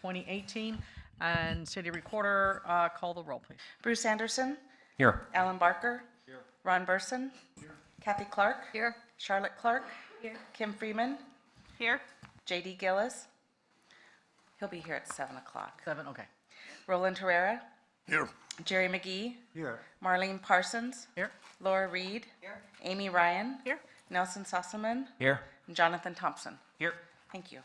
2018. And City Recorder, call the roll, please. Bruce Anderson, Here. Alan Barker, Ron Burson, Kathy Clark, Here. Charlotte Clark, Here. Kim Freeman, Here. J.D. Gillis. He'll be here at 7 o'clock. 7, okay. Roland Herrera, Here. Jerry McGee, Here. Marlene Parsons, Here. Laura Reed, Here. Amy Ryan, Here. Nelson Sossaman, Here. and Jonathan Thompson. Here. Thank you.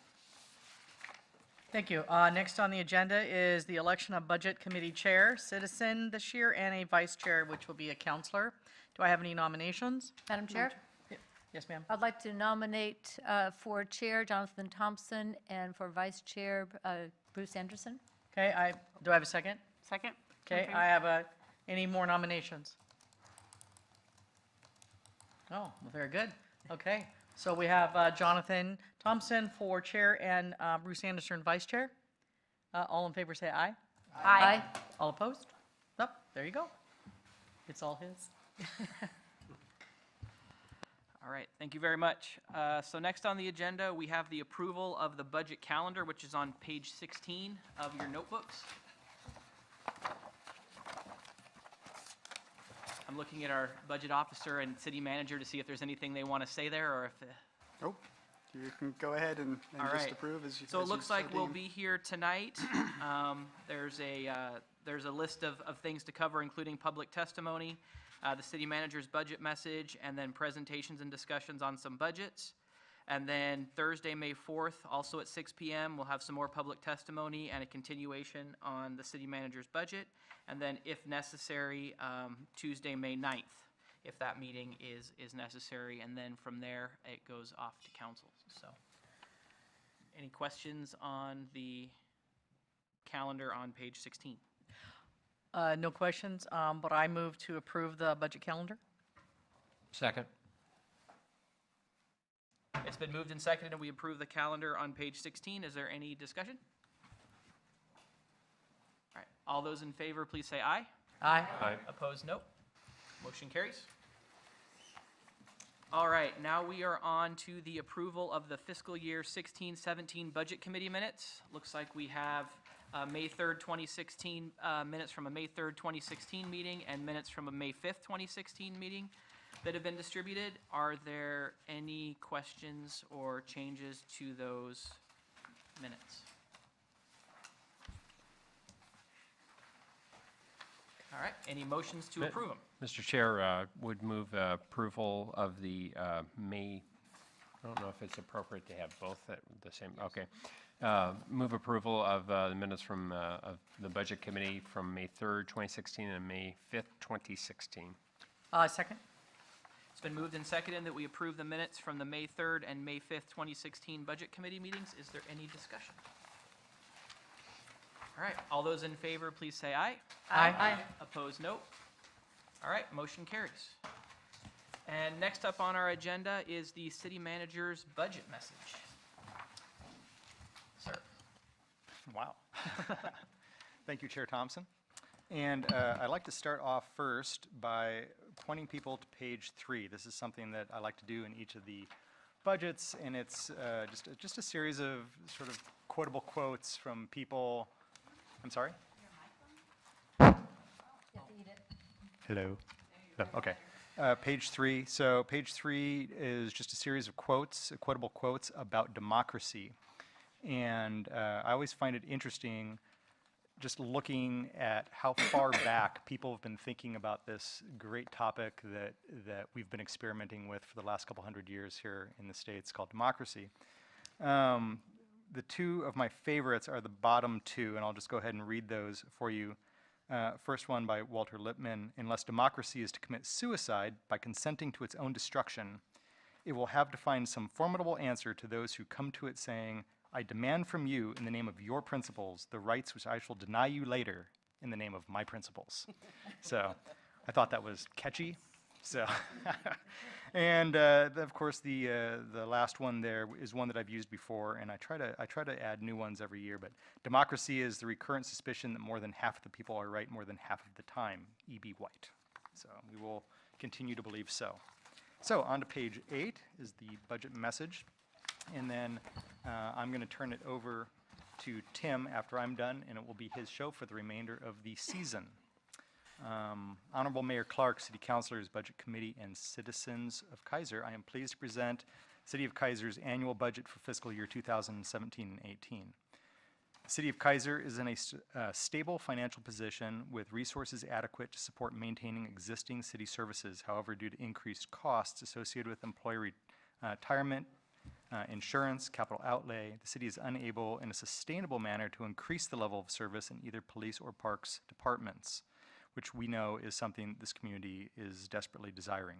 Thank you. Next on the agenda is the election of Budget Committee Chair, citizen this year, and a Vice Chair, which will be a counselor. Do I have any nominations? Madam Chair, Yes, ma'am. I'd like to nominate for Chair Jonathan Thompson and for Vice Chair Bruce Anderson. Okay, do I have a second? Second. Okay, I have any more nominations? Oh, well, very good. Okay, so we have Jonathan Thompson for Chair and Bruce Anderson Vice Chair. All in favor say aye. Aye. All opposed? Nope, there you go. It's all his. All right, thank you very much. So next on the agenda, we have the approval of the budget calendar, which is on page 16 of your notebooks. I'm looking at our budget officer and city manager to see if there's anything they want to say there, or if, Nope. You can go ahead and All just right. approve as you. so it as you looks like so we'll deem. be here tonight. There's a list of things to cover, including public testimony, the city manager's budget message, and then presentations and discussions on some budgets. And then Thursday, May 4th, also at 6 p.m., we'll have some more public testimony and a continuation on the city manager's budget. And then, if necessary, Tuesday, May 9th, if that meeting is necessary. And then from there, it goes off to council. So, any questions on the calendar on page 16? No questions, but I move to approve the budget calendar. Second. It's been moved and seconded, and we approve the calendar on page 16. Is there any discussion? All right, all those in favor, please say aye. Aye. Aye. Opposed, no. Motion carries. All right, now we are on to the approval of the fiscal year 16-17 Budget Committee minutes. Looks like we have May 3rd, 2016, minutes from a May 3rd, 2016 meeting and minutes from a May 5th, 2016 meeting that have been distributed. Are there any questions or changes to those minutes? All right, any motions to approve them? Mr. Chair, would move approval of the May, I don't know if it's appropriate to have both at the same, okay. Move approval of the minutes from of the Budget Committee from May 3rd, 2016 and May 5th, 2016. Second. It's been moved and seconded that we approve the minutes from the May 3rd and May 5th, 2016 Budget Committee meetings. Is there any discussion? All right, all those in favor, please say aye. Aye. Opposed, no. All right, motion carries. And next up on our agenda is the city manager's budget message. Sir. Wow. Thank you, Chair Thompson. And I'd like to start off first by pointing people to page 3. This is something that I like to do in each of the budgets, and it's just a series of sort of quotable quotes from people. I'm sorry? Hello. No, okay. Page 3. So page 3 is just a series of quotes, quotable quotes about democracy. And I always find it interesting just looking at how far back people have been thinking about this great topic that we've been experimenting with for the last couple hundred years here in the States called democracy. The two of my favorites are the bottom two, and I'll just go ahead and read those for you. First one by Walter Lippmann: unless democracy is to commit suicide by consenting to its own destruction, it will have to find some formidable answer to those who come to it saying, I demand from you, in the name of your principles, the rights which I shall deny you later in the name of my principles. So I thought that was catchy. So, and of course the last one there is one that I've used before, and I try to add new ones every year. But democracy is the recurrent suspicion that more than half of the people are right more than half of the time. E.B. White. So we will continue to believe so. So on to page 8 is the budget message. And then I'm going to turn it over to Tim after I'm done, and it will be his show for the remainder of the season. Honorable Mayor Clark, City Councilors, Budget Committee, and citizens of Keizer, I am pleased to present City of Keizer's annual budget for fiscal year 2017 and 18. The City of Keizer is in a stable financial position with resources adequate to support maintaining existing city services. However, due to increased costs associated with employee retirement, insurance, capital outlay, the city is unable in a sustainable manner to increase the level of service in either police or parks departments, which we know is something this community is desperately desiring.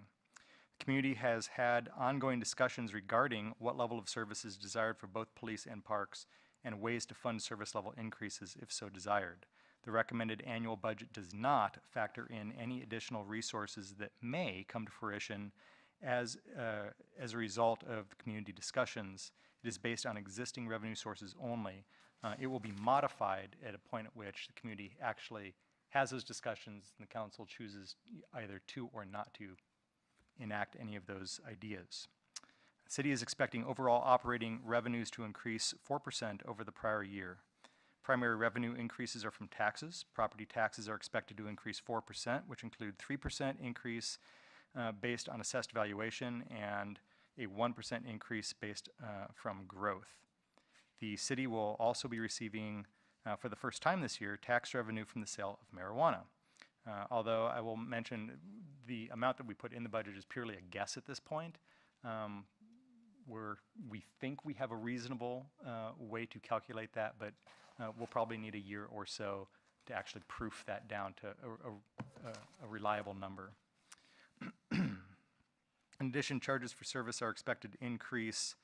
The community has had ongoing discussions regarding what level of service is desired for both police and parks and ways to fund service level increases if so desired. The recommended annual budget does not factor in any additional resources that may come to fruition as a result of the community discussions. It is based on existing revenue sources only. It will be modified at a point at which the community actually has those discussions and the council chooses either to or not to enact any of those ideas. The city is expecting overall operating revenues to increase 4% over the prior year. Primary revenue increases are from taxes. Property taxes are expected to increase 4%, which include 3% increase based on assessed valuation and a 1% increase based from growth. The city will also be receiving, for the first time this year, tax revenue from the sale of marijuana. Although I will mention the amount that we put in the budget is purely a guess at this point. We think we have a reasonable way to calculate that, but we'll probably need a year or so to actually proof that down to a reliable number. In addition, charges for service are expected to increase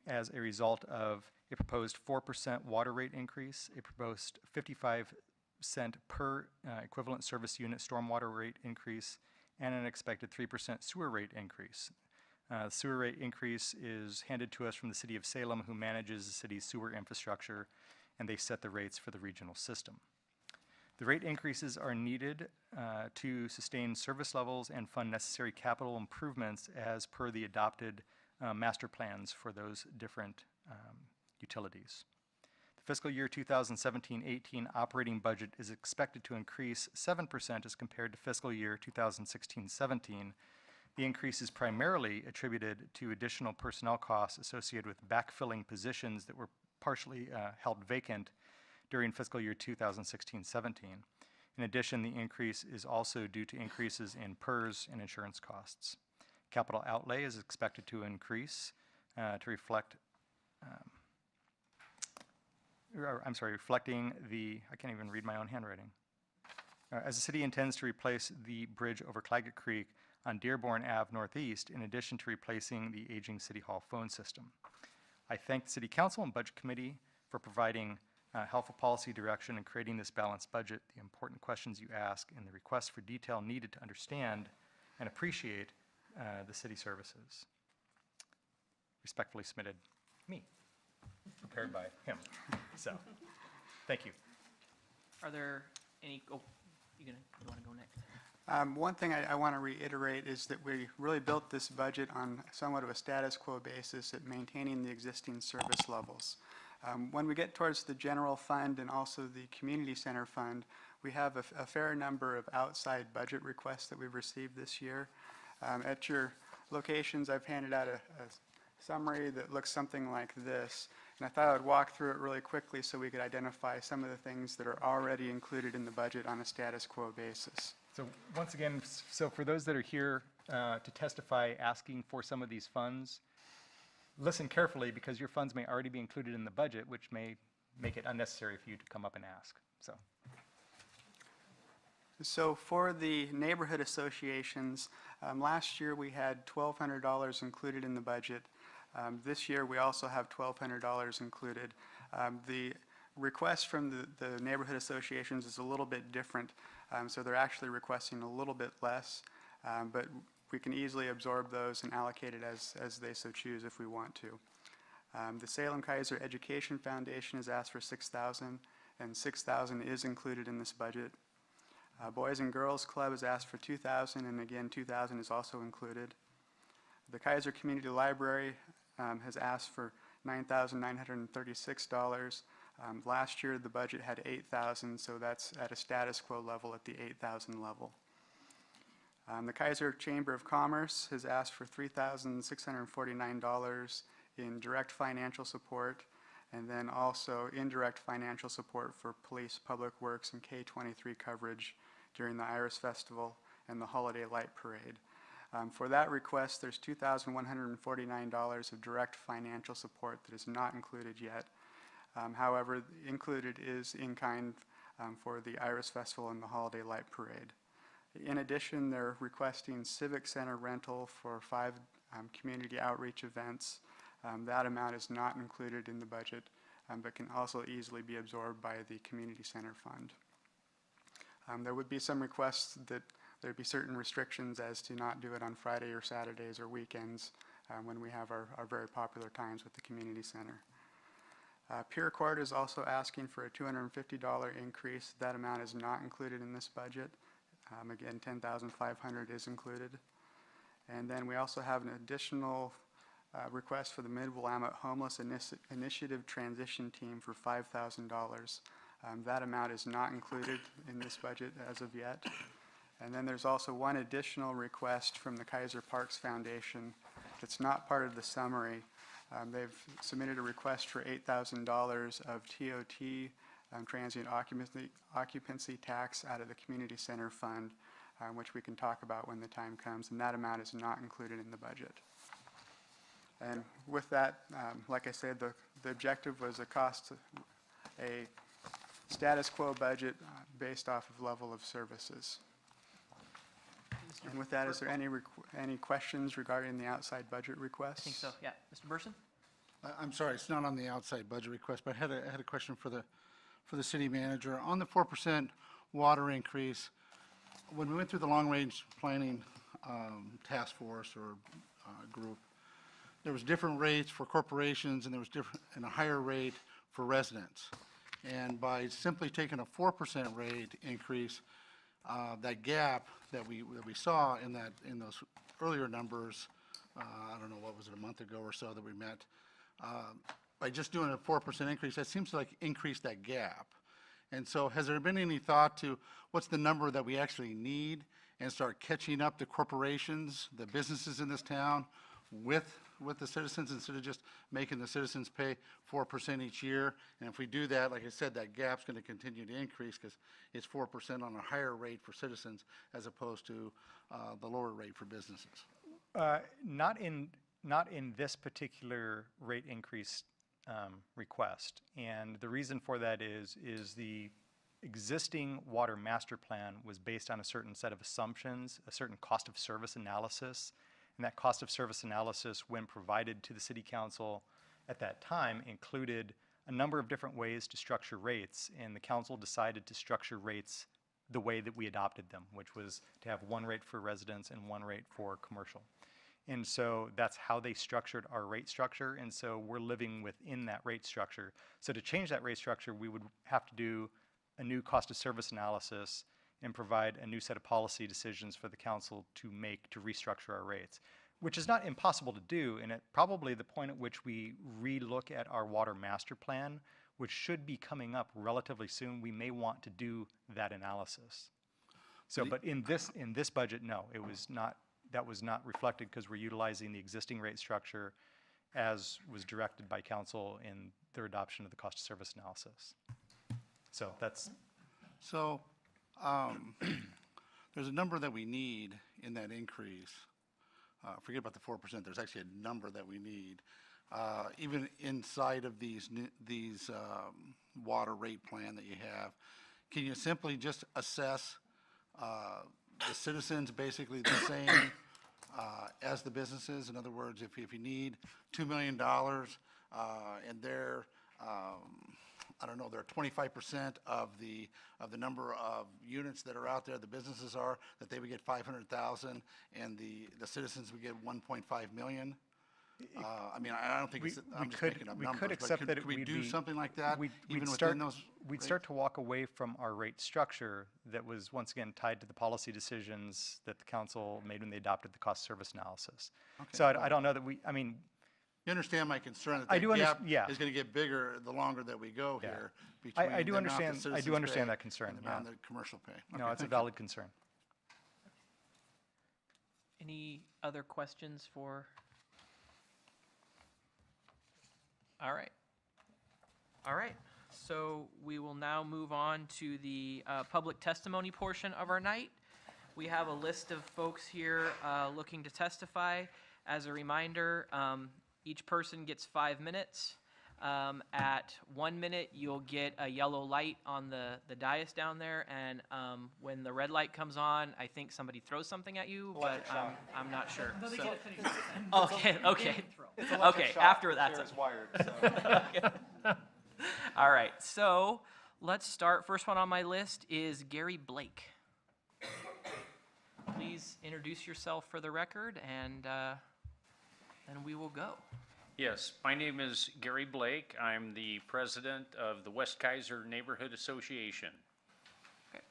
as a result of a proposed 4% water rate increase, a proposed 55-cent per equivalent service unit stormwater rate increase, and an expected 3% sewer rate increase. The sewer rate increase is handed to us from the City of Salem, who manages the city's sewer infrastructure, and they set the rates for the regional system. The rate increases are needed to sustain service levels and fund necessary capital improvements as per the adopted master plans for those different utilities. The fiscal year 2017-18 operating budget is expected to increase 7% as compared to fiscal year 2016-17. The increase is primarily attributed to additional personnel costs associated with backfilling positions that were partially held vacant during fiscal year 2016-17. In addition, the increase is also due to increases in PERS and insurance costs. Capital outlay is expected to increase to reflect, reflecting the, I can't even read my own handwriting. As the city intends to replace the bridge over Claggett Creek on Dearborn Ave Northeast, in addition to replacing the aging City Hall phone system. I thank the City Council and Budget Committee for providing helpful policy direction and creating this balanced budget, the important questions you ask, and the requests for detail needed to understand and appreciate the city services. Respectfully submitted, me, prepared by him. So, thank you. Are there any, oh, you want to go next? One thing I want to reiterate is that we really built this budget on somewhat of a status quo basis at maintaining the existing service levels. When we get towards the general fund and also the community center fund, we have a fair number of outside budget requests that we've received this year. At your locations, I've handed out a summary that looks something like this, and I thought I would walk through it really quickly so we could identify some of the things that are already included in the budget on a status quo basis. So once again, so for those that are here to testify asking for some of these funds, listen carefully because your funds may already be included in the budget, which may make it unnecessary for you to come up and ask. So for the neighborhood associations, last year we had $1,200 included in the budget. This year we also have $1,200 included. The request from the neighborhood associations is a little bit different. So they're actually requesting a little bit less, but we can easily absorb those and allocate it as they so choose if we want to. The Salem Keizer Education Foundation has asked for $6,000, and $6,000 is included in this budget. Boys and Girls Club has asked for $2,000, and again, $2,000 is also included. The Keizer Community Library has asked for $9,936. Last year, the budget had 8,000, so that's at a status quo level at the 8,000 level. The Keizer Chamber of Commerce has asked for $3,649 in direct financial support, and then also indirect financial support for police, public works, and K-23 coverage during the Iris Festival and the Holiday Light Parade. For that request, there's $2,149 of direct financial support that is not included yet. However, included is in-kind for the Iris Festival and the Holiday Light Parade. In addition, they're requesting Civic Center rental for 5 community outreach events. That amount is not included in the budget, but can also easily be absorbed by the Community Center Fund. There would be some requests that there'd be certain restrictions as to not do it on Friday or Saturdays or weekends when we have our very popular times with the Community Center. Pure Court is also asking for a $250 increase. That amount is not included in this budget. Again, $10,500 is included. And then we also have an additional request for the Mid-Willamette Homeless Initiative Transition Team for $5,000. That amount is not included in this budget as of yet. And then there's also one additional request from the Keizer Parks Foundation that's not part of the summary. They've submitted a request for $8,000 of TOT, transient occupancy tax out of the Community Center Fund, which we can talk about when the time comes, and that amount is not included in the budget. And with that, like I said, the objective was a status quo budget based off of level of services. And with that, is there any questions regarding the outside budget requests? I think so, yeah. Mr. Burson? I'm sorry, it's not on the outside budget request, but I had a question for the city manager. On the 4% water increase, when we went through the long-range planning task force or group, there was different rates for corporations and there was and a higher rate for residents. And by simply taking a 4% rate increase, that gap that we saw in those earlier numbers, I don't know, what was it, a month ago or so that we met, by just doing a 4% increase, that seems to like increase that gap. And so has there been any thought to what's the number that we actually need and start catching up the corporations, the businesses in this town with the citizens instead of just making the citizens pay 4% each year? And if we do that, like I said, that gap's going to continue to increase because it's 4% on a higher rate for citizens as opposed to the lower rate for businesses. Not in this particular rate increase request. And the reason for that is the existing water master plan was based on a certain set of assumptions, a certain cost of service analysis. And that cost of service analysis, when provided to the city council at that time, included a number of different ways to structure rates. And the council decided to structure rates the way that we adopted them, which was to have one rate for residents and one rate for commercial. And so that's how they structured our rate structure. And so we're living within that rate structure. So to change that rate structure, we would have to do a new cost of service analysis and provide a new set of policy decisions for the council to make to restructure our rates, which is not impossible to do. And at probably the point at which we relook at our water master plan, which should be coming up relatively soon, we may want to do that analysis. So, but in this budget, no, it was not. That was not reflected because we're utilizing the existing rate structure as was directed by council in their adoption of the cost of service analysis. So that's. So there's a number that we need in that increase. Forget about the 4%. There's actually a number that we need. Even inside of these water rate plan that you have, can you simply just assess the citizens basically the same as the businesses? In other words, if you need $2 million and they're, I don't know, they're 25% of the number of units that are out there, the businesses are, that they would get 500,000 and the citizens would get 1.5 million? I mean, I don't think I'm just making up numbers, but could we do something like that even within those We'd start to walk away from our rate structure that was, once again, tied to the policy decisions that the council made when they adopted the cost service analysis. Okay. So I don't know that I mean, You understand my concern that I that do gap yeah. is going to get bigger the longer that we go Yeah. here between I do the amount that understand- I do citizens understand pay that concern, and the amount yeah. that commercial pay. No, Okay, it's a thank you. valid concern. Any other questions for? All right. All right. So we will now move on to the public testimony portion of our night. We have a list of folks here looking to testify. As a reminder, each person gets 5 minutes. At 1 minute, you'll get a yellow light on the dais down there, and when the red light comes on, I think somebody throws something at you, but I'm not sure. So- Okay, okay. Okay, after that's it. All right, so let's start. First one on my list is Gary Blake. Please introduce yourself for the record, and then we will go. Yes, my name is Gary Blake. I'm the president of the West Keizer Neighborhood Association. Okay.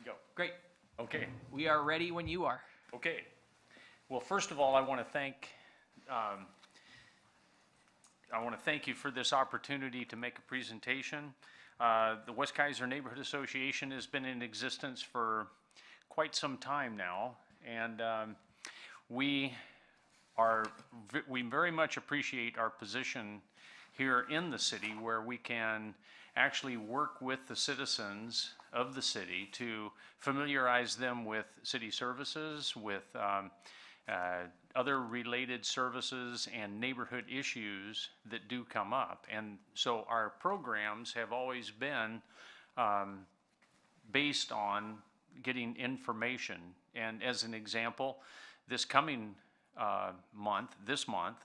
Go. Great. Okay, We are ready when you are. okay. Well, first of all, I want to thank you for this opportunity to make a presentation. The West Keizer Neighborhood Association has been in existence for quite some time now, and we very much appreciate our position here in the city, where we can actually work with the citizens of the city to familiarize them with city services, with other related services and neighborhood issues that do come up. And so our programs have always been based on getting information. And as an example, this coming this month,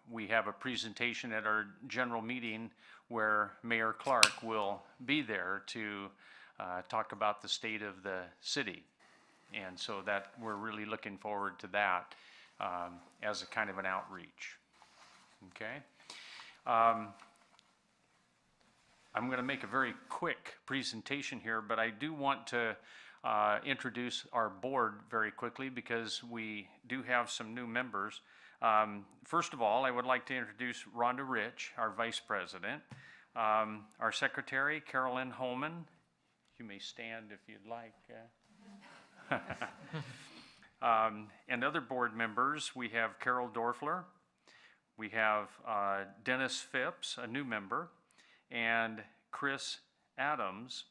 we have a presentation at our general meeting where Mayor Clark will be there to talk about the state of the city. And so that, we're really looking forward to that as a kind of an outreach. Okay? I'm going to make a very quick presentation here, but I do want to introduce our board very quickly because we do have some new members. First of all, I would like to introduce Rhonda Rich, our vice president. Our secretary, Carolyn Holman. You may stand if you'd like. And other board members, we have Carol Dorfler, we have Dennis Phipps, a new member, and Chris Adams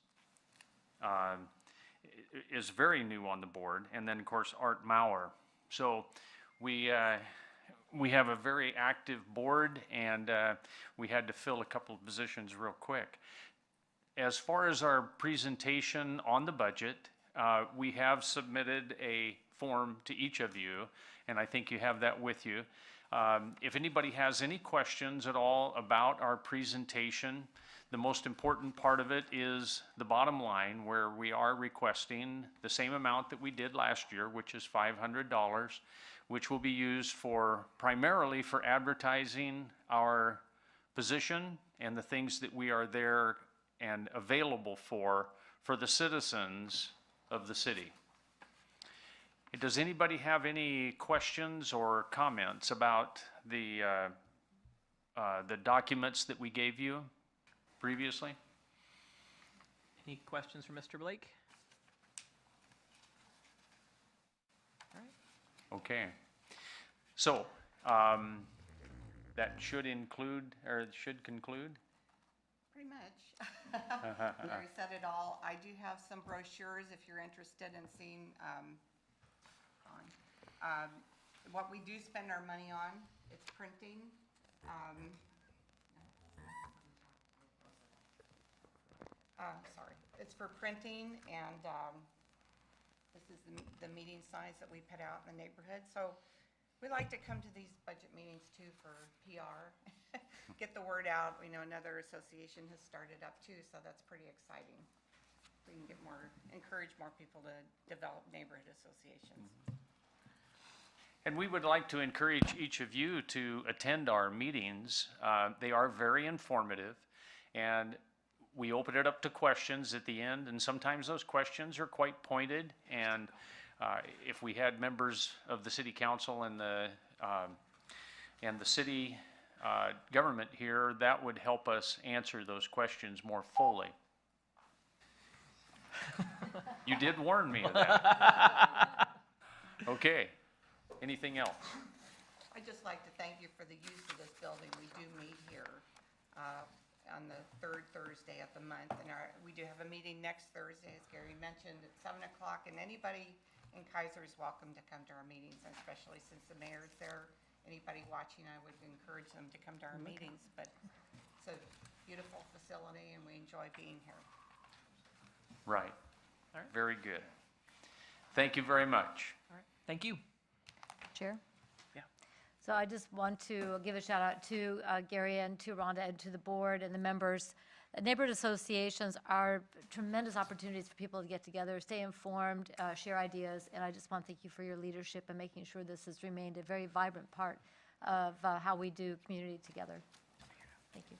is very new on the board, and then of course Art Maurer. So we have a very active board, and we had to fill a couple of positions real quick. As far as our presentation on the budget, we have submitted a form to each of you, and I think you have that with you. If anybody has any questions at all about our presentation, the most important part of it is the bottom line, where we are requesting the same amount that we did last year, which is $500, which will be used primarily for advertising our position and the things that we are there and available for the citizens of the city. Does anybody have any questions or comments about the documents that we gave you previously? Any questions for Mr. Blake? All right. Okay. So, that should include, or should conclude? Pretty much. Larry said it all. I do have some brochures if you're interested in seeing what we do spend our money on. It's printing. Sorry. It's for printing, and this is the meeting signs that we put out in the neighborhood. So we like to come to these budget meetings too for PR. Get the word out. We know another association has started up too, so that's pretty exciting. We can encourage more people to develop neighborhood associations. And we would like to encourage each of you to attend our meetings. They are very informative, and we open it up to questions at the end, and sometimes those questions are quite pointed. And if we had members of the city council and the and the city government here, that would help us answer those questions more fully. You did warn me of that. Okay. Anything else? I'd just like to thank you for the use of this building. We do meet here on the third Thursday of the month, and we do have a meeting next Thursday, as Gary mentioned, at 7 o'clock, and anybody in Keizer is welcome to come to our meetings, and especially since the mayor's there. Anybody watching, I would encourage them to come to our meetings, but it's a beautiful facility, and we enjoy being here. Right. Very good. Thank you very much. All right, thank you. Chair? Yeah. So I just want to give a shout out to Gary and to Rhonda and to the board and the members. Neighborhood associations are tremendous opportunities for people to get together, stay informed, share ideas, and I just want to thank you for your leadership and making sure this has remained a very vibrant part of how we do community together. Thank you.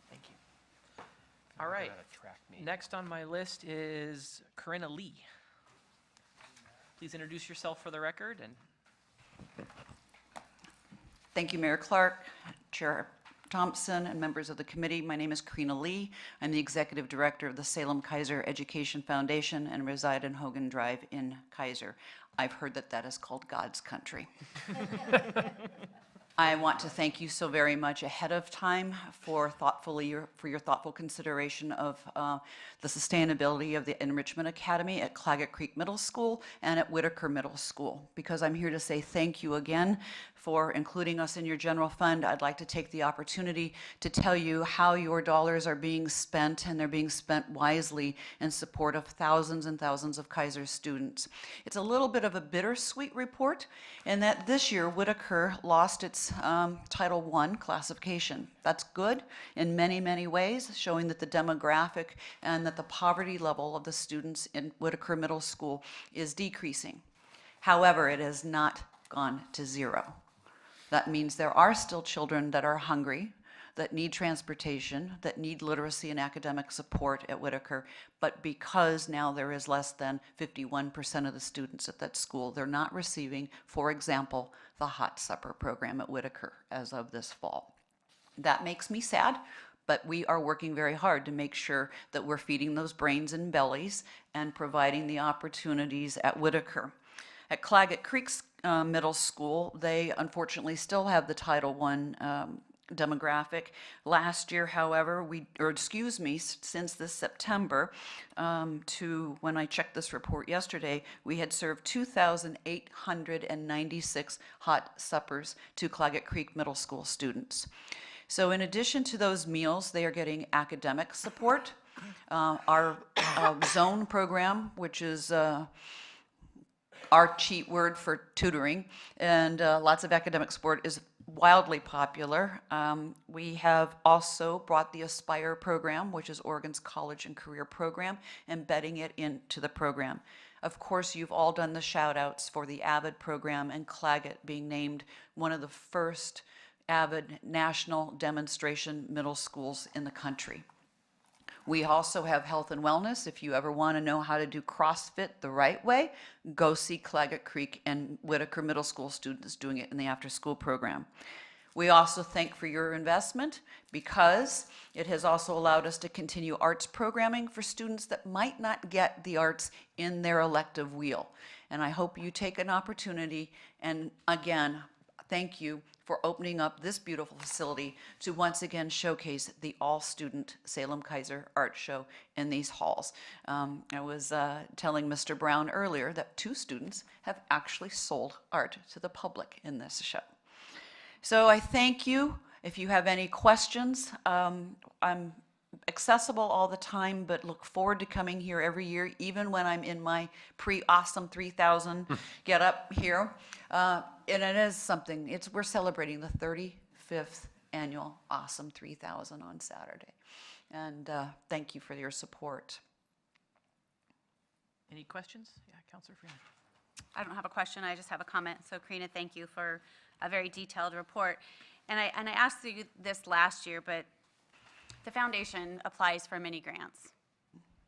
Thank you. All right. Next on my list is Corinna Lee. Please introduce yourself for the record. And Thank you, Mayor Clark, Chair Thompson, and members of the committee. My name is Corinna Lee. I'm the Executive Director of the Salem Keizer Education Foundation and reside in Hogan Drive in Keizer. I've heard that that is called God's country. I want to thank you so very much ahead of time for your thoughtful consideration of the sustainability of the Enrichment Academy at Claggett Creek Middle School and at Whitaker Middle School. Because I'm here to say thank you again for including us in your general fund, I'd like to take the opportunity to tell you how your dollars are being spent, and they're being spent wisely in support of thousands and thousands of Keizer students. It's a little bit of a bittersweet report in that this year Whitaker lost its Title I classification. That's good in many, many ways, showing that the demographic and that the poverty level of the students in Whitaker Middle School is decreasing. However, it has not gone to zero. That means there are still children that are hungry, that need transportation, that need literacy and academic support at Whitaker, but because now there is less than 51% of the students at that school, they're not receiving, for example, the hot supper program at Whitaker as of this fall. That makes me sad, but we are working very hard to make sure that we're feeding those brains and bellies and providing the opportunities at Whitaker. At Claggett Creek's Middle School, they unfortunately still have the Title I demographic. Last year, however, since this September to when I checked this report yesterday, we had served 2,896 hot suppers to Claggett Creek Middle School students. So in addition to those meals, they are getting academic support. Our zone program, which is our cheat word for tutoring, and lots of academic support, is wildly popular. We have also brought the Aspire program, which is Oregon's college and career program, embedding it into the program. Of course, you've all done the shout outs for the AVID program and Claggett being named one of the first AVID national demonstration middle schools in the country. We also have health and wellness. If you ever want to know how to do CrossFit the right way, go see Claggett Creek and Whitaker Middle School students doing it in the after-school program. We also thank for your investment because it has also allowed us to continue arts programming for students that might not get the arts in their elective wheel. And I hope you take an opportunity, and again, thank you for opening up this beautiful facility to once again showcase the all-student Salem Keizer Art Show in these halls. I was telling Mr. Brown earlier that 2 students have actually sold art to the public in this show. So I thank you. If you have any questions, I'm accessible all the time, but look forward to coming here every year, even when I'm in my pre-awesome 3,000 get up here. And it is something, we're celebrating the 35th annual Awesome 3000 on Saturday. And thank you for your support. any questions? Yeah, Councilor Freeman. I don't have a question, I just have a comment. So Karina, thank you for a very detailed report. And I asked you this last year, but the foundation applies for many grants.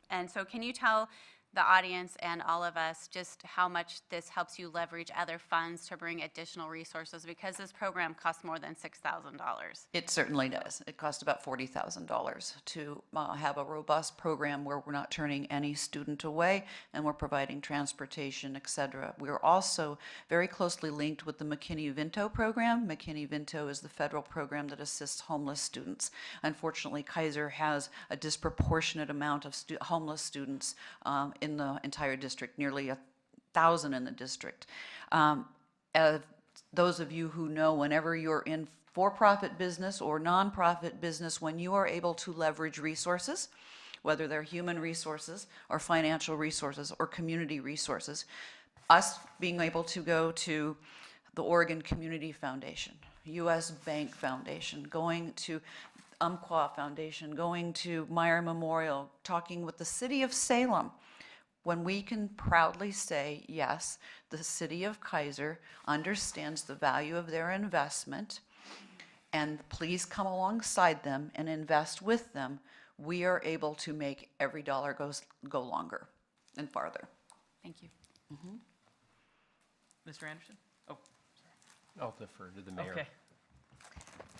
And so can you tell the audience and all of us just how much this helps you leverage other funds to bring additional resources, because this program costs more than $6,000. It certainly does. It costs about $40,000 to have a robust program where we're not turning any student away and we're providing transportation, et cetera. We're also very closely linked with the McKinney-Vento program. McKinney-Vento is the federal program that assists homeless students. Unfortunately, Keizer has a disproportionate amount of homeless students in the entire district, nearly 1,000 in the district. Those of you who know, whenever you're in for-profit business or nonprofit business, when you are able to leverage resources, whether they're human resources or financial resources or community resources, us being able to go to the Oregon Community Foundation, U.S. Bank Foundation, going to Umpqua Foundation, going to Meyer Memorial, talking with the city of Salem, when we can proudly say, yes, the city of Keizer understands the value of their investment, and please come alongside them and invest with them, we are able to make every dollar go longer and farther. Thank you. Mr. Anderson? Oh, I'll defer to the mayor. okay.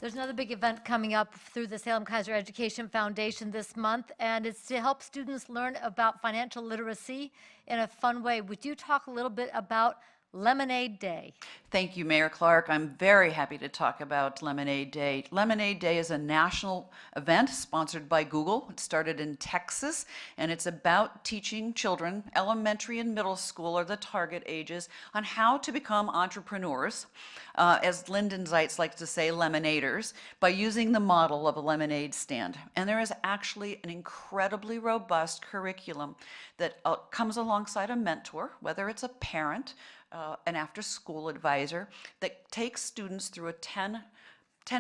There's another big event coming up through the Salem Keizer Education Foundation this month, and it's to help students learn about financial literacy in a fun way. Would you talk a little bit about Lemonade Day? Thank you, Mayor Clark. I'm very happy to talk about Lemonade Day. Lemonade Day is a national event sponsored by Google. It started in Texas, and it's about teaching children, elementary and middle school are the target ages, on how to become entrepreneurs, as Lyndon Zeitz likes to say, lemonaders, by using the model of a lemonade stand. And there is actually an incredibly robust curriculum that comes alongside a mentor, whether it's a parent, an after-school advisor, that takes students through a 10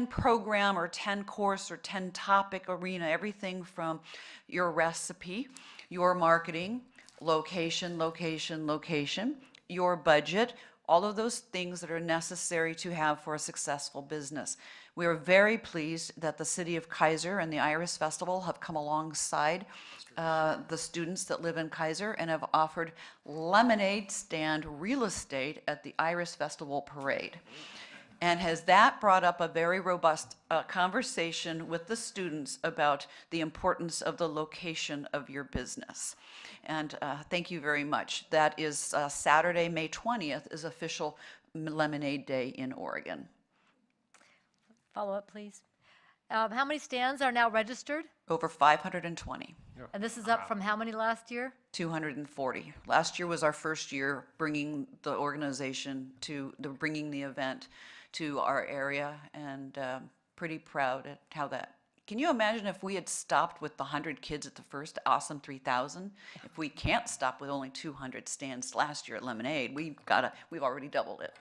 program or 10 course or 10 topic arena, everything from your recipe, your marketing, location, your budget, all of those things that are necessary to have for a successful business. We are very pleased that the City of Keizer and the Iris Festival have come alongside the students that live in Keizer and have offered lemonade stand real estate at the Iris Festival Parade. And has that brought up a very robust conversation with the students about the importance of the location of your business. And thank you very much. That is Saturday, May 20th is official Lemonade Day in Oregon. Follow up, please. How many stands are now registered? Over 520. And this is up from how many last year? 240. Last year was our first year bringing the organization bringing the event to our area, and pretty proud at how that. Can you imagine if we had stopped with the 100 kids at the first Awesome 3000? If we can't stop with only 200 stands last year at Lemonade, we've already doubled it.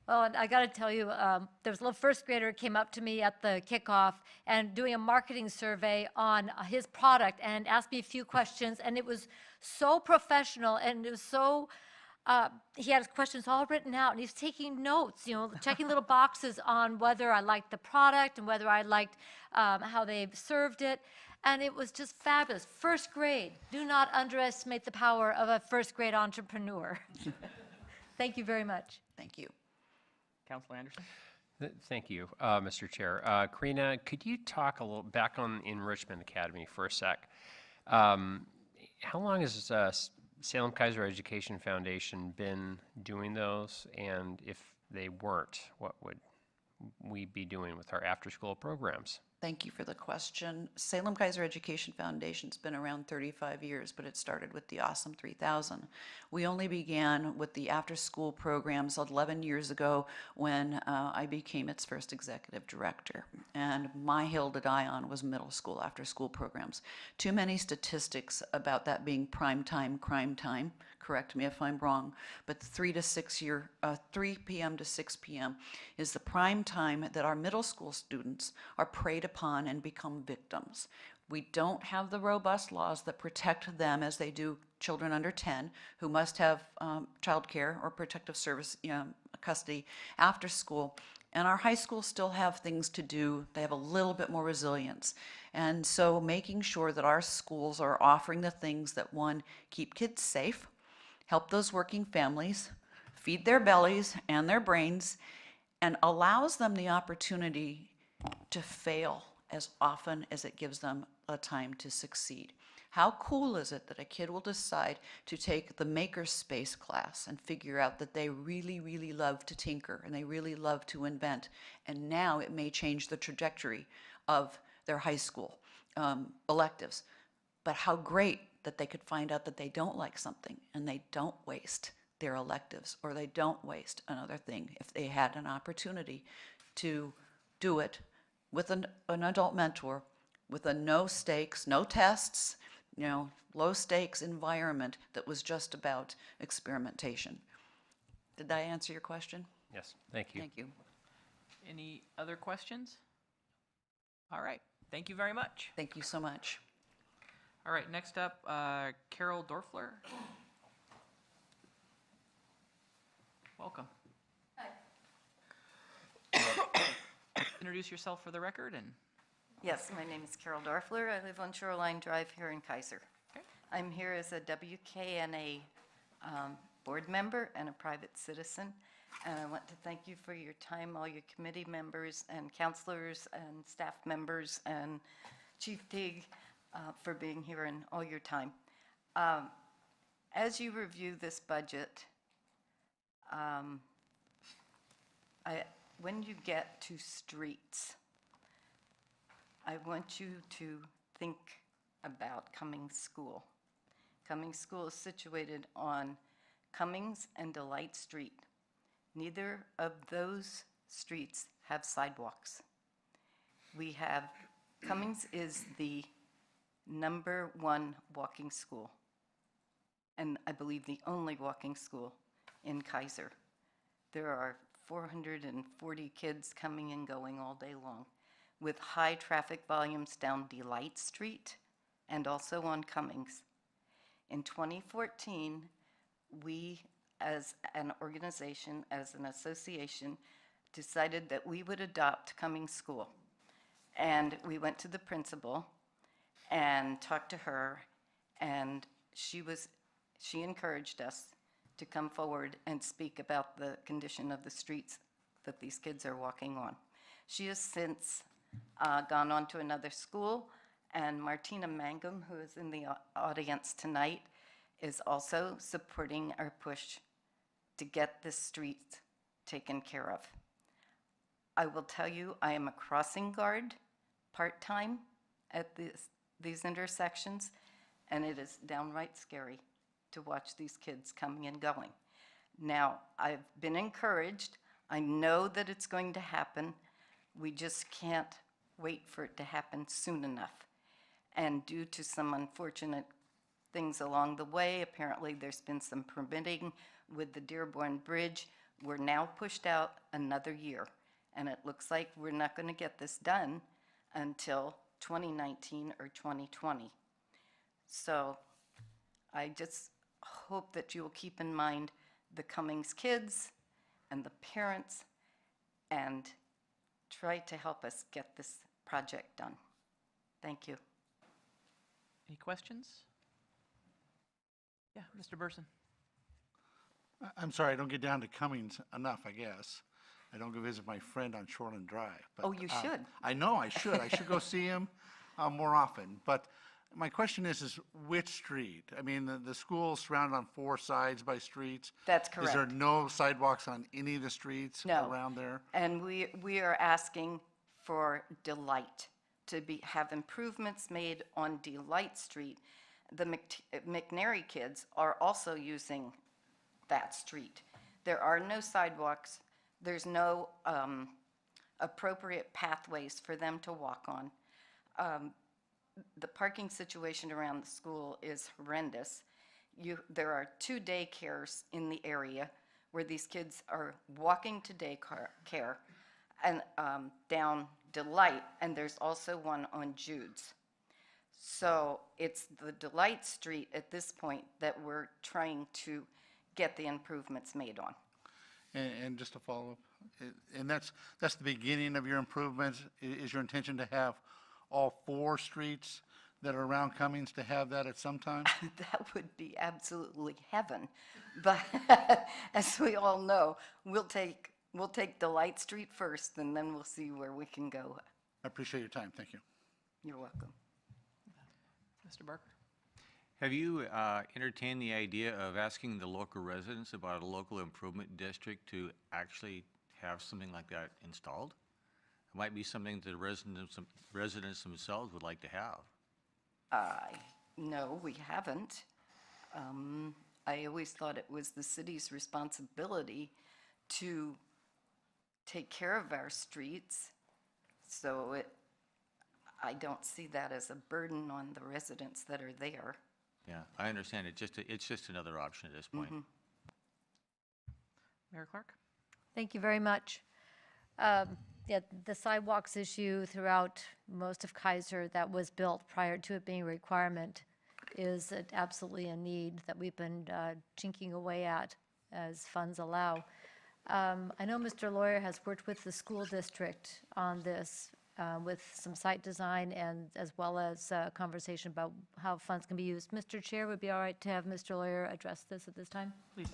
Well, and I got to tell you, there was a little first grader who came up to me at the kickoff and doing a marketing survey on his product and asked me a few questions, and it was so professional, and it was so, he had his questions all written out, and he's taking notes, checking little boxes on whether I liked the product and whether I liked how they served it, and it was just fabulous. First grade. Do not underestimate the power of a first grade entrepreneur. Thank you very much. Thank you. Councilor Anderson? Thank you, Mr. Chair. Karina, could you talk a little back on Enrichment Academy for a sec? How long has Salem Keizer Education Foundation been doing those? And if they weren't, what would we be doing with our after-school programs? Thank you for the question. Salem Keizer Education Foundation's been around 35 years, but it started with the Awesome 3000. We only began with the after-school programs 11 years ago when I became its first executive director. And my hill to die on was middle school after-school programs. Too many statistics about that being prime time, crime time. Correct me if I'm wrong, but 3 p.m. to 6 p.m. is the prime time that our middle school students are preyed upon and become victims. We don't have the robust laws that protect them as they do children under 10 who must have child care or protective service custody after school. And our high schools still have things to do. They have a little bit more resilience. And so making sure that our schools are offering the things that, one, keep kids safe, help those working families, feed their bellies and their brains, and allows them the opportunity to fail as often as it gives them a time to succeed. How cool is it that a kid will decide to take the makerspace class and figure out that they really, really love to tinker and they really love to invent, and now it may change the trajectory of their high school electives. But how great that they could find out that they don't like something and they don't waste their electives, or they don't waste another thing if they had an opportunity to do it with an adult mentor, with a no stakes, no tests, low stakes environment that was just about experimentation. Did I answer your question? Yes, thank you. Thank you. Any other questions? All right, thank you very much. Thank you so much. All right, next up, Carol Dorfler. Welcome. Introduce yourself for the record and. Yes, my name is Carol Dorfler. I live on Shoreline Drive here in Keizer. Okay. I'm here as a WKNA board member and a private citizen. And I want to thank you for your time, all your committee members and counselors and staff members and Chief Teague for being here and all your time. As you review this budget, when you get to streets, I want you to think about Cummings School. Cummings School is situated on Cummings and Delight Street. Neither of those streets have sidewalks. Cummings is the #1 walking school, and I believe the only walking school in Keizer. There are 440 kids coming and going all day long, with high traffic volumes down Delight Street and also on Cummings. In 2014, we as an organization, as an association, decided that we would adopt Cummings School. And we went to the principal and talked to her, and she encouraged us to come forward and speak about the condition of the streets that these kids are walking on. She has since gone on to another school, and Martina Mangum, who is in the audience tonight, is also supporting our push to get this street taken care of. I will tell you, I am a crossing guard part-time at these intersections, and it is downright scary to watch these kids coming and going. Now, I've been encouraged. I know that it's going to happen. We just can't wait for it to happen soon enough. And due to some unfortunate things along the way, apparently there's been some permitting with the Dearborn Bridge. We're now pushed out another year, and it looks like we're not going to get this done until 2019 or 2020. So I just hope that you will keep in mind the Cummings kids and the parents and try to help us get this project done. Thank you. Any questions? Yeah, Mr. Burson. I'm sorry, I don't get down to Cummings enough, I guess. I don't go visit my friend on Shoreland Drive. But, Oh, you should. I know I should. I should go see him more often. But my question is which street? I mean, the school is surrounded on 4 sides by streets. That's Is there correct. no sidewalks on any of the streets No. around there? And we are asking for Delight to have improvements made on Delight Street. The McNary kids are also using that street. There are no sidewalks. There's no appropriate pathways for them to walk on. The parking situation around the school is horrendous. There are 2 daycares in the area where these kids are walking to daycare and down Delight, and there's also one on Jude's. So it's the Delight Street at this point that we're trying to get the improvements made on. And just to follow up, And that's the beginning of your improvements? Is your intention to have all 4 streets that are around Cummings to have that at some time? That would be absolutely heaven. But as we all know, we'll take Delight Street first, and then we'll see where we can go. I appreciate your time. Thank you. You're welcome. Mr. Barker? Have you entertained the idea of asking the local residents about a local improvement district to actually have something like that installed? It might be something that residents themselves would like to have. No, we haven't. I always thought it was the city's responsibility to take care of our streets, so I don't see that as a burden on the residents that are there. Yeah, I understand. It's just another option at this point. Mayor Clark? Thank you very much. Yeah, the sidewalks issue throughout most of Keizer that was built prior to it being a requirement is absolutely a need that we've been chinking away at as funds allow. I know Mr. Lawyer has worked with the school district on this with some site design and as well as conversation about how funds can be used. Mr. Chair, would it be all right to have Mr. Lawyer address this at this time? Please.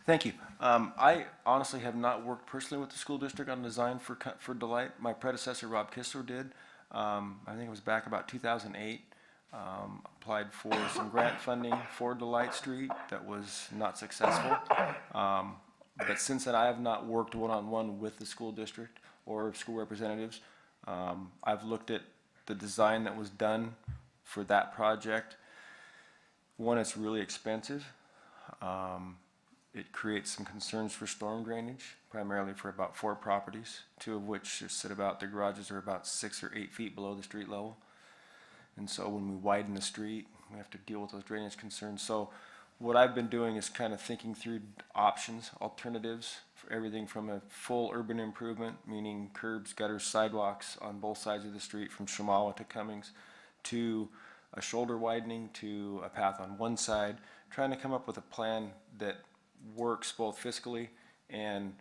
Thank you. I honestly have not worked personally with the school district on design for Delight. My predecessor, Rob Kistler, did. I think it was back about 2008. Applied for some grant funding for Delight Street that was not successful. But since then, I have not worked one-on-one with the school district or school representatives. I've looked at the design that was done for that project. One, it's really expensive. It creates some concerns for storm drainage, primarily for about 4 properties, 2 of which sit about, the garages are about 6 or 8 feet below the street level. And so when we widen the street, we have to deal with those drainage concerns. So what I've been doing is kind of thinking through options, alternatives, for everything from a full urban improvement, meaning curbs, gutters, sidewalks on both sides of the street from Shamawa to Cummings, to a shoulder widening, to a path on one side, trying to come up with a plan that works both fiscally and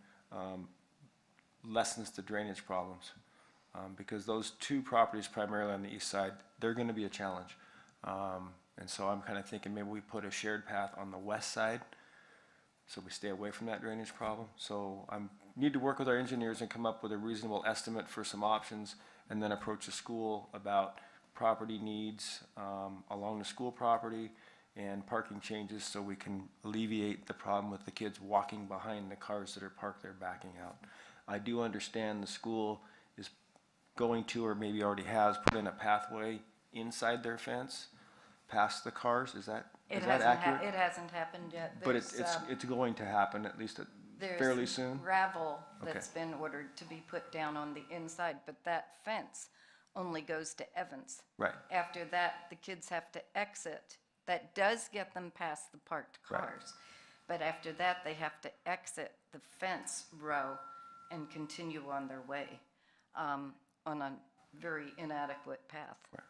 lessens the drainage problems. Because those 2 properties primarily on the east side, they're going to be a challenge. And so I'm kind of thinking maybe we put a shared path on the west side so we stay away from that drainage problem. So I need to work with our engineers and come up with a reasonable estimate for some options and then approach the school about property needs along the school property and parking changes so we can alleviate the problem with the kids walking behind the cars that are parked there backing out. I do understand the school is going to, or maybe already has, put in a pathway inside their fence past the cars. Is that accurate? It hasn't happened yet. But it's going to happen at least fairly soon? There's gravel Okay. that's been ordered to be put down on the inside, but that fence only goes to Evans. Right. After that, the kids have to exit. That does get them past the parked Right. cars. But after that, they have to exit the fence row and continue on their way on a very inadequate path. Right.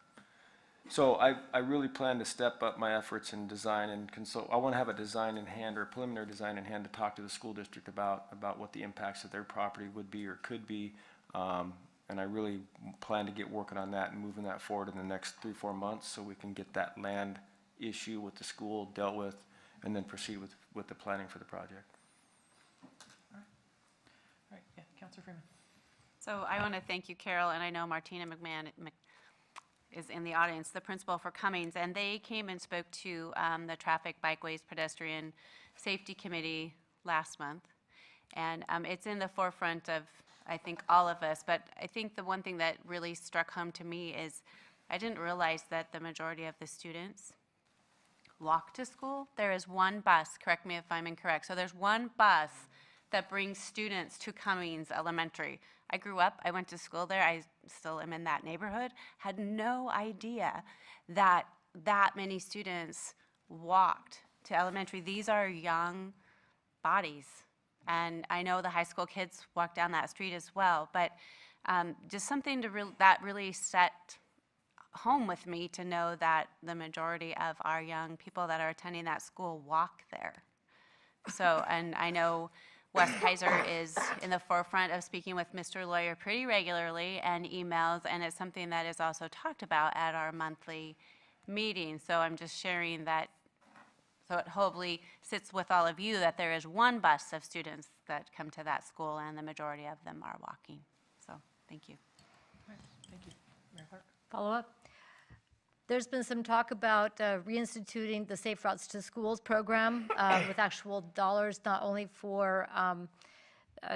So I really plan to step up my efforts in design and consult. I want to have a design in hand or a preliminary design in hand to talk to the school district about what the impacts of their property would be or could be. And I really plan to get working on that and moving that forward in the next 3-4 months so we can get that land issue with the school dealt with and then proceed with the planning for the project. All right, yeah, Councilor Freeman. So I want to thank you, Carol, and I know Martina McMahon is in the audience, the principal for Cummings, and they came and spoke to the Traffic, Bikeways, Pedestrian Safety Committee last month. And it's in the forefront of, I think, all of us, but I think the one thing that really struck home to me is I didn't realize that the majority of the students walk to school. There is one bus, correct me if I'm incorrect, so there's one bus that brings students to Cummings Elementary. I grew up, I went to school there, I still am in that neighborhood, had no idea that that many students walked to elementary. These are young bodies, and I know the high school kids walk down that street as well, but just something that really set home with me to know that the majority of our young people that are attending that school walk there. So, and I know Wes Keizer is in the forefront of speaking with Mr. Lawyer pretty regularly and emails, and it's something that is also talked about at our monthly meeting. So I'm just sharing that, so it hopefully sits with all of you that there is one bus of students that come to that school, and the majority of them are walking. So, thank you. Thank you. Mayor Clark? Follow up? There's been some talk about reinstituting the Safe Routes to Schools program with actual dollars, not only for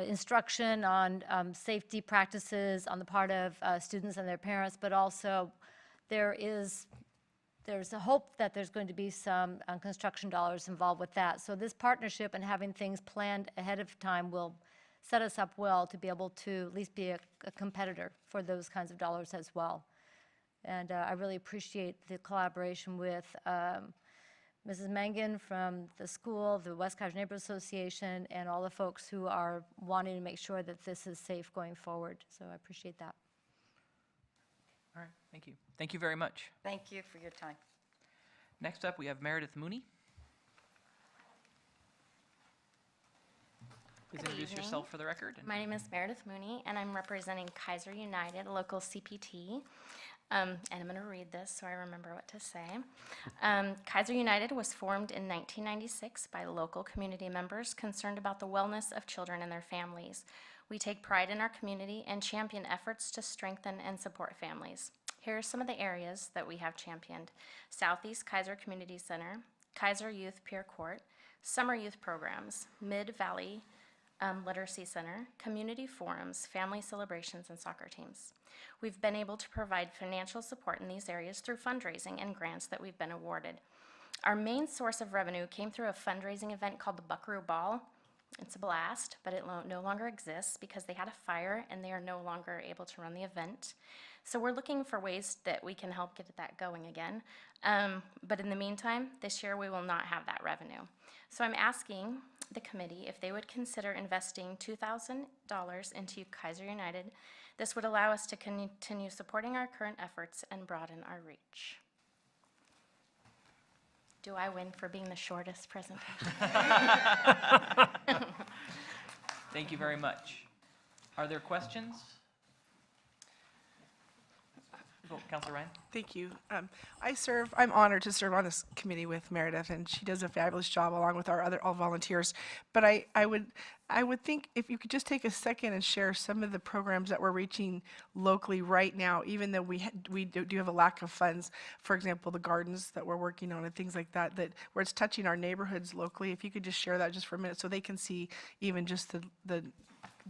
instruction on safety practices on the part of students and their parents, but also there's a hope that there's going to be some construction dollars involved with that. So this partnership and having things planned ahead of time will set us up well to be able to at least be a competitor for those kinds of dollars as well. And I really appreciate the collaboration with Mrs. Mangan from the school, the West Keizer Neighborhood Association, and all the folks who are wanting to make sure that this is safe going forward. So I appreciate that. All right, thank you. Thank you very much. Thank you for your time. Next up, we have Meredith Mooney. Please Good introduce evening. yourself for the record. My name is Meredith Mooney, and I'm representing Keizer United, a local CPT. And I'm going to read this so I remember what to say. Keizer United was formed in 1996 by local community members concerned about the wellness of children and their families. We take pride in our community and champion efforts to strengthen and support families. Here are some of the areas that we have championed: Southeast Keizer Community Center, Keizer Youth Peer Court, summer youth programs, Mid-Valley Literacy Center, community forums, family celebrations, and soccer teams. We've been able to provide financial support in these areas through fundraising and grants that we've been awarded. Our main source of revenue came through a fundraising event called the Buckaroo Ball. It's a blast, but it no longer exists because they had a fire and they are no longer able to run the event. So we're looking for ways that we can help get that going again. But in the meantime, this year we will not have that revenue. So I'm asking the committee if they would consider investing $2,000 into Keizer United. This would allow us to continue supporting our current efforts and broaden our reach. Do I win for being the shortest presentation? Thank you very much. Are there questions? Councilor Ryan? Thank you. I'm honored to serve on this committee with Meredith, and she does a fabulous job along with our all volunteers. But I would think if you could just take a second and share some of the programs that we're reaching locally right now, even though we do have a lack of funds. For example, the gardens that we're working on and things like that, where it's touching our neighborhoods locally. If you could just share that just for a minute so they can see even just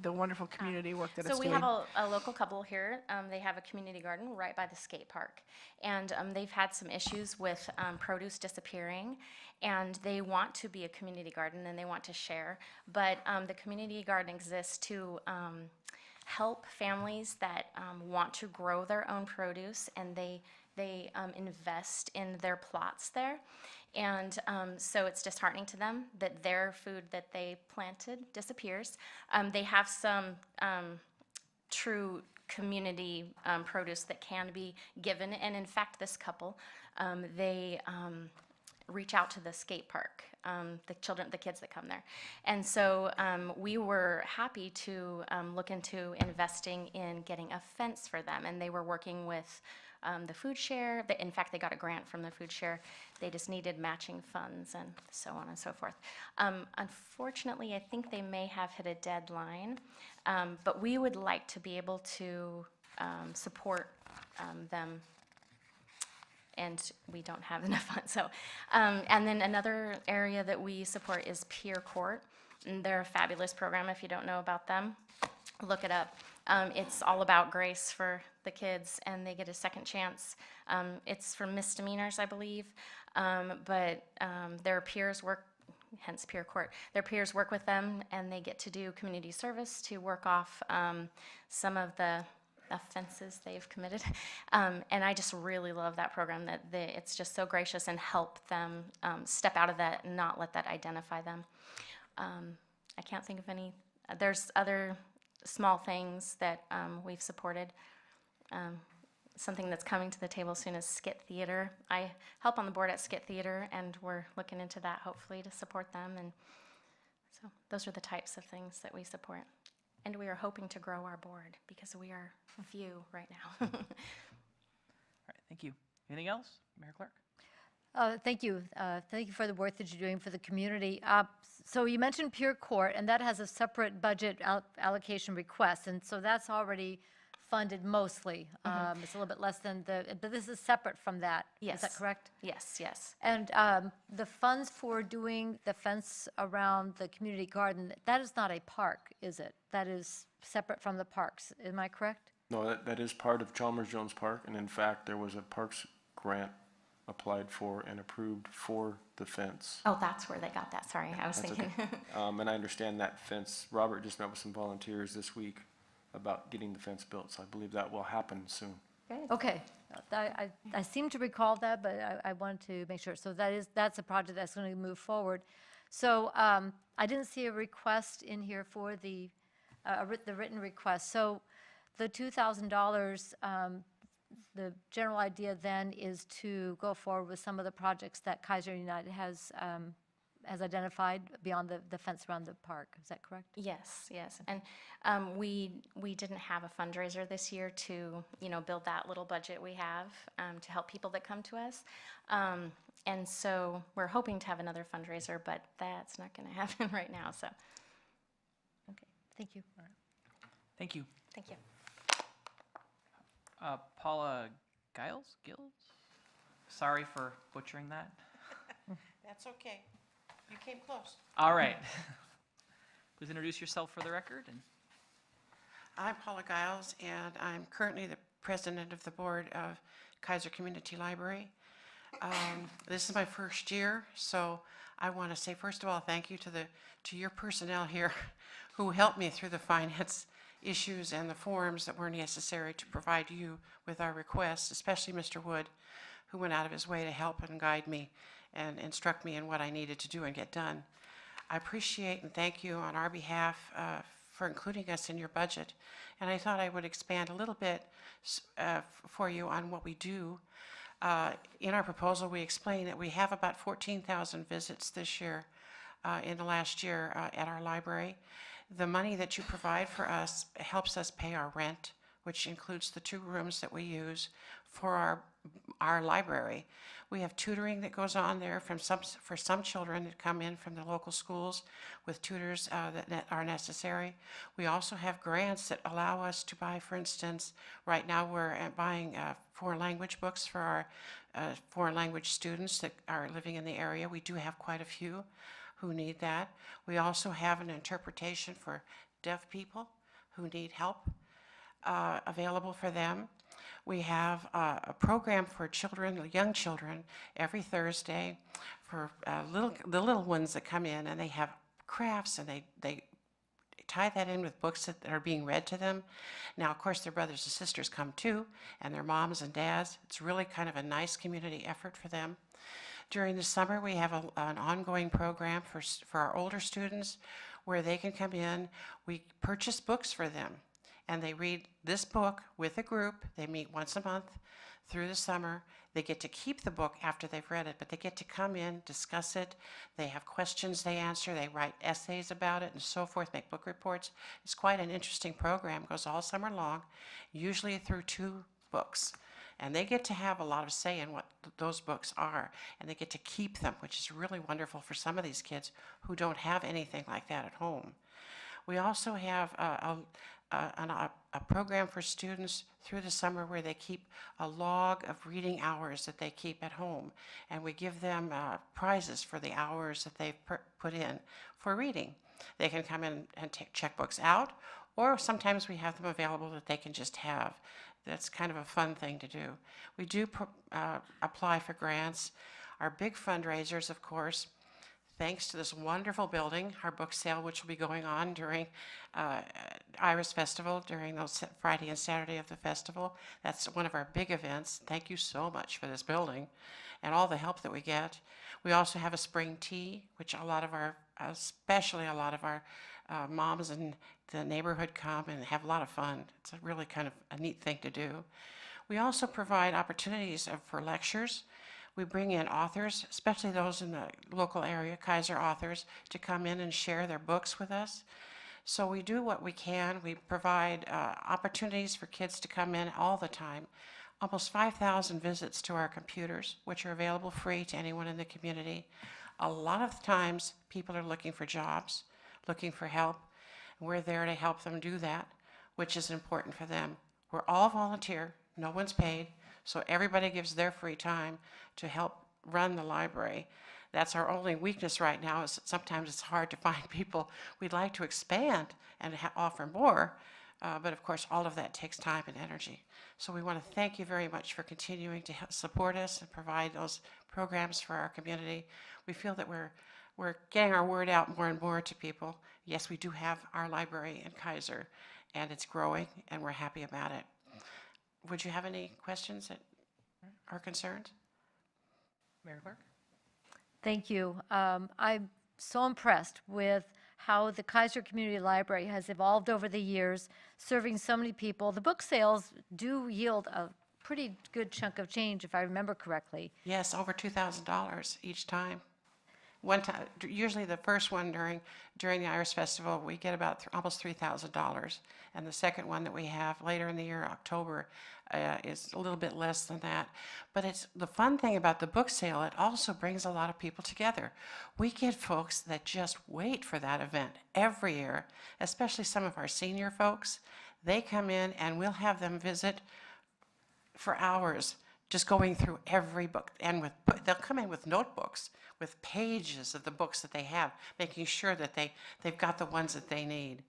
the wonderful community work that it's So doing. we have a local couple here. They have a community garden right by the skate park. And they've had some issues with produce disappearing. And they want to be a community garden and they want to share. But the community garden exists to help families that want to grow their own produce, and they invest in their plots there. And so it's disheartening to them that their food that they planted disappears. They have some true community produce that can be given. And in fact, this couple, they reach out to the skate park, the kids that come there. And so we were happy to look into investing in getting a fence for them. And they were working with the food share. In fact, they got a grant from the food share. They just needed matching funds and so on and so forth. Unfortunately, I think they may have hit a deadline, but we would like to be able to support them, and we don't have enough funds. So, and then another area that we support is Peer Court. And they're a fabulous program. If you don't know about them, look it up. It's all about grace for the kids, and they get a second chance. It's for misdemeanors, I believe, but their peers work, hence Peer Court. Their peers work with them, and they get to do community service to work off some of the offenses they've committed. And I just really love that program, that it's just so gracious and help them step out of that and not let that identify them. I can't think of any. There's other small things that we've supported. Something that's coming to the table soon is Skit Theater. I help on the board at Skit Theater, and we're looking into that hopefully to support them. And So those are the types of things that we support. And we are hoping to grow our board because we are few right now. All right, thank you. Anything else, Mayor Clark? Thank you. Thank you for the work that you're doing for the community. So you mentioned Pure Court, and that has a separate budget allocation request, and so that's already funded mostly. It's a little bit less than but this is separate from that. Yes. Is that correct? Yes, yes. And the funds for doing the fence around the community garden, that is not a park, is it? That is separate from the parks. Am I correct? No, that is part of Chalmers Jones Park, and in fact, there was a parks grant applied for and approved for the fence. Oh, that's where they got that. Sorry, I was That's thinking. okay. And I understand that fence, Robert just met with some volunteers this week about getting the fence built, so I believe that will happen soon. Okay. I seem to recall that, but I wanted to make sure. So that's a project that's going to move forward. So I didn't see a request in here for the written request. So the $2,000, the general idea then is to go forward with some of the projects that Keizer United has identified beyond the fence around the park. Is that correct? Yes, yes. And we didn't have a fundraiser this year to, build that little budget we have to help people that come to us. And so we're hoping to have another fundraiser, but that's not going to happen right now, so. Okay, thank you. Thank you. Thank you. Paula Gills? Sorry for butchering that. That's okay. You came close. All right. Please introduce yourself for the record. I'm Paula Giles, and I'm currently the president of the board of Keizer Community Library. This is my first year, so I want to say, first of all, thank you to your personnel here who helped me through the finance issues and the forms that were necessary to provide you with our requests, especially Mr. Wood, who went out of his way to help and guide me and instruct me in what I needed to do and get done. I appreciate and thank you on our behalf for including us in your budget. And I thought I would expand a little bit for you on what we do. In our proposal, we explain that we have about 14,000 visits this year, in the last year at our library. The money that you provide for us helps us pay our rent, which includes the 2 rooms that we use for our library. We have tutoring that goes on there for some children that come in from the local schools with tutors that are necessary. We also have grants that allow us to buy, for instance, right now we're buying foreign language books for our foreign language students that are living in the area. We do have quite a few who need that. We also have an interpretation for deaf people who need help available for them. We have a program for children, young children, every Thursday for the little ones that come in, and they have crafts, and they tie that in with books that are being read to them. Now, of course, their brothers and sisters come too, and their moms and dads. It's really kind of a nice community effort for them. During the summer, we have an ongoing program for our older students where they can come in. We purchase books for them, and they read this book with a group. They meet once a month through the summer. They get to keep the book after they've read it, but they get to come in, discuss it. They have questions they answer. They write essays about it and so forth, make book reports. It's quite an interesting program. It goes all summer long, usually through 2 books. And they get to have a lot of say in what those books are, and they get to keep them, which is really wonderful for some of these kids who don't have anything like that at home. We also have a program for students through the summer where they keep a log of reading hours that they keep at home, and we give them prizes for the hours that they've put in for reading. They can come in and check books out, or sometimes we have them available that they can just have. That's kind of a fun thing to do. We do apply for grants. Our big fundraisers, of course, thanks to this wonderful building, our book sale, which will be going on during Iris Festival, during those Friday and Saturday of the festival. That's one of our big events. Thank you so much for this building and all the help that we get. We also have a spring tea, which especially a lot of our moms in the neighborhood come and have a lot of fun. It's a really kind of a neat thing to do. We also provide opportunities for lectures. We bring in authors, especially those in the local area, Keizer authors, to come in and share their books with us. So we do what we can. We provide opportunities for kids to come in all the time. Almost 5,000 visits to our computers, which are available free to anyone in the community. A lot of times, people are looking for jobs, looking for help. We're there to help them do that, which is important for them. We're all volunteer, no one's paid, so everybody gives their free time to help run the library. That's our only weakness right now, is that sometimes it's hard to find people. We'd like to expand and offer more, but of course all of that takes time and energy. So we want to thank you very much for continuing to support us and provide those programs for our community. We feel that we're getting our word out more and more to people. Yes, we do have our library in Keizer, and it's growing, and we're happy about it. Would you have any questions or concerns? Mayor Clark? Thank you. I'm so impressed with how the Keizer Community Library has evolved over the years, serving so many people. The book sales do yield a pretty good chunk of change, if I remember correctly. Yes, over $2,000 each time. One time, usually the first one during the Iris Festival, we get about almost $3,000, and the second one that we have later in the year, October, is a little bit less than that. But it's the fun thing about the book sale. It also brings a lot of people together. We get folks that just wait for that event every year, especially some of our senior folks. They come in, and we'll have them visit for hours, just going through every book, and they'll come in with notebooks with pages of the books that they have, making sure that they've got the ones that they need.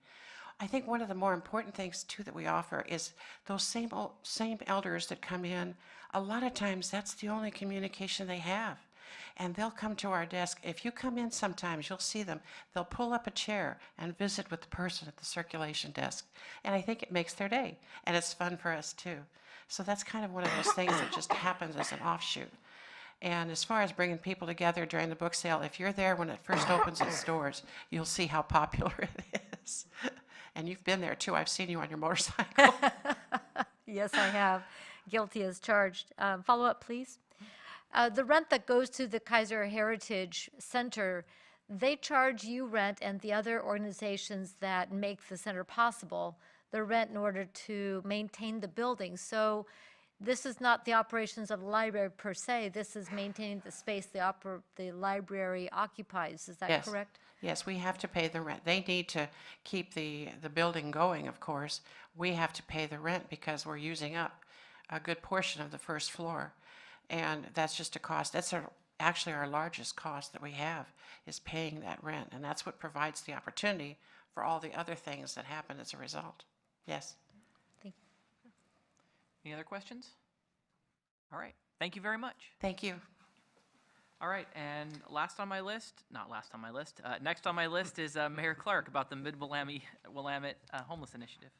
I think one of the more important things too that we offer is those same elders that come in. A lot of times that's the only communication they have, and they'll come to our desk. If you come in sometimes, you'll see them. They'll pull up a chair and visit with the person at the circulation desk, and I think it makes their day, and it's fun for us too. So that's kind of one of those things that just happens as an offshoot. And as far as bringing people together during the book sale, if you're there when it first opens its doors, you'll see how popular it is. And you've been there too. I've seen you on your motorcycle. Yes, I have. Guilty as charged. Follow up, please. The rent that goes to the Keizer Heritage Center, they charge you rent and the other organizations that make the center possible, the rent in order to maintain the building. So this is not the operations of the library per se. This is maintaining the space the library occupies. Is that Yes. correct? Yes, we have to pay the rent. They need to keep the building going, of course. We have to pay the rent because we're using up a good portion of the first floor. And that's just a cost. That's actually our largest cost that we have, is paying that rent. And that's what provides the opportunity for all the other things that happen as a result. Yes. Thank you. Any other questions? All right. Thank you very much. Thank you. All right, and next on my list is Mayor Clark about the Mid-Willamette Homeless Initiative.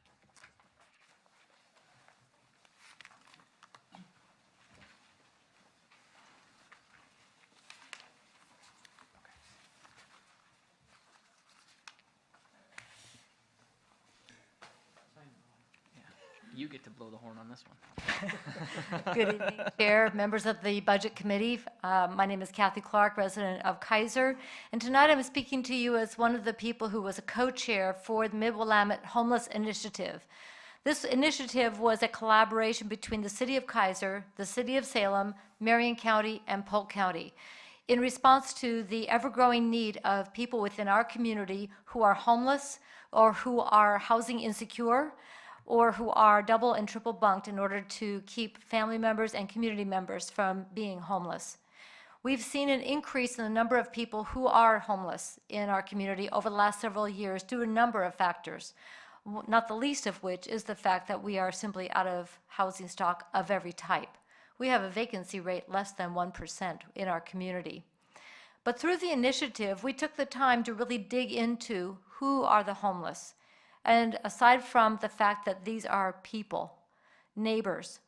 You get to blow the horn on this one. Good evening, Chair, members of the Budget Committee. My name is Kathy Clark, resident of Keizer, and tonight I'm speaking to you as one of the people who was a co-chair for the Mid-Willamette Homeless Initiative. This initiative was a collaboration between the City of Keizer, the City of Salem, Marion County, and Polk County, in response to the ever-growing need of people within our community who are homeless or who are housing insecure, or who are double and triple bunked in order to keep family members and community members from being homeless. We've seen an increase in the number of people who are homeless in our community over the last several years due to a number of factors, not the least of which is the fact that we are simply out of housing stock of every type. We have a vacancy rate less than 1% in our community. But through the initiative, we took the time to really dig into who are the homeless. And aside from the fact that these are people, neighbors,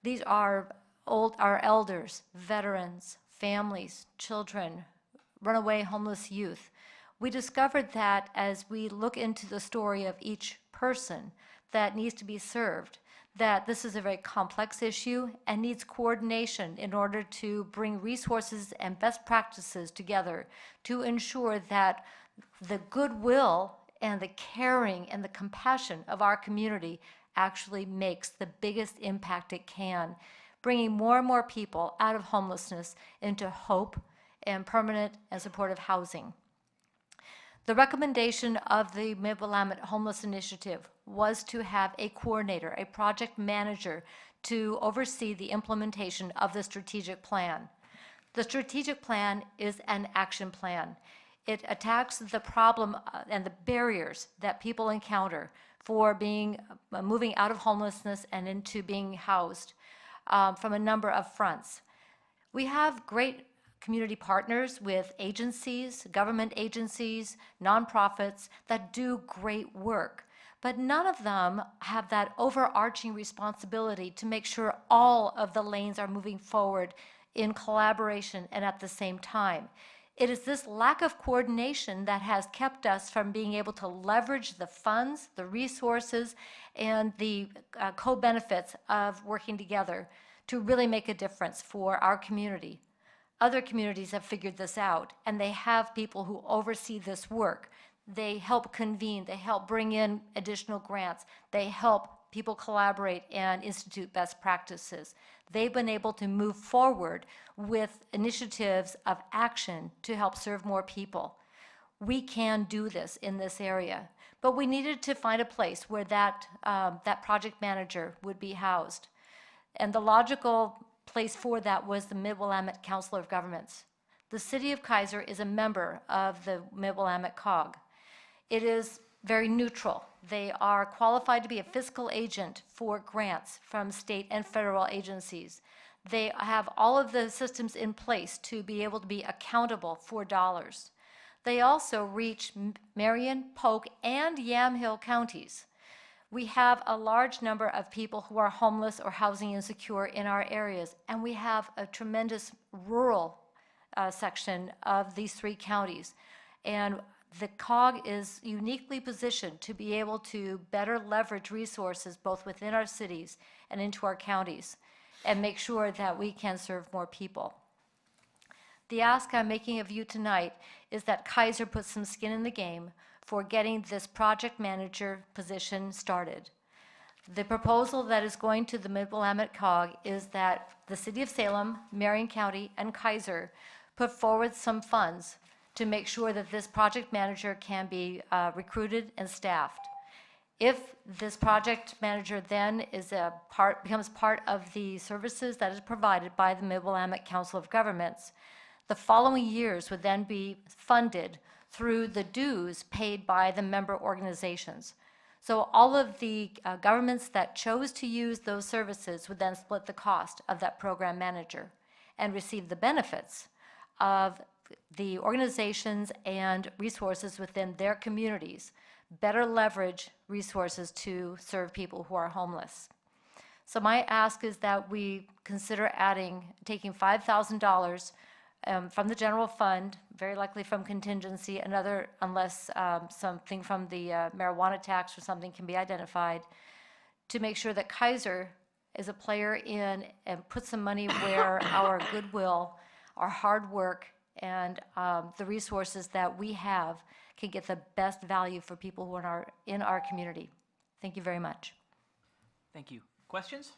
these are our elders, veterans, families, children, runaway homeless youth, we discovered that as we look into the story of each person that needs to be served, that this is a very complex issue and needs coordination in order to bring resources and best practices together to ensure that the goodwill and the caring and the compassion of our community actually makes the biggest impact it can, bringing more and more people out of homelessness into hope and permanent and supportive housing. The recommendation of the Mid-Willamette Homeless Initiative was to have a coordinator, a project manager, to oversee the implementation of the strategic plan. The strategic plan is an action plan. It attacks the problem and the barriers that people encounter for moving out of homelessness and into being housed from a number of fronts. We have great community partners with agencies, government agencies, nonprofits that do great work, but none of them have that overarching responsibility to make sure all of the lanes are moving forward in collaboration and at the same time. It is this lack of coordination that has kept us from being able to leverage the funds, the resources, and the co-benefits of working together to really make a difference for our community. Other communities have figured this out, and they have people who oversee this work. They help convene, they help bring in additional grants, they help people collaborate and institute best practices. They've been able to move forward with initiatives of action to help serve more people. We can do this in this area, but we needed to find a place where that project manager would be housed. And the logical place for that was the Mid-Willamette Council of Governments. The city of Keizer is a member of the Mid-Willamette COG. It is very neutral. They are qualified to be a fiscal agent for grants from state and federal agencies. They have all of the systems in place to be able to be accountable for dollars. They also reach Marion, Polk, and Yamhill counties. We have a large number of people who are homeless or housing insecure in our areas, and we have a tremendous rural section of these three counties. And the COG is uniquely positioned to be able to better leverage resources both within our cities and into our counties and make sure that we can serve more people. The ask I'm making of you tonight is that Keizer put some skin in the game for getting this project manager position started. The proposal that is going to the Mid-Willamette COG is that the City of Salem, Marion County, and Keizer put forward some funds to make sure that this project manager can be recruited and staffed. If this project manager then becomes part of the services that is provided by the Mid-Willamette Council of Governments, the following years would then be funded through the dues paid by the member organizations. So all of the governments that chose to use those services would then split the cost of that program manager and receive the benefits of the organizations and resources within their communities, better leverage resources to serve people who are homeless. So my ask is that we consider taking $5,000 from the general fund, very likely from contingency, unless something from the marijuana tax or something can be identified, to make sure that Keizer is a player in and put some money where our goodwill, our hard work, and the resources that we have can get the best value for people who are in our community. Thank you very much. Thank you. Questions?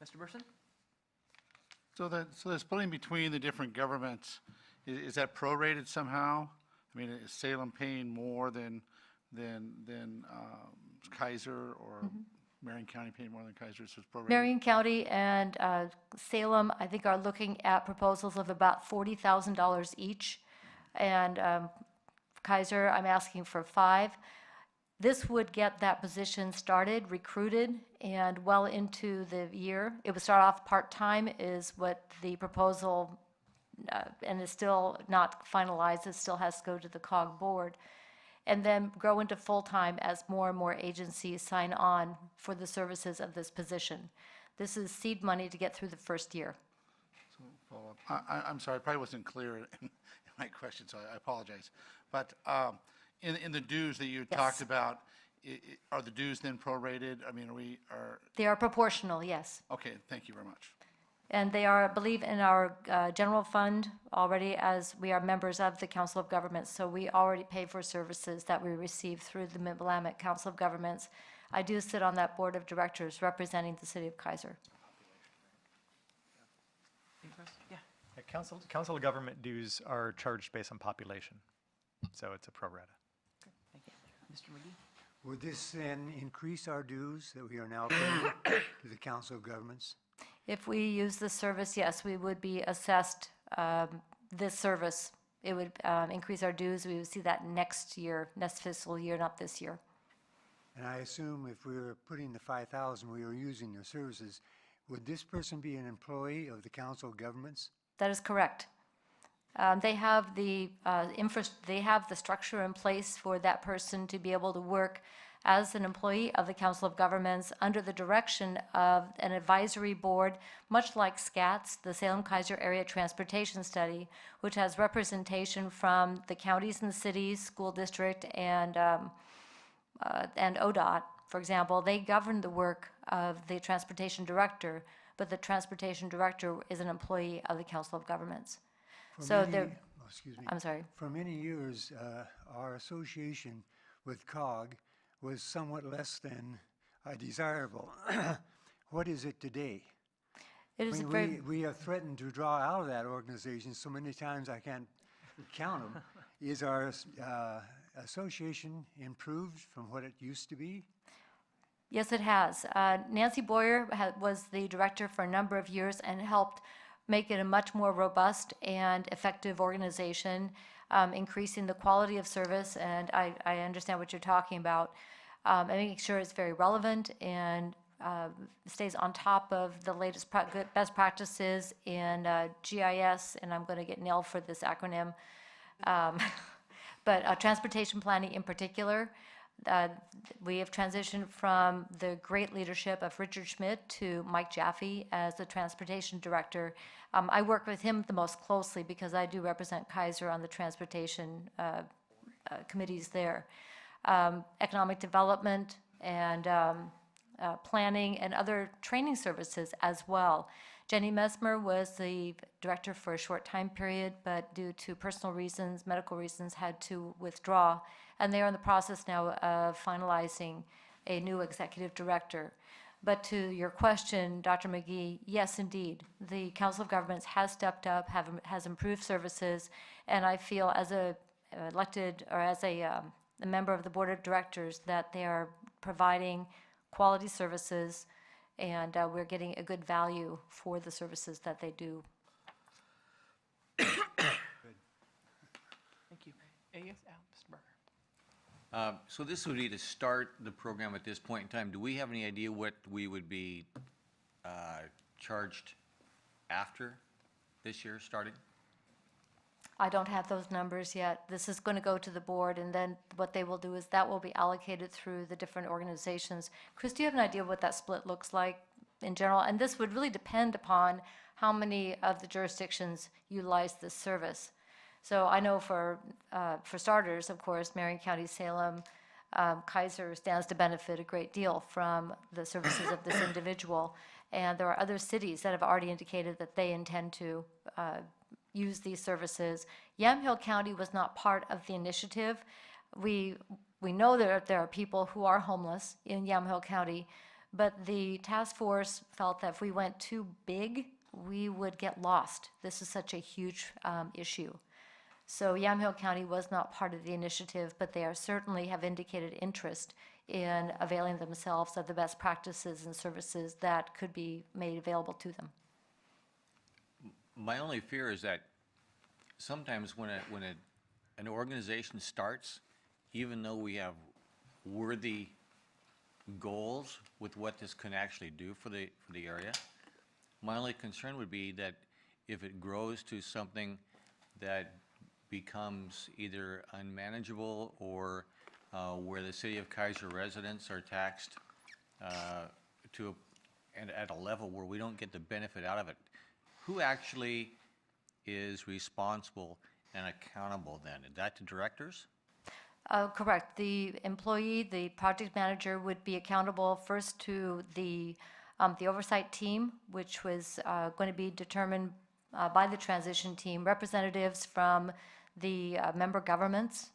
Mr. Burson? So the splitting between the different governments, is that prorated somehow? I mean, is Salem paying more than Keizer, or Marion County paying more than Keizer, so it's prorated? Marion County and Salem, I think, are looking at proposals of about $40,000 each. And Keizer, I'm asking for $5,000. This would get that position started, recruited, and well into the year. It would start off part-time is what the proposal, and is still not finalized. It still has to go to the COG board. And then grow into full-time as more and more agencies sign on for the services of this position. This is seed money to get through the first year. So follow up. I'm sorry, I probably wasn't clear in my question, so I apologize. But in the dues that you talked about, are the dues then prorated? I mean, They are proportional, yes. okay, thank you very much. And they are, I believe, in our general fund already, as we are members of the Council of Governments. So we already pay for services that we receive through the Mid-Willamette Council of Governments. I do sit on that board of directors representing the city of Keizer. Yeah. Council of government dues are charged based on population, so it's a pro rata. Thank you. Mr. McGee? Would this then increase our dues that we are now paying to the Council of Governments? If we use this service, yes, we would be assessed this service. It would increase our dues. We would see that next year, next fiscal year, not this year. And I assume if we were putting the 5,000, we were using their services, would this person be an employee of the Council of Governments? That is correct. They have the they have the structure in place for that person to be able to work as an employee of the Council of Governments under the direction of an advisory board, much like SCATS, the Salem-Keizer Area Transportation Study, which has representation from the counties and the cities, school district, and ODOT. For example, they govern the work of the transportation director, but the transportation director is an employee of the Council of Governments. So they're, excuse me. I'm sorry. For many years, our association with COG was somewhat less than desirable. What is it today? It is I mean, very. we have threatened to draw out of that organization so many times I can't count them. Is our association improved from what it used to be? Yes, it has. Nancy Boyer was the director for a number of years and helped make it a much more robust and effective organization, increasing the quality of service, and I understand what you're talking about, and making sure it's very relevant and stays on top of the latest best practices in GIS, and I'm going to get nailed for this acronym, but transportation planning in particular. We have transitioned from the great leadership of Richard Schmidt to Mike Jaffe as the transportation director. I work with him the most closely because I do represent Keizer on the transportation committees there. Economic development and planning and other training services as well. Jenny Mesmer was the director for a short time period, but due to personal reasons, medical reasons, had to withdraw. And they are in the process now of finalizing a new executive director. But to your question, Dr. McGee, yes, indeed, the Council of Governments has stepped up, has improved services, and I feel as a elected or as a member of the board of directors that they are providing quality services, and we're getting a good value for the services that they do. Thank you. Yes, Mr. Berger. So this would be to start the program at this point in time. Do we have any idea what we would be charged after this year starting? I don't have those numbers yet. This is going to go to the board, and then what they will do is that will be allocated through the different organizations. Chris, do you have an idea of what that split looks like in general? And this would really depend upon how many of the jurisdictions utilize this service. So I know for starters, of course, Marion County, Salem, Keizer stands to benefit a great deal from the services of this individual. And there are other cities that have already indicated that they intend to use these services. Yamhill County was not part of the initiative. We know that there are people who are homeless in Yamhill County, but the task force felt that if we went too big, we would get lost. This is such a huge issue. So Yamhill County was not part of the initiative, but they are certainly have indicated interest in availing themselves of the best practices and services that could be made available to them. My only fear is that sometimes when an organization starts, even though we have worthy goals with what this can actually do for the area, my only concern would be that if it grows to something that becomes either unmanageable or where the city of Keizer residents are taxed at a level where we don't get the benefit out of it. Who actually is responsible and accountable then? Is that the directors? Correct. The employee, the project manager, would be accountable first to the oversight team, which was going to be determined by the transition team, representatives from the member governments,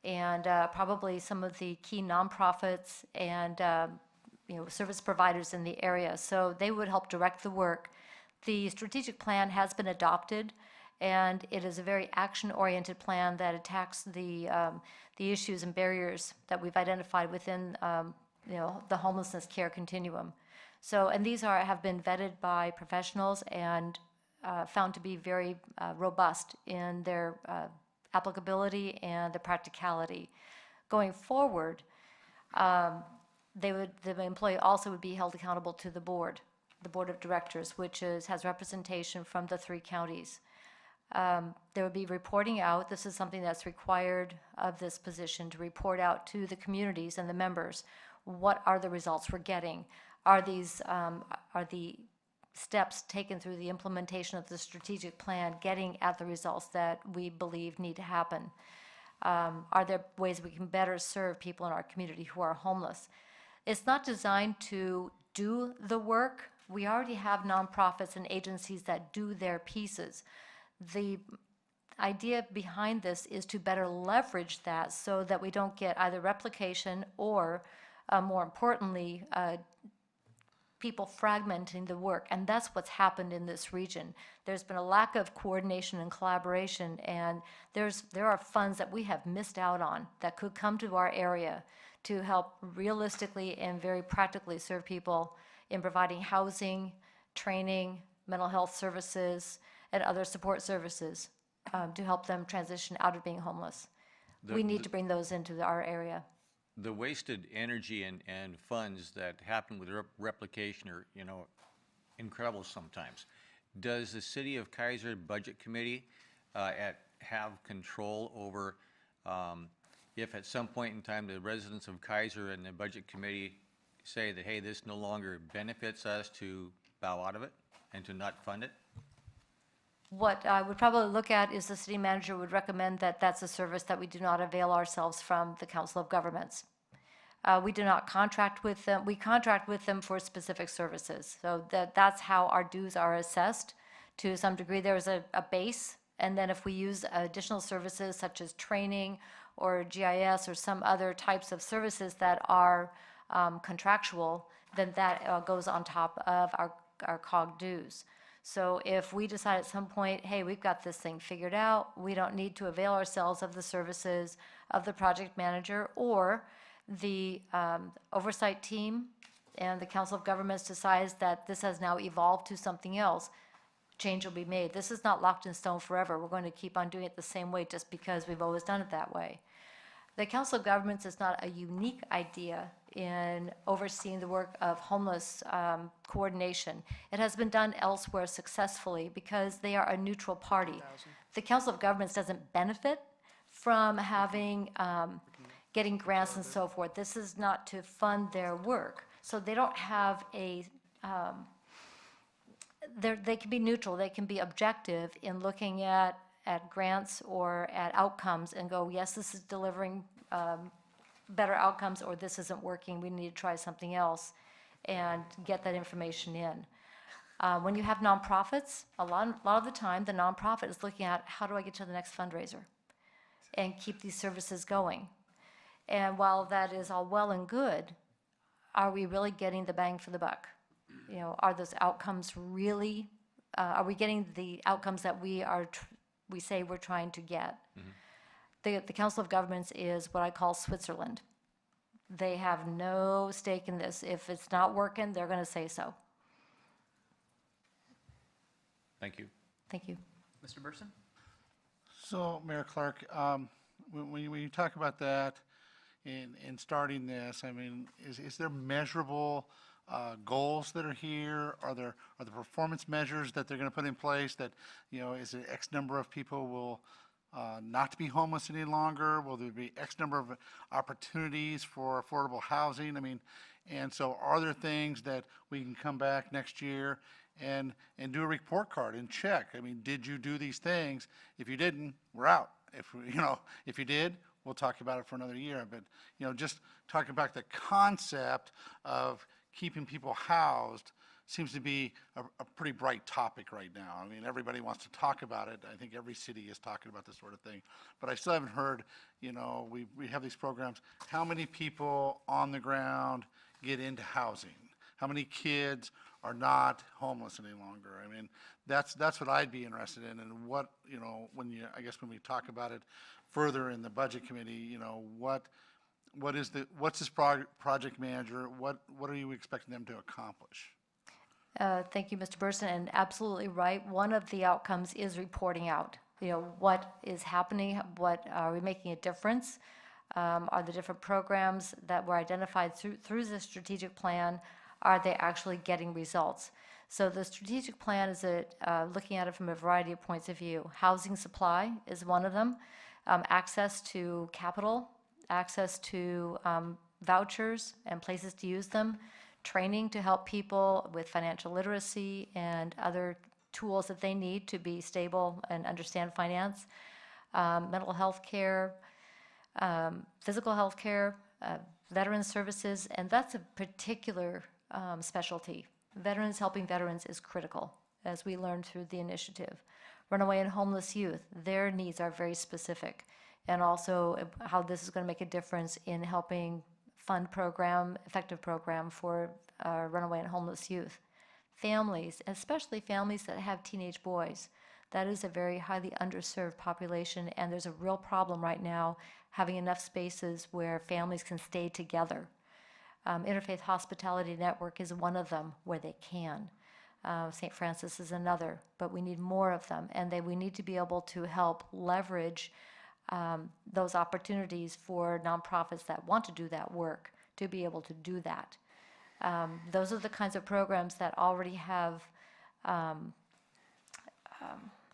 and probably some of the key nonprofits and service providers in the area. So they would help direct the work. The strategic plan has been adopted, and it is a very action-oriented plan that attacks the issues and barriers that we've identified within the homelessness care continuum. So, and these have been vetted by professionals and found to be very robust in their applicability and the practicality. Going forward, the employee also would be held accountable to the board of directors, which has representation from the 3 counties. There would be reporting out. This is something that's required of this position, to report out to the communities and the members. What are the results we're getting? Are the steps taken through the implementation of the strategic plan getting at the results that we believe need to happen? Are there ways we can better serve people in our community who are homeless? It's not designed to do the work. We already have nonprofits and agencies that do their pieces. The idea behind this is to better leverage that so that we don't get either replication or, more importantly, people fragmenting the work. And that's what's happened in this region. There's been a lack of coordination and collaboration, and there are funds that we have missed out on that could come to our area to help realistically and very practically serve people in providing housing, training, mental health services, and other support services to help them transition out of being homeless. We need to bring those into our area. The wasted energy and funds that happen with replication are, incredible sometimes. Does the City of Keizer Budget Committee have control over if at some point in time the residents of Keizer and the Budget Committee say that, hey, this no longer benefits us, to bow out of it and to not fund it? What I would probably look at is the city manager would recommend that that's a service that we do not avail ourselves from the Council of Governments. We do not contract with them. We contract with them for specific services. So that's how our dues are assessed. To some degree, there's a base, and then if we use additional services such as training or GIS or some other types of services that are contractual, then that goes on top of our COG dues. So if we decide at some point, hey, we've got this thing figured out, we don't need to avail ourselves of the services of the project manager, or the oversight team and the Council of Governments decides that this has now evolved to something else, change will be made. This is not locked in stone forever. We're going to keep on doing it the same way just because we've always done it that way. The Council of Governments is not a unique idea in overseeing the work of homeless coordination. It has been done elsewhere successfully because they are a neutral party. The Council of Governments doesn't benefit from having getting grants and so forth. This is not to fund their work. So they don't have a, they can be neutral, they can be objective in looking at grants or at outcomes and go, yes, this is delivering better outcomes, or this isn't working, we need to try something else, and get that information in. When you have nonprofits, a lot of the time, the nonprofit is looking at, how do I get to the next fundraiser and keep these services going? And while that is all well and good, are we really getting the bang for the buck? Are those outcomes really, are we getting the outcomes that we say we're trying to get? Mm-hmm. The Council of Governments is what I call Switzerland. They have no stake in this. If it's not working, they're going to say so. Thank you. Thank you. Mr. Burson? So, Mayor Clark, when you talk about that in starting this, I mean, is there measurable goals that are here? Are there performance measures that they're going to put in place that, is there X number of people will not be homeless any longer? Will there be X number of opportunities for affordable housing? I mean, and so are there things that we can come back next year and do a report card and check? I mean, did you do these things? If you didn't, we're out. If you did, we'll talk about it for another year. But, just talking about the concept of keeping people housed seems to be a pretty bright topic right now. I mean, everybody wants to talk about it. I think every city is talking about this sort of thing. But I still haven't heard, we have these programs. How many people on the ground get into housing? How many kids are not homeless any longer? I mean, that's what I'd be interested in. And what, when we talk about it further in the budget committee, what's this project manager, what are you expecting them to accomplish? Thank you, Mr. Burson, and absolutely right. One of the outcomes is reporting out. What is happening? What are we making a difference? Are the different programs that were identified through the strategic plan, are they actually getting results? So the strategic plan is looking at it from a variety of points of view. Housing supply is one of them. Access to capital, access to vouchers and places to use them. Training to help people with financial literacy and other tools that they need to be stable and understand finance, mental health care, physical health care, veteran services, and that's a particular specialty. Helping veterans is critical, as we learned through the initiative. Runaway and homeless youth, their needs are very specific, and also how this is going to make a difference in helping fund effective program for runaway and homeless youth. Families, especially families that have teenage boys, that is a very highly underserved population, and there's a real problem right now having enough spaces where families can stay together. Interfaith Hospitality Network is one of them where they can. St. Francis is another, but we need more of them, and we need to be able to help leverage those opportunities for nonprofits that want to do that work to be able to do that. Those are the kinds of programs that already have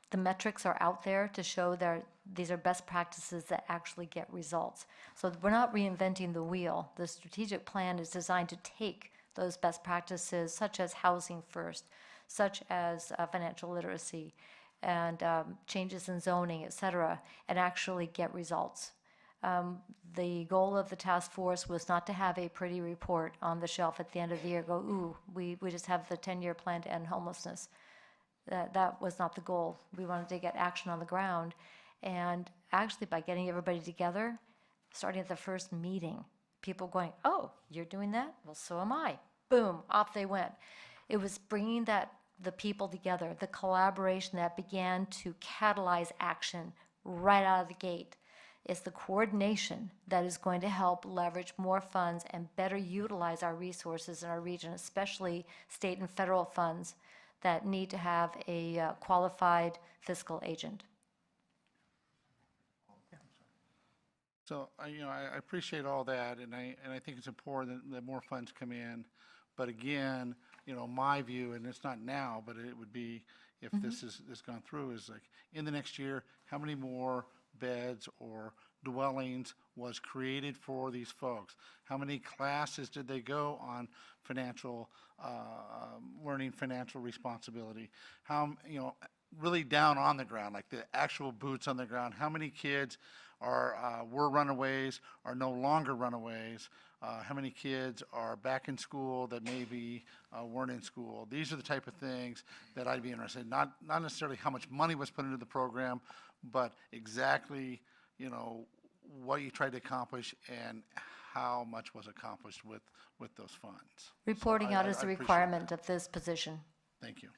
the metrics are out there to show that these are best practices that actually get results. So we're not reinventing the wheel. The strategic plan is designed to take those best practices, such as housing first, such as financial literacy, and changes in zoning, et cetera, and actually get results. The goal of the task force was not to have a pretty report on the shelf at the end of the year, go, ooh, we just have the 10-year plan to end homelessness. That was not the goal. We wanted to get action on the ground. And actually, by getting everybody together, starting at the first meeting, people going, oh, you're doing that? Well, so am I. Boom, off they went. It was bringing the people together, the collaboration that began to catalyze action right out of the gate. It's the coordination that is going to help leverage more funds and better utilize our resources in our region, especially state and federal funds that need to have a qualified fiscal agent. So, I appreciate all that, and I think it's important that more funds come in. But again, my view, and it's not now, but it would be if this is gone through, is like in the next year, how many more beds or dwellings was created for these folks? How many classes did they go on financial, learning financial responsibility? How, really down on the ground, like the actual boots on the ground, how many kids were runaways, are no longer runaways? How many kids are back in school that maybe weren't in school? These are the type of things that I'd be interested in. Not necessarily how much money was put into the program, but exactly, what you tried to accomplish and how much was accomplished with those funds. Reporting out is a requirement of this position. Thank you.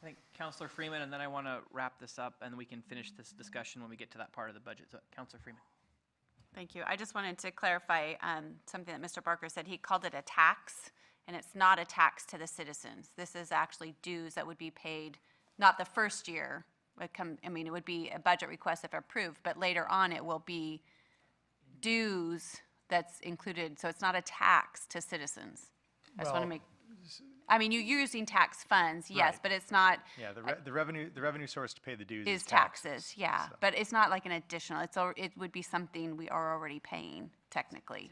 I think Councilor Freeman, and then I want to wrap this up, and we can finish this discussion when we get to that part of the budget. So, Councilor Freeman. Thank you. I just wanted to clarify something that Mr. Barker said. He called it a tax, and it's not a tax to the citizens. This is actually dues that would be paid, not the first year. It would be a budget request if approved, but later on it will be dues that's included. So it's not a tax to citizens. I just want to make. You're using tax funds, yes, Right. but it's not. Yeah, the revenue source to pay the dues is taxes, yeah. So. But it's not like an additional. It would be something we are already paying technically.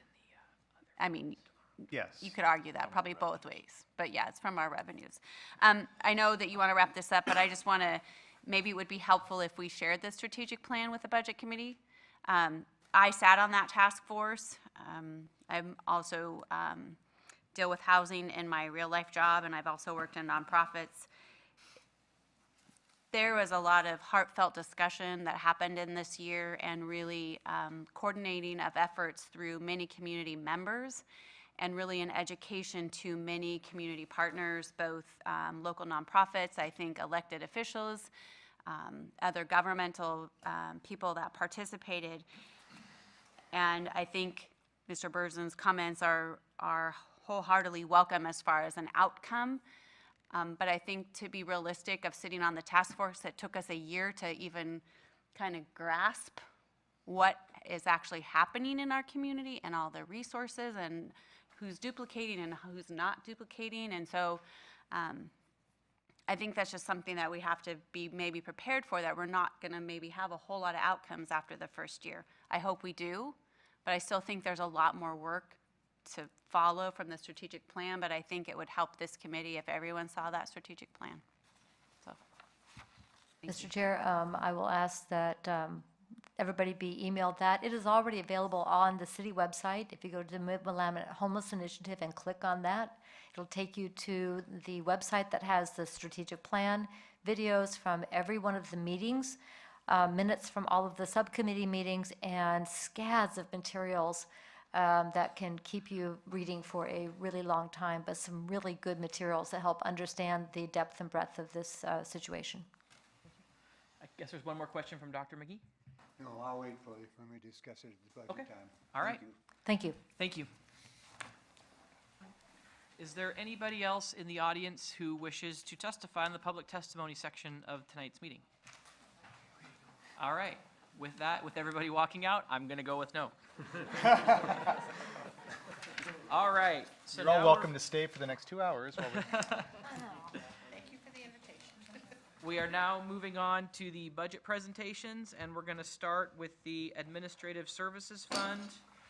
Yes. You could argue that probably both ways, but yeah, it's from our revenues. I know that you want to wrap this up, but I just want to. Maybe it would be helpful if we shared the strategic plan with the budget committee. I sat on that task force. I'm also deal with housing in my real life job, and I've also worked in nonprofits. There was a lot of heartfelt discussion that happened in this year, and really coordinating of efforts through many community members, and really an education to many community partners, both local nonprofits, I think elected officials, other governmental people that participated. And I think Mr. Burzen's comments are wholeheartedly welcome as far as an outcome. But I think to be realistic of sitting on the task force, it took us a year to even kind of grasp what is actually happening in our community and all the resources and who's duplicating and who's not duplicating. And so I think that's just something that we have to be maybe prepared for, that we're not going to maybe have a whole lot of outcomes after the first year. I hope we do, but I still think there's a lot more work to follow from the strategic plan, but I think it would help this committee if everyone saw that strategic plan. So, Mr. Chair, I will ask that everybody be emailed that. It is already available on the city website. If you go to the Mid-Willamette Homeless Initiative and click on that, it'll take you to the website that has the strategic plan, videos from every one of the meetings, minutes from all of the subcommittee meetings, and scads of materials that can keep you reading for a really long time, but some really good materials that help understand the depth and breadth of this situation. I guess there's one more question from Dr. McGee. No, I'll wait for it when we discuss it at the budget Okay. time. All right. Thank you. Thank you. Is there anybody else in the audience who wishes to testify in the public testimony section of tonight's meeting? All right. With that, with everybody walking out, I'm going to go with no. All right. So You're all now welcome to stay for the next 2 hours while we Thank you for the invitation. we are now moving on to the budget presentations, and we're going to start with the Administrative Services Fund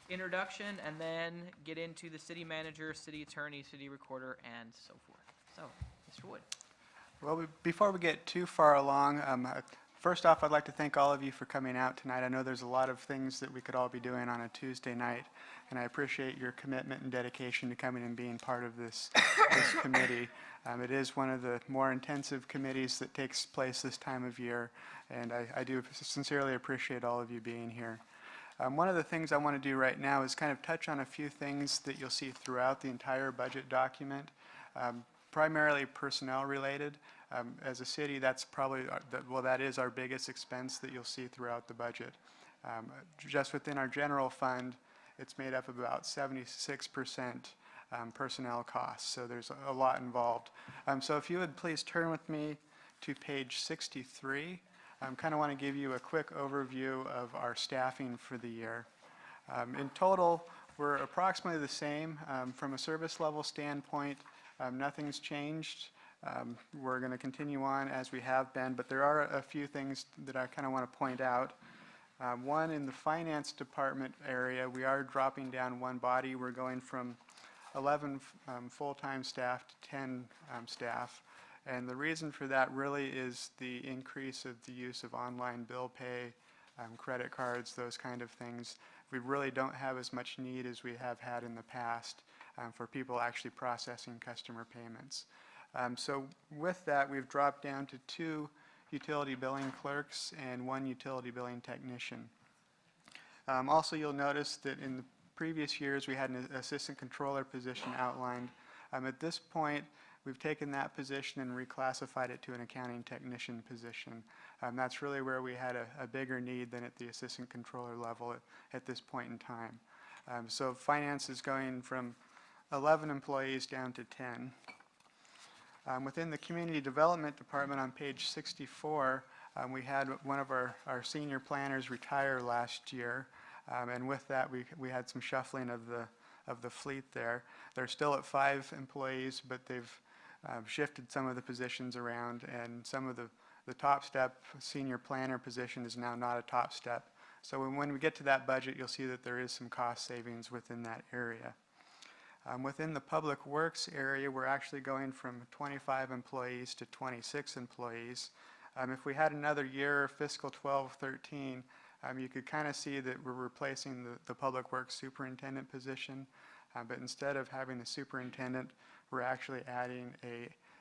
introduction, and then get into the city manager, city attorney, city recorder, and so forth. So, Mr. Wood. Well, before we get too far along, first off, I'd like to thank all of you for coming out tonight. I know there's a lot of things that we could all be doing on a Tuesday night, and I appreciate your commitment and dedication to coming and being part of this committee. It is one of the more intensive committees that takes place this time of year, and I do sincerely appreciate all of you being here. One of the things I want to do right now is kind of touch on a few things that you'll see throughout the entire budget document, primarily personnel related. As a city, that's probably, that is our biggest expense that you'll see throughout the budget. Just within our general fund, it's made up of about 76% personnel costs, so there's a lot involved. So if you would please turn with me to page 63. Kind of want to give you a quick overview of our staffing for the year. In total, we're approximately the same. From a service level standpoint, nothing's changed. We're going to continue on as we have been, but there are a few things that I kind of want to point out. One, in the finance department area, we are dropping down one body. We're going from 11 full-time staff to 10 staff. And the reason for that really is the increase of the use of online bill pay, credit cards, those kind of things. We really don't have as much need as we have had in the past for people actually processing customer payments. So with that, we've dropped down to 2 utility billing clerks and 1 utility billing technician. Also, you'll notice that in the previous years, we had an assistant controller position outlined. At this point, we've taken that position and reclassified it to an accounting technician position. That's really where we had a bigger need than at the assistant controller level at this point in time. So finance is going from 11 employees down to 10. Within the community development department on page 64, we had one of our senior planners retire last year. And with that, we had some shuffling of the fleet there. They're still at 5 employees, but they've shifted some of the positions around, and some of the top step senior planner position is now not a top step. So when we get to that budget, you'll see that there is some cost savings within that area. Within the public works area, we're actually going from 25 employees to 26 employees. If we had another year, fiscal 12-13, you could kind of see that we're replacing the Public Works Superintendent position, but instead of having the superintendent, we're actually adding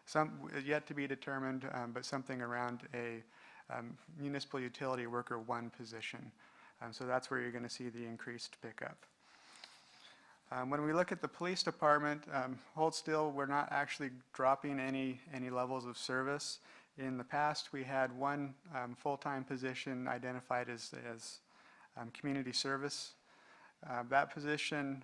some yet to be determined, but something around a municipal utility worker 1 position. So that's where you're going to see the increased pickup. When we look at the police department, hold still, we're not actually dropping any levels of service. In the past, we had 1 full-time position identified as community service. That position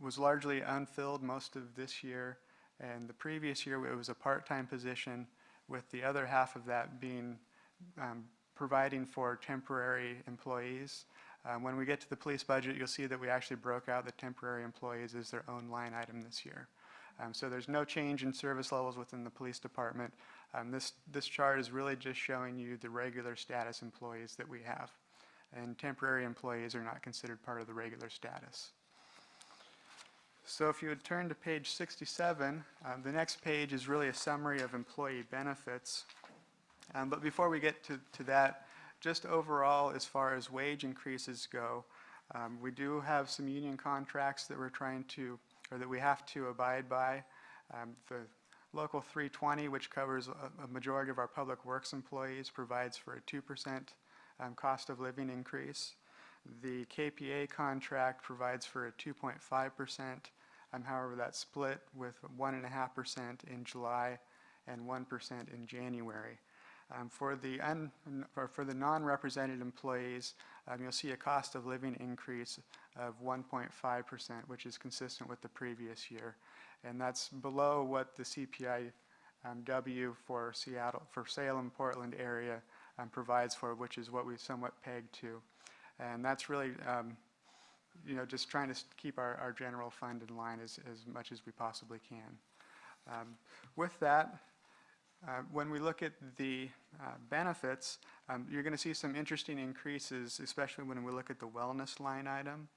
was largely unfilled most of this year, and the previous year it was a part-time position, with the other half of that being providing for temporary employees. When we get to the police budget, you'll see that we actually broke out the temporary employees as their own line item this year. So there's no change in service levels within the police department. This chart is really just showing you the regular status employees that we have. And temporary employees are not considered part of the regular status. So if you would turn to page 67, the next page is really a summary of employee benefits. But before we get to that, just overall, as far as wage increases go, we do have some union contracts that we're trying to, or that we have to abide by. The Local 320, which covers a majority of our public works employees, provides for a 2% cost of living increase. The KPA contract provides for a 2.5%. However, that's split with 1.5% in July and 1% in January. For the non-represented employees, you'll see a cost of living increase of 1.5%, which is consistent with the previous year, and that's below what the CPI-W for Salem, Portland area provides for, which is what we somewhat pegged to, and that's really just trying to keep our general fund in line as much as we possibly can. With that, when we look at the benefits, you're going to see some interesting increases, especially when we look at the wellness line item.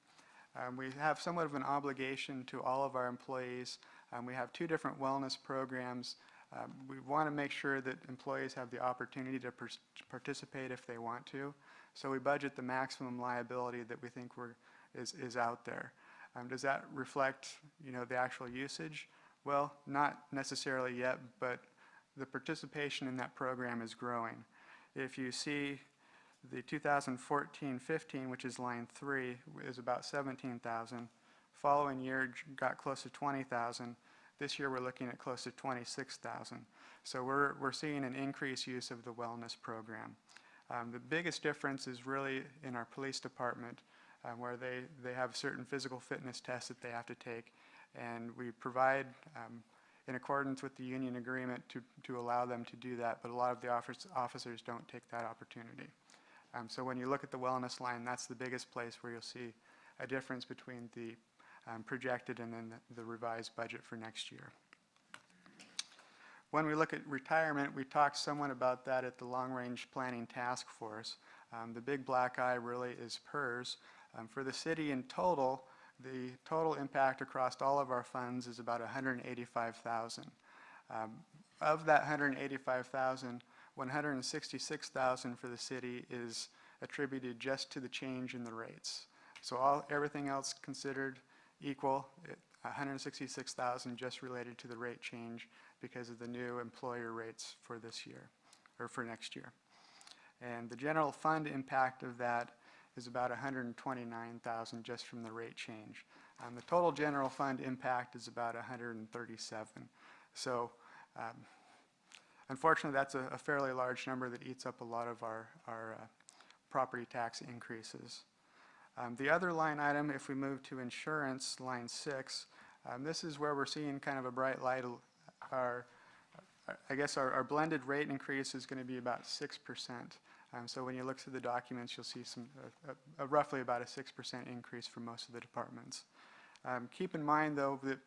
We have somewhat of an obligation to all of our employees. We have 2 different wellness programs. We want to make sure that employees have the opportunity to participate if they want to. So we budget the maximum liability that we think is out there. Does that reflect, the actual usage? Well, not necessarily yet, but the participation in that program is growing. If you see the 2014-15, which is line 3, is about 17,000. Following year got close to 20,000. This year we're looking at close to 26,000. So we're seeing an increased use of the wellness program. The biggest difference is really in our police department, where they have certain physical fitness tests that they have to take, and we provide in accordance with the union agreement to allow them to do that, but a lot of the officers don't take that opportunity. So when you look at the wellness line, that's the biggest place where you'll see a difference between the projected and then the revised budget for next year. When we look at retirement, we talked somewhat about that at the Long Range Planning Task Force. The big black eye really is PERS. For the city in total, the total impact across all of our funds is about $185,000. Of that $185,000, $166,000 for the city is attributed just to the change in the rates. So everything else considered equal, $166,000 just related to the rate change because of the new employer rates for this year, or for next year. And the general fund impact of that is about $129,000 just from the rate change. The total general fund impact is about $137,000. So unfortunately, that's a fairly large number that eats up a lot of our property tax increases. The other line item, if we move to insurance, line 6, this is where we're seeing kind of a bright light. Our blended rate increase is going to be about 6%. So when you look through the documents, you'll see roughly about a 6% increase for most of the departments. Keep in mind, though, that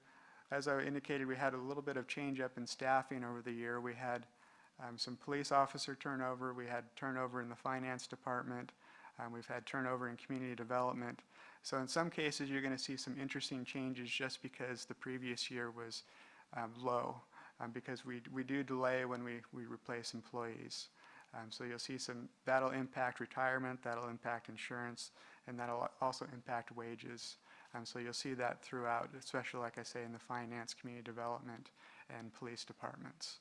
as I indicated, we had a little bit of change up in staffing over the year. We had some police officer turnover. We had turnover in the finance department. We've had turnover in community development. So in some cases, you're going to see some interesting changes just because the previous year was low, because we do delay when we replace employees. So you'll see that'll impact retirement, that'll impact insurance, and that'll also impact wages. So you'll see that throughout, especially, like I say, in the finance, community development, and police departments.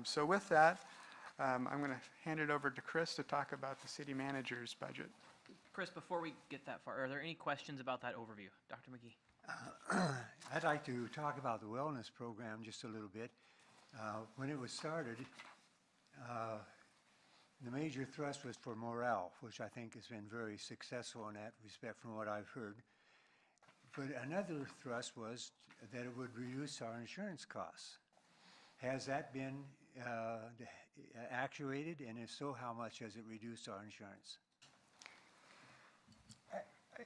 So with that, I'm going to hand it over to Chris to talk about the city manager's budget. Chris, before we get that far, are there any questions about that overview? Dr. McGee? I'd like to talk about the wellness program just a little bit. When it was started, the major thrust was for morale, which I think has been very successful in that respect from what I've heard. But another thrust was that it would reduce our insurance costs. Has that been actuated, and if so, how much has it reduced our insurance?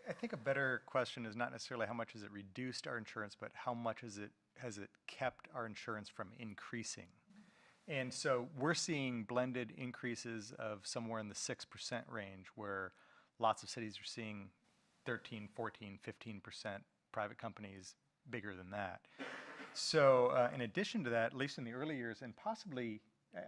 I think a better question is not necessarily how much has it reduced our insurance, but how much has it kept our insurance from increasing. And so we're seeing blended increases of somewhere in the 6% range, where lots of cities are seeing 13, 14, 15%, private companies bigger than that. So in addition to that, at least in the early years, and possibly,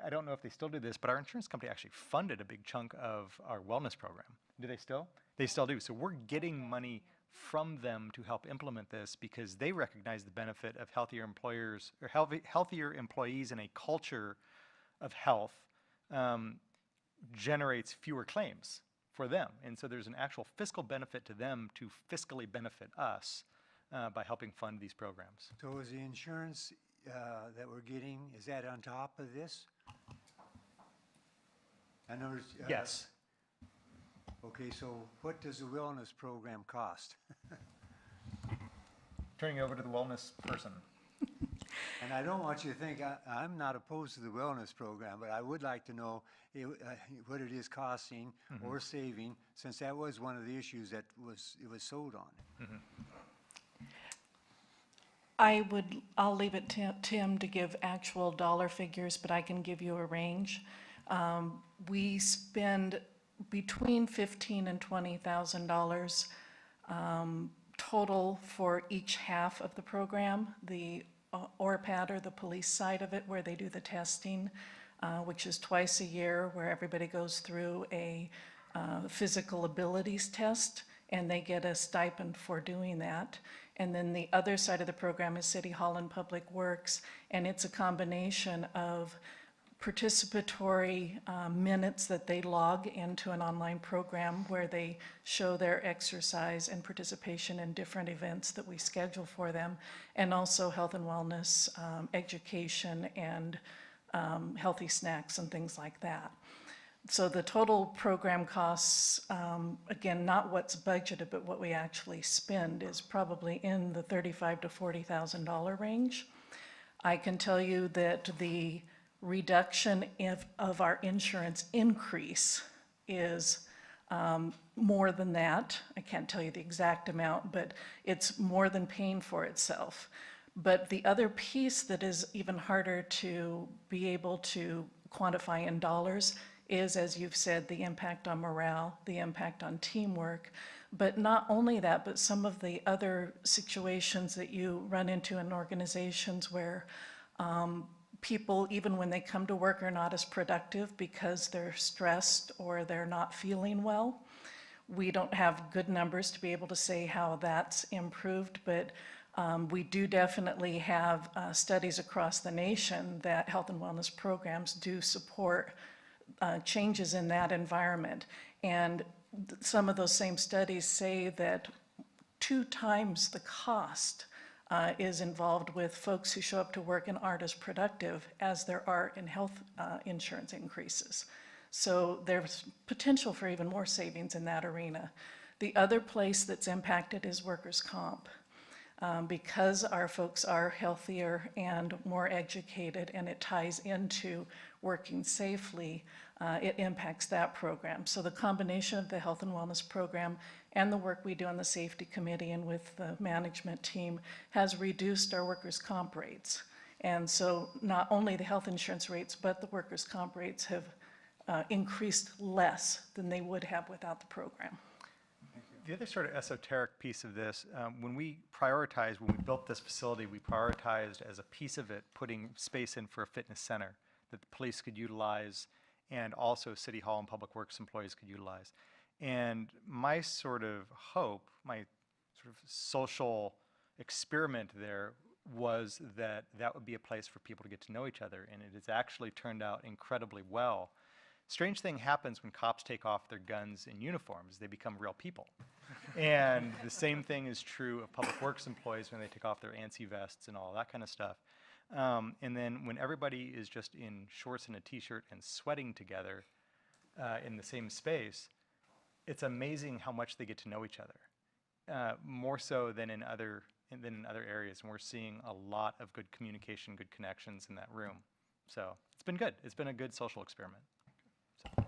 I don't know if they still do this, but our insurance company actually funded a big chunk of our wellness program. Do they still? They still do. So we're getting money from them to help implement this because they recognize the benefit of healthier employers or healthier employees, and a culture of health generates fewer claims for them. And so there's an actual fiscal benefit to them to fiscally benefit us by helping fund these programs. So is the insurance that we're getting, is that on top of this? I noticed. Yes. Okay, so what does the wellness program cost? Turning it over to the wellness person. And I don't want you to think I'm not opposed to the wellness program, but I would like to know what it is costing or saving, since that was one of the issues that it was sold on. I'll leave it to Tim to give actual dollar figures, but I can give you a range. We spend between $15,000 and $20,000 total for each half of the program. The ORPAD, or the police side of it, where they do the testing, which is twice a year, where everybody goes through a physical abilities test, and they get a stipend for doing that. And then the other side of the program is City Hall and Public Works, and it's a combination of participatory minutes that they log into an online program where they show their exercise and participation in different events that we schedule for them, and also health and wellness, education, and healthy snacks and things like that. So the total program costs, again, not what's budgeted, but what we actually spend, is probably in the $35,000 to $40,000 range. I can tell you that the reduction of our insurance increase is more than that. I can't tell you the exact amount, but it's more than paying for itself. But the other piece that is even harder to be able to quantify in dollars is, as you've said, the impact on morale, the impact on teamwork. But not only that, but some of the other situations that you run into in organizations where people, even when they come to work, are not as productive because they're stressed or they're not feeling well. We don't have good numbers to be able to say how that's improved, but we do definitely have studies across the nation that health and wellness programs do support changes in that environment. And some of those same studies say that 2 times the cost is involved with folks who show up to work and aren't as productive as there are in health insurance increases. So there's potential for even more savings in that arena. The other place that's impacted is workers' comp. Because our folks are healthier and more educated, and it ties into working safely, it impacts that program. So the combination of the health and wellness program and the work we do on the safety committee and with the management team has reduced our workers' comp rates. And so not only the health insurance rates, but the workers' comp rates have increased less than they would have without the program. The other sort of esoteric piece of this, when we built this facility, we prioritized as a piece of it putting space in for a fitness center that the police could utilize and also City Hall and Public Works employees could utilize. And my sort of hope, my sort of social experiment there was that that would be a place for people to get to know each other, and it has actually turned out incredibly well. Strange thing happens when cops take off their guns and uniforms. They become real people. And the same thing is true of Public Works employees when they take off their ANSI vests and all that kind of stuff. And then when everybody is just in shorts and a t-shirt and sweating together in the same space, it's amazing how much they get to know each other, more so than in other areas. And we're seeing a lot of good communication, good connections in that room. So it's been good. It's been a good social experiment. So,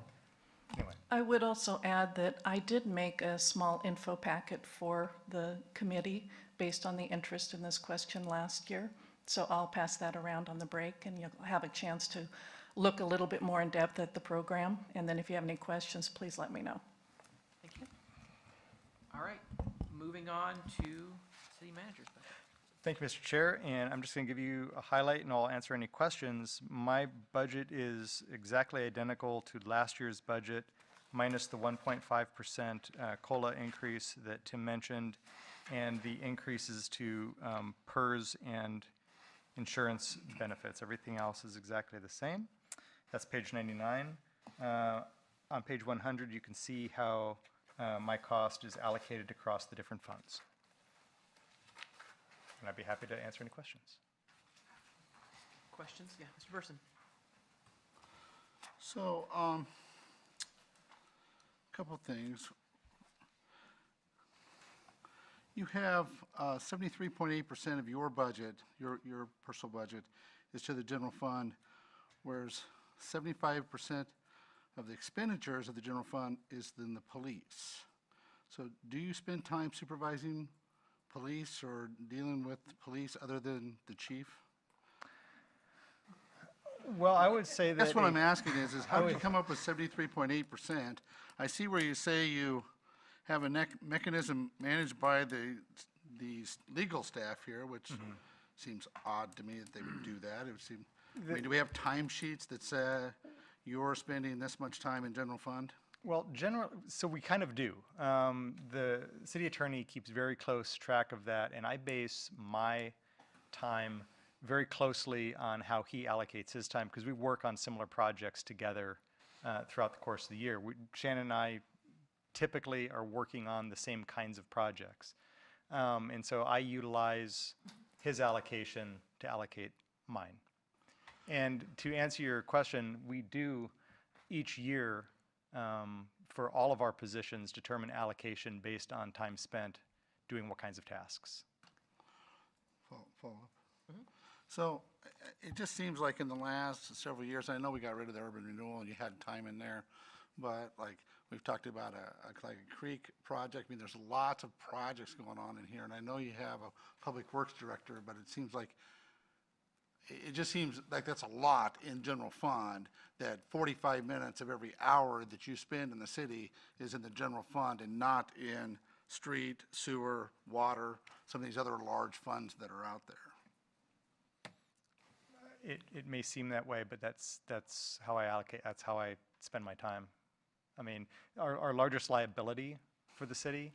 anyway. I would also add that I did make a small info packet for the committee based on the interest in this question last year. So I'll pass that around on the break, and you'll have a chance to look a little bit more in depth at the program. And then if you have any questions, please let me know. Thank you. All right, moving on to city manager's budget. Thank you, Mr. Chair, and I'm just going to give you a highlight and I'll answer any questions. My budget is exactly identical to last year's budget, minus the 1.5% COLA increase that Tim mentioned, and the increases to PERS and insurance benefits. Everything else is exactly the same. That's page 99. On page 100, you can see how my cost is allocated across the different funds. And I'd be happy to answer any questions. Questions? Yeah, Mr. Burson. So, a couple things. You have 73.8% of your budget, your personal budget, is to the general fund, whereas 75% of the expenditures of the general fund is in the police. So do you spend time supervising police or dealing with police other than the chief? Well, I would say that... That's what I'm asking is how did you come up with 73.8%? I see where you say you have a mechanism managed by the legal staff here, which seems odd to me that they would do that. It would seem, I mean, do we have timesheets that say you're spending this much time in general fund? Well, so we kind of do. The city attorney keeps very close track of that, and I base my time very closely on how he allocates his time, because we work on similar projects together throughout the course of the year. Shannon and I typically are working on the same kinds of projects. And so I utilize his allocation to allocate mine. And to answer your question, we do each year for all of our positions determine allocation based on time spent doing what kinds of tasks. Follow up. So it just seems like in the last several years, I know we got rid of the urban renewal and you had time in there, but like we've talked about like a creek project. I mean, there's lots of projects going on in here, and I know you have a public works director, but it seems like it just seems like that's a lot in general fund, that 45 minutes of every hour that you spend in the city is in the general fund and not in street, sewer, water, some of these other large funds that are out there. It may seem that way, but that's how I allocate, that's how I spend my time. I mean, our largest liability for the city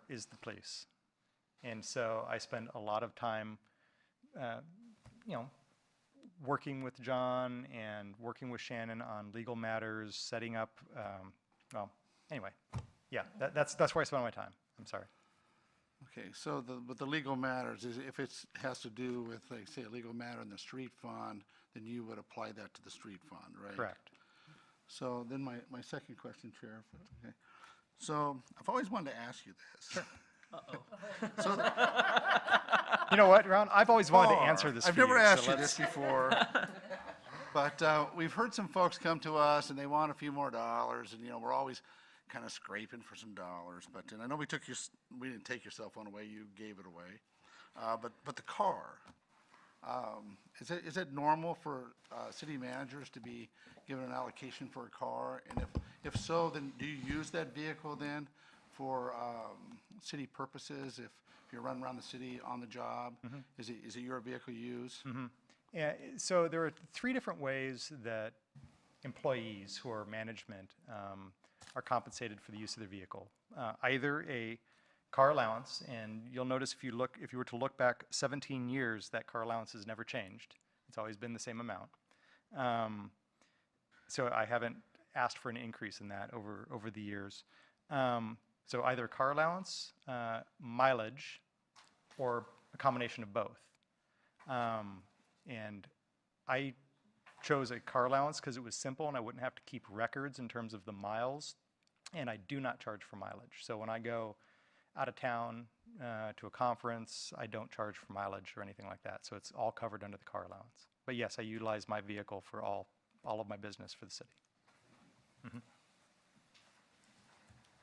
is the police. And so I spend a lot of time working with John and working with Shannon on legal matters, setting up, well, anyway, yeah, that's where I spend my time. I'm sorry. Okay, so but the legal matters, is if it has to do with, like, say, a legal matter in the street fund, then you would apply that to the street fund, right? Correct. So then my second question, Chair, okay. So I've always wanted to ask you this. Sure. Uh-oh. So you know what, Ron? I've always wanted to answer this I've for never you, asked so you this before. But we've heard some folks come to us and they want a few more dollars, and we're always kind of scraping for some dollars. But and I know we didn't take your cell phone away, you gave it away. But the car, is it normal for city managers to be given an allocation for a car? And if so, then do you use that vehicle then for city purposes? If you're running around the city on the job, is it your vehicle you use? Yeah, so there are 3 different ways that employees who are management are compensated for the use of their vehicle. Either a car allowance, and you'll notice if you were to look back 17 years, that car allowance has never changed. It's always been the same amount. So I haven't asked for an increase in that over the years. So either car allowance, mileage, or a combination of both. And I chose a car allowance because it was simple and I wouldn't have to keep records in terms of the miles, and I do not charge for mileage. So when I go out of town to a conference, I don't charge for mileage or anything like that. So it's all covered under the car allowance. But yes, I utilize my vehicle for all of my business for the city.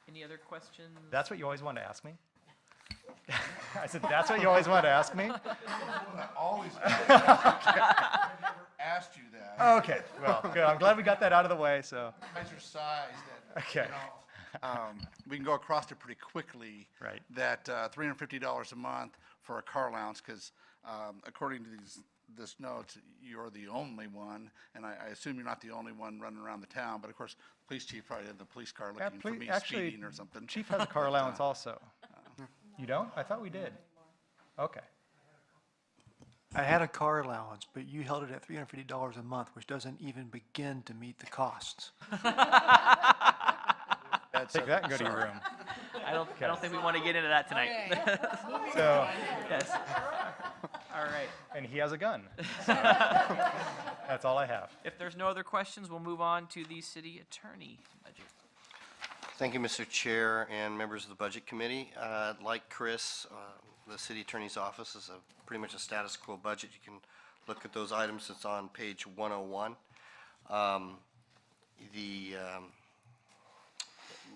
Any other questions? That's what you always wanted to ask me? I said, that's what you always wanted to ask me? I always asked you that. Okay, well, good. I'm glad we got that out of the way, so. Exercise that, Okay. we can go across it pretty quickly. Right. That $350 a month for a car allowance, because according to this note, you're the only one, and I assume you're not the only one running around the town, but of course, police chief probably had the police car looking for me Actually, speeding or something. Chief has a car allowance also. You don't? I thought we did. Okay. I had a car allowance, but you held it at $350 a month, which doesn't even begin to meet the costs. Take that and go to your room. I don't think we want to get into that tonight. So. Yes. All right. And he has a gun. So that's all I have. If there's no other questions, we'll move on to the city attorney budget. Thank you, Mr. Chair and members of the Budget Committee. Like Chris, the City Attorney's Office is pretty much a status quo budget. You can look at those items. It's on page 101.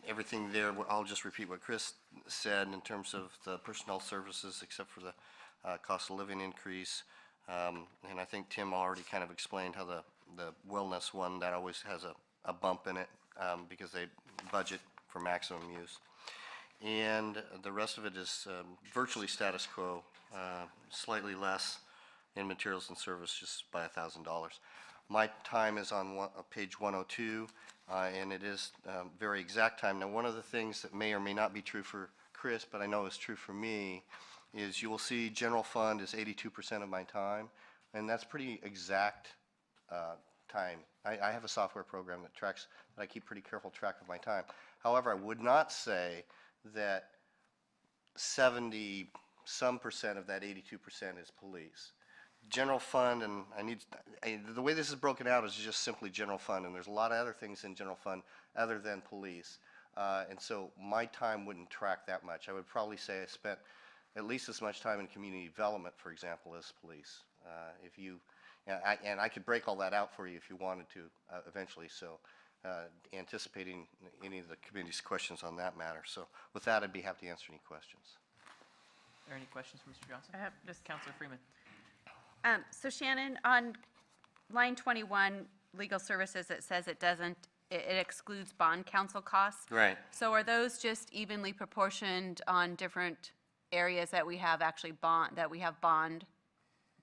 Everything there, I'll just repeat what Chris said in terms of the personnel services, except for the cost of living increase. And I think Tim already kind of explained how the wellness one, that always has a bump in it because they budget for maximum use. And the rest of it is virtually status quo, slightly less in materials and service, just by $1,000. My time is on page 102, and it is very exact time. Now, one of the things that may or may not be true for Chris, but I know is true for me, is you will see general fund is 82% of my time, and that's pretty exact time. I have a software program that I keep pretty careful track of my time. However, I would not say that 70-some% of that 82% is police. General fund, and the way this is broken out is just simply general fund, and there's a lot of other things in general fund other than police. And so my time wouldn't track that much. I would probably say I spent at least as much time in community development, for example, as police. And I could break all that out for you if you wanted to eventually, so anticipating any of the committee's questions on that matter. So with that, I'd be happy to answer any questions. Are there any questions for Mr. Johnson? I have just Councilor Freeman. So Shannon, on line 21, legal services, it says it excludes bond counsel costs. Right. So are those just evenly proportioned on different areas that we have bond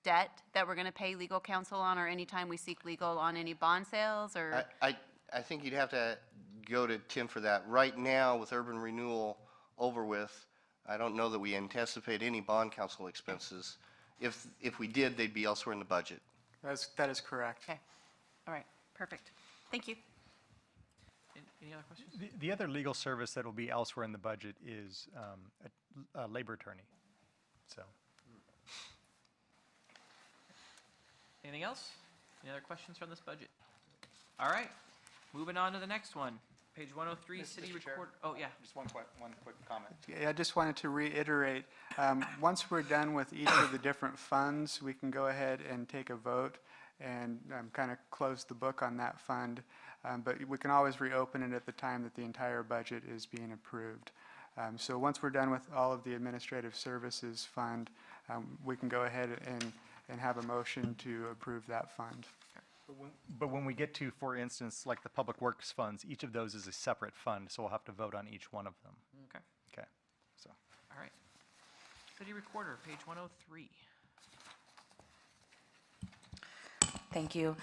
debt that we're going to pay legal counsel on, or anytime we seek legal on any bond sales, or? I think you'd have to go to Tim for that. Right now, with urban renewal over with, I don't know that we anticipate any bond counsel expenses. If we did, they'd be elsewhere in the budget. That is correct. Okay. All right. Perfect. Thank you. Any other questions? The other legal service that will be elsewhere in the budget is a labor attorney. So. Anything else? Any other questions from this budget? All right. Moving on to the next one. Page 103, city recorder. Oh, yeah. Just one quick comment. Yeah, I just wanted to reiterate, once we're done with each of the different funds, we can go ahead and take a vote and kind of close the book on that fund. But we can always reopen it at the time that the entire budget is being approved. So once we're done with all of the administrative services fund, we can go ahead and have a motion to approve that fund. But when we get to, for instance, like the public works funds, each of those is a separate fund, so we'll have to vote on each one of them. Okay. Okay. So. All right. City recorder, page 103. Thank you.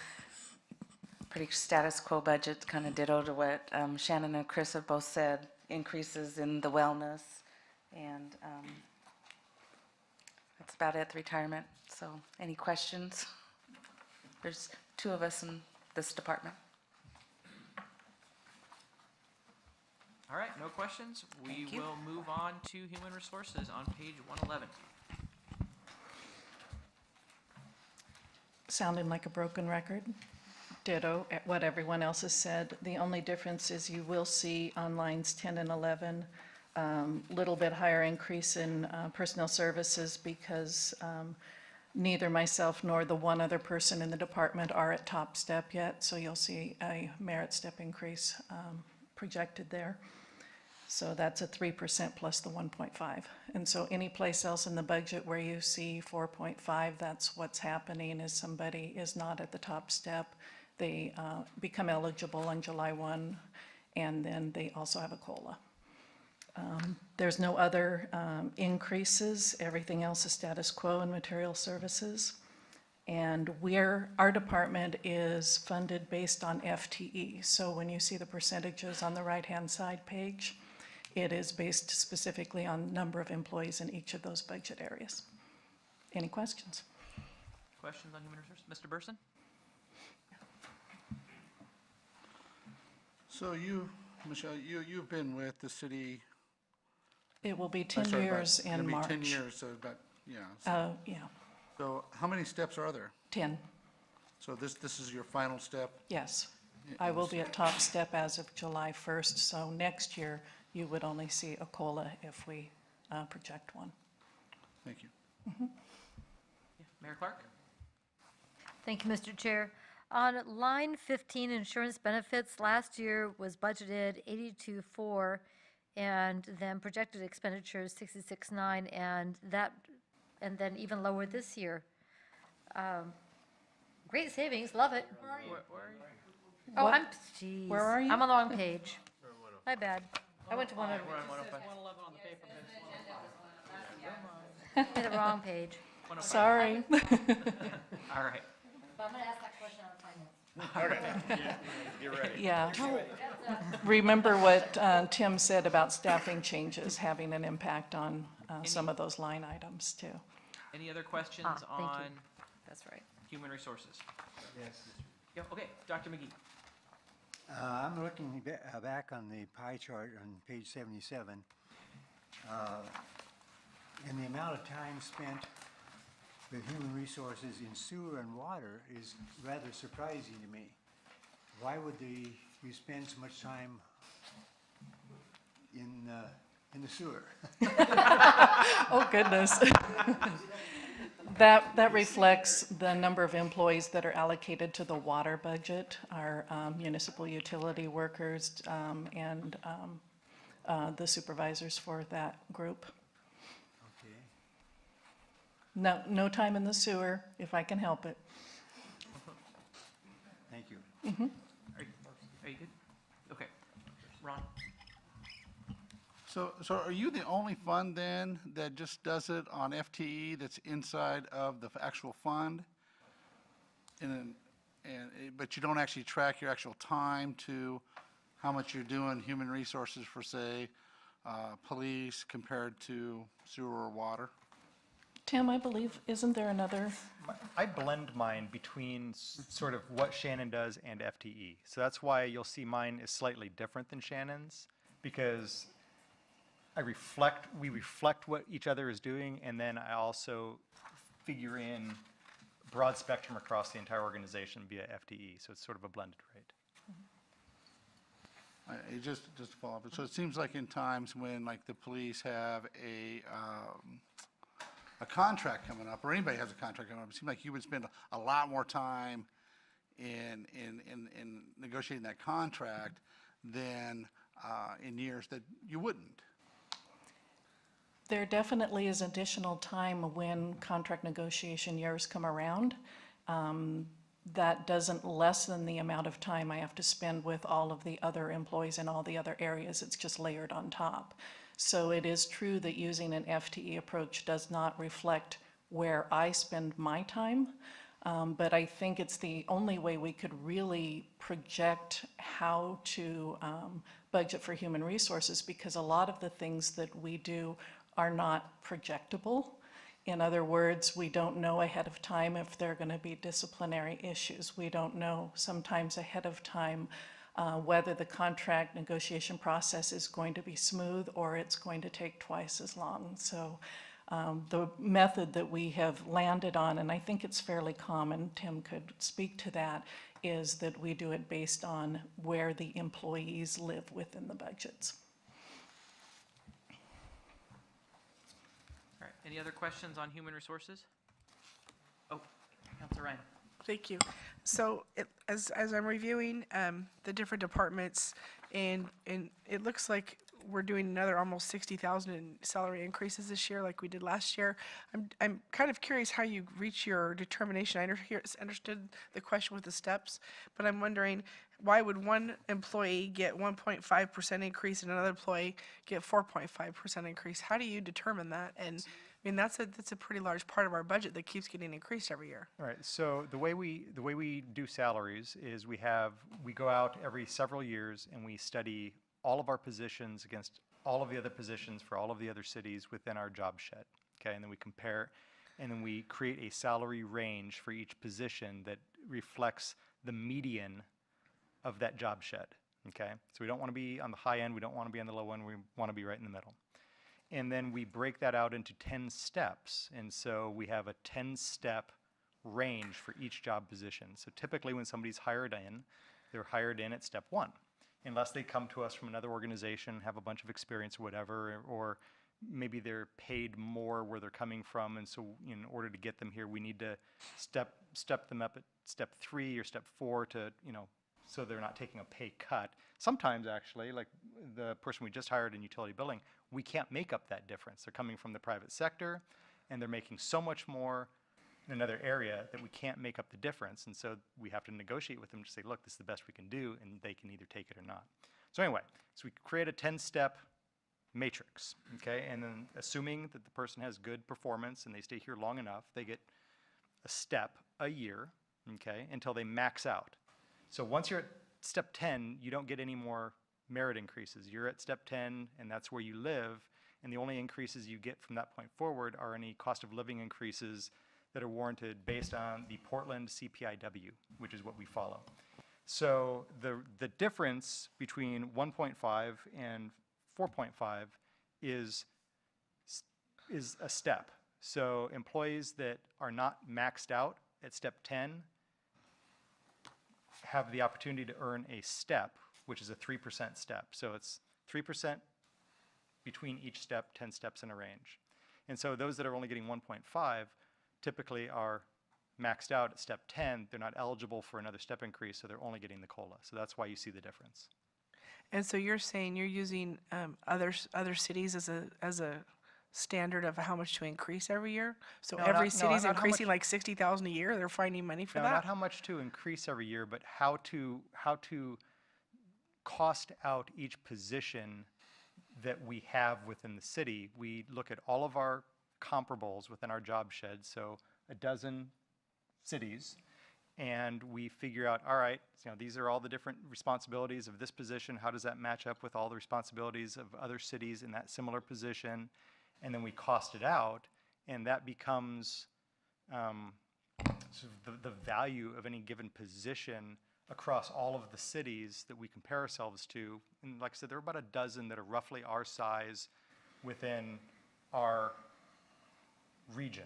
pretty status quo budget, kind of ditto to what Shannon and Chris have both said, increases in the wellness, and that's about it, the retirement. So any questions? There's 2 of us in this department. All right, no questions. We Thank you. will move on to Human Resources on page 111. Sounding like a broken record. Ditto at what everyone else has said. The only difference is you will see on lines 10 and 11, little bit higher increase in personnel services because neither myself nor the one other person in the department are at top step yet. So you'll see a merit step increase projected there. So that's a 3% plus the 1.5. And so any place else in the budget where you see 4.5, that's what's happening is somebody is not at the top step. They become eligible on July 1, and then they also have a COLA. There's no other increases. Everything else is status quo in material services. And our department is funded based on FTE. So when you see the percentages on the right-hand side page, it is based specifically on number of employees in each of those budget areas. Any questions? Questions on Human Resources? Mr. Burson? So you, Michelle, you've been with the city. It will be 10 years in March. It'll be 10 years, so about, yeah. Yeah, So how many steps are there? 10, So this is your final step? yes. I will be at top step as of July 1st, so next year you would only see a COLA if we project one. Thank you. Yeah. Mayor Clark? Thank you, Mr. Chair. On line 15, insurance benefits, last year was budgeted 82.4, and then projected expenditures 66.9, and then even lower this year. Great savings, love it. Where are you? Oh, What? Jeez. Where are you? I'm on the wrong page. My bad. I went to 100. We're on 105. 111 on the paper, but it's Hit the wrong page. Sorry. All right. But I'm going to ask that question on finance. Okay. Get ready. Yeah. Remember what Tim said about staffing changes having an impact on some of those line items too. Any other questions thank you. on That's right. Human Resources? Yes. Yeah, okay, Dr. McGee. I'm looking back on the pie chart on page 77. And the amount of time spent with human resources in sewer and water is rather surprising to me. Why would you spend so much time in the sewer? Oh, goodness. That reflects the number of employees that are allocated to the water budget, our municipal utility workers and the supervisors for that group. Okay. No time in the sewer, if I can help it. Thank you. Are you good? Okay. Ron? So are you the only fund then that just does it on FTE that's inside of the actual fund? But you don't actually track your actual time to how much you're doing human resources for, say, police compared to sewer or water? Tim, I believe, isn't there another? I blend mine between sort of what Shannon does and FTE. So that's why you'll see mine is slightly different than Shannon's, because we reflect what each other is doing, and then I also figure in broad spectrum across the entire organization via FTE. So it's sort of a blended rate. Just to follow up, so it seems like in times when like the police have a contract coming up, or anybody has a contract coming up, it seems like you would spend a lot more time in negotiating that contract than in years that you wouldn't. There definitely is additional time when contract negotiation years come around. That doesn't lessen the amount of time I have to spend with all of the other employees in all the other areas. It's just layered on top. So it is true that using an FTE approach does not reflect where I spend my time. But I think it's the only way we could really project how to budget for human resources, because a lot of the things that we do are not projectable. In other words, we don't know ahead of time if there are going to be disciplinary issues. We don't know sometimes ahead of time whether the contract negotiation process is going to be smooth or it's going to take twice as long. So the method that we have landed on, and I think it's fairly common, Tim could speak to that, is that we do it based on where the employees live within the budgets. All right, any other questions on human resources? Oh, Councilor Ryan. Thank you. So as I'm reviewing the different departments, and it looks like we're doing another almost 60,000 in salary increases this year like we did last year. I'm kind of curious how you reach your determination. I understood the question with the steps, but I'm wondering, why would one employee get 1.5% increase and another employee get 4.5% increase? How do you determine that? And I mean, that's a pretty large part of our budget that keeps getting increased every year. All right, so the way we do salaries is we go out every several years and we study all of our positions against all of the other positions for all of the other cities within our job shed, okay? And then we compare, and then we create a salary range for each position that reflects the median of that job shed, okay? So we don't want to be on the high end, we don't want to be on the low end, we want to be right in the middle. And then we break that out into 10 steps, and so we have a 10-step range for each job position. So typically when somebody's hired in, they're hired in at step 1. Unless they come to us from another organization, have a bunch of experience or whatever, or maybe they're paid more where they're coming from, and so in order to get them here, we need to step them up at step 3 or step 4 to, so they're not taking a pay cut. Sometimes actually, like the person we just hired in utility billing, we can't make up that difference. They're coming from the private sector, and they're making so much more in another area that we can't make up the difference, and so we have to negotiate with them to say, look, this is the best we can do, and they can either take it or not. So anyway, so we create a 10-step matrix, okay, and then assuming that the person has good performance and they stay here long enough, they get a step a year, okay, until they max out. So once you're at step 10, you don't get any more merit increases. You're at step 10, and that's where you live, and the only increases you get from that point forward are any cost of living increases that are warranted based on the Portland CPIW, which is what we follow. So the difference between 1.5 and 4.5 is a step. So employees that are not maxed out at step 10 have the opportunity to earn a step, which is a 3% step. So it's 3% between each step, 10 steps in a range. And so those that are only getting 1.5 typically are maxed out at step 10. They're not eligible for another step increase, so they're only getting the COLA. So that's why you see the difference. And so you're saying you're using other cities as a standard of how much to increase every year? So every city's increasing like 60,000 a year, they're finding money for that? Not how much to increase every year, but how to cost out each position that we have within the city. We look at all of our comparables within our job shed, so a dozen cities, and we figure out, all right, these are all the different responsibilities of this position. How does that match up with all the responsibilities of other cities in that similar position? And then we cost it out, and that becomes sort of the value of any given position across all of the cities that we compare ourselves to. And like I said, there are about a dozen that are roughly our size within our region,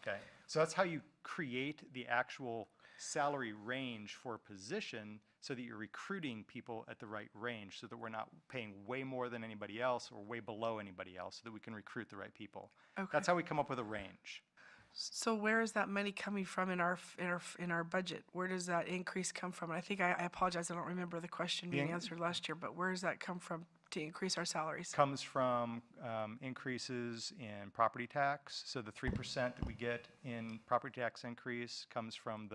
okay? So that's how you create the actual salary range for a position so that you're recruiting people at the right range, so that we're not paying way more than anybody else or way below anybody else, so that we can recruit the right people. Okay. That's how we come up with a range. So where is that money coming from in our budget? Where does that increase come from? And I think I apologize, I don't remember the question being answered last year, but where does that come from to increase our salaries? Comes from increases in property tax. So the 3% that we get in property tax increase comes from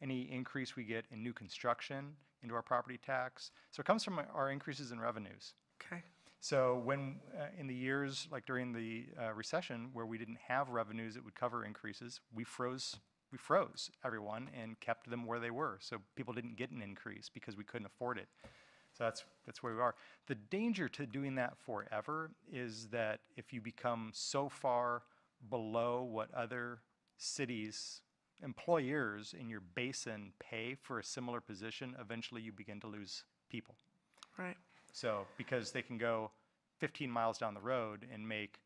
any increase we get in new construction into our property tax. So it comes from our increases in revenues. Okay. So when, in the years, like during the recession, where we didn't have revenues that would cover increases, we froze we froze everyone and kept them where they were. So people didn't get an increase because we couldn't afford it. So that's where we are. The danger to doing that forever is that if you become so far below what other cities, employers in your basin pay for a similar position, eventually you begin to lose people. Right. So, because they can go 15 miles down the road and make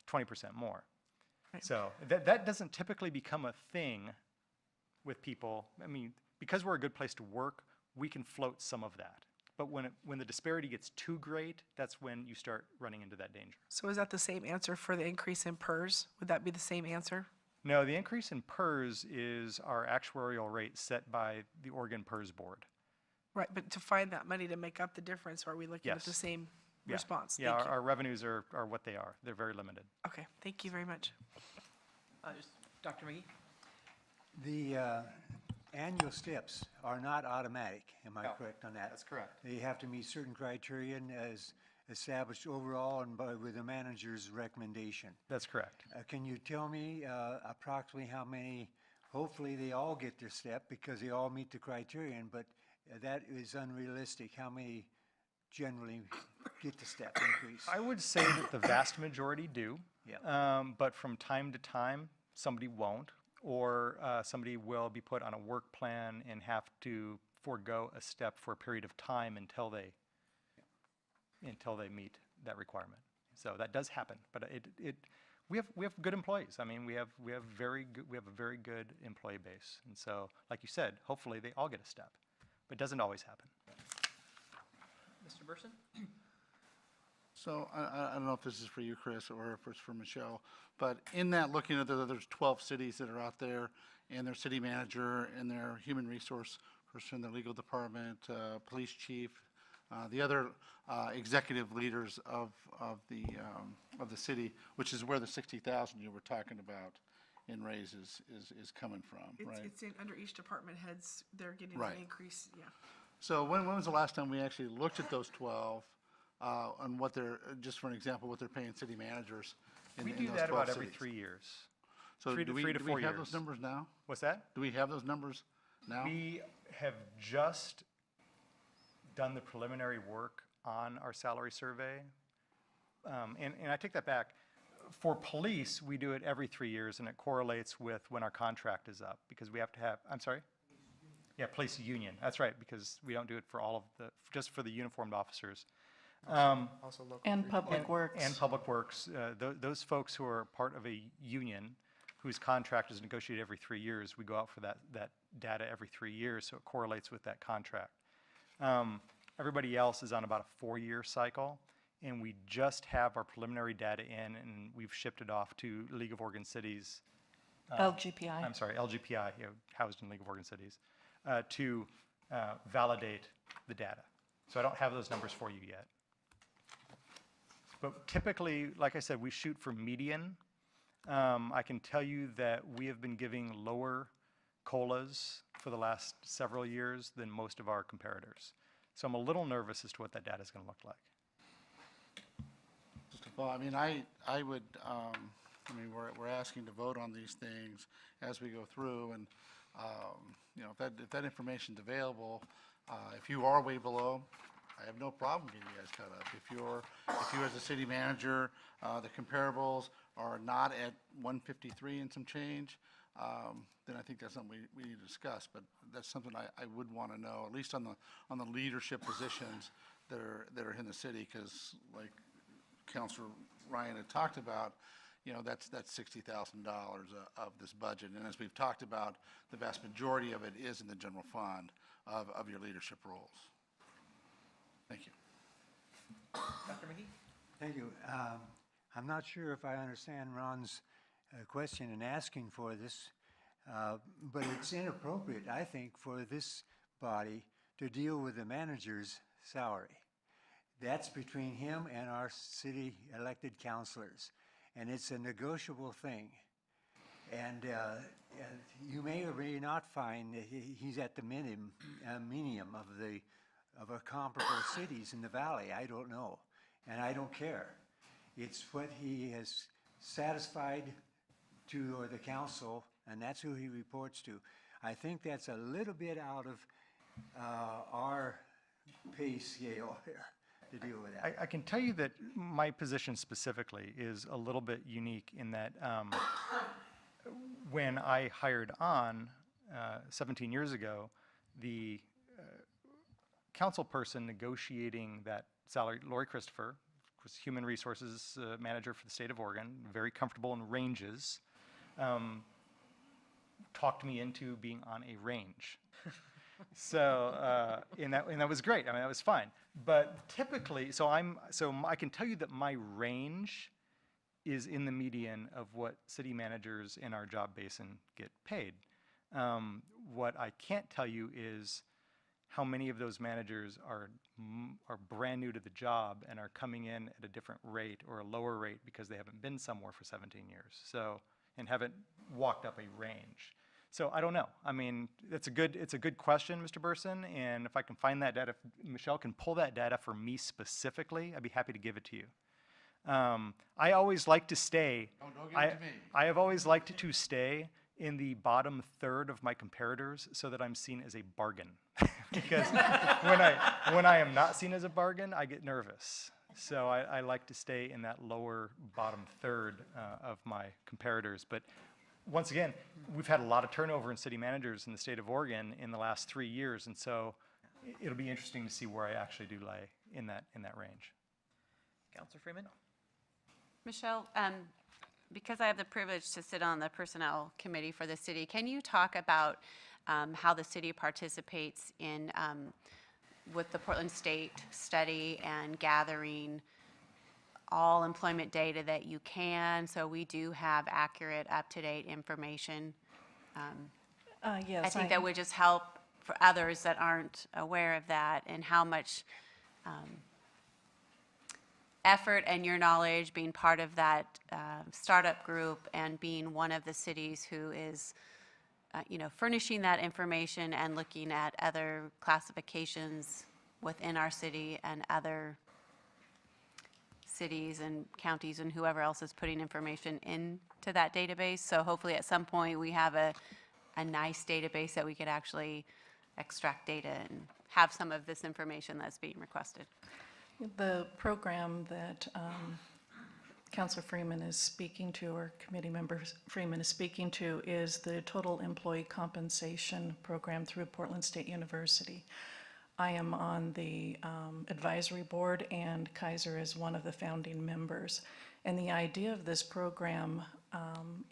20% more. Right. So that doesn't typically become a thing with people. I mean, because we're a good place to work, we can float some of that. But when the disparity gets too great, that's when you start running into that danger. So is that the same answer for the increase in PERS? Would that be the same answer? No, the increase in PERS is our actuarial rate set by the Oregon PERS Board. Right, but to find that money to make up the difference, are we looking at the Yes. same Yeah. response? Yeah, Thank you. our revenues are what they are. They're very limited. Okay, thank you very much. Dr. McGee? The annual steps are not automatic, am I No, correct on that? that's correct. They have to meet certain criterion as established overall and with the manager's recommendation. That's correct. Can you tell me approximately how many, hopefully they all get their step because they all meet the criterion, but that is unrealistic. How many generally get the step increase? I would say that the vast majority do. Yeah. But from time to time, somebody won't, or somebody will be put on a work plan and have to forego a step for a period of time until they meet that requirement. So that does happen, but we have good employees. I mean, we have a very good employee base, and so like you said, hopefully they all get a step, but it doesn't always happen. Mr. Burson? So I don't know if this is for you, Chris, or if it's for Michelle, but in that, looking at there's 12 cities that are out there, and their city manager and their human resource person, their legal department, police chief, the other executive leaders of the city, which is where the 60,000 you were talking about in raises is coming from, right? It's under each department heads, they're getting Right. an increase, yeah. So when was the last time we actually looked at those 12 on what they're, just for an example, what they're paying city managers in We those do 12 that about cities? every 3 years. So three do to we 4 have years. those numbers now? What's that? Do we have those numbers now? We have just done the preliminary work on our salary survey. And I take that back. For police, we do it every 3 years, and it correlates with when our contract is up, because we have to have, I'm sorry? Yeah, police union, that's right, because we don't do it for all of just for the uniformed officers. Also local. And Public Works. And Public Works, those folks who are part of a union whose contract is negotiated every 3 years, we go out for that data every 3 years, so it correlates with that contract. Everybody else is on about a 4-year cycle, and we just have our preliminary data in, and we've shipped it off to League of Oregon Cities. LGPI. I'm sorry, LGPI, housed in League of Oregon Cities, to validate the data. So I don't have those numbers for you yet. But typically, like I said, we shoot for median. I can tell you that we have been giving lower COLAs for the last several years than most of our comparators. So I'm a little nervous as to what that data is going to look like. Well, I mean, I would, I mean, we're asking to vote on these things as we go through, and, you know, if that information's available, if you are way below, I have no problem getting you guys caught up. If you as a city manager, the comparables are not at 153 and some change, then I think that's something we need to discuss, but that's something I would want to know, at least on the leadership positions that are in the city, because like Councilor Ryan had talked about, you know, that's $60,000 of this budget. And as we've talked about, the vast majority of it is in the general fund of your leadership roles. Thank you. Dr. McGee? Thank you. I'm not sure if I understand Ron's question in asking for this, but it's inappropriate, I think, for this body to deal with the manager's salary. That's between him and our city elected councilors, and it's a negotiable thing. And you may or may not find that he's at the minimum of a comparable cities in the valley. I don't know, and I don't care. It's what he has satisfied to the council and that's who he reports to. I think that's a little bit out of our pay scale here to deal with that. I can tell you that my position specifically is a little bit unique in that when I hired on 17 years ago, the council person negotiating that salary, Lori Christopher, was Human Resources Manager for the state of Oregon, very comfortable in ranges, talked me into being on a range. So, and that was great. I mean, that was fine. But typically, so I can tell you that my range is in the median of what city managers in our job basin get paid. What I can't tell you is how many of those managers are brand new to the job and are coming in at a different rate or a lower rate because they haven't been somewhere for 17 years. So, and haven't walked up a range. So I don't know. I mean, it's a good question, Mr. Burson, and if I can find that data, if Michelle can pull that data for me specifically, I'd be happy to give it to you. I always like to stay. Oh, don't give it to me. I have always liked to stay in the bottom third of my comparators so that I'm seen as a bargain. Because when I am not seen as a bargain, I get nervous. So I like to stay in that lower bottom third of my comparators. But once again, we've had a lot of turnover in city managers in the state of Oregon in the last 3 years, and so it'll be interesting to see where I actually do lay in that range. Counselor Freeman? Michelle, because I have the privilege to sit on the Personnel Committee for the city, can you talk about how the city participates in, with the Portland State study and gathering all employment data that you can, so we do have accurate, up-to-date information? Yes. I think that would just help for others that aren't aware of that, and how much effort and your knowledge being part of that startup group and being one of the cities who is furnishing that information and looking at other classifications within our city and other cities and counties and whoever else is putting information into that database. So hopefully at some point we have a nice database that we could actually extract data and have some of this information that's being requested. The program that Councilor Freeman is speaking to, or committee member Freeman is speaking to, is the Total Employee Compensation Program through Portland State University. I am on the advisory board, and Keizer is one of the founding members. And the idea of this program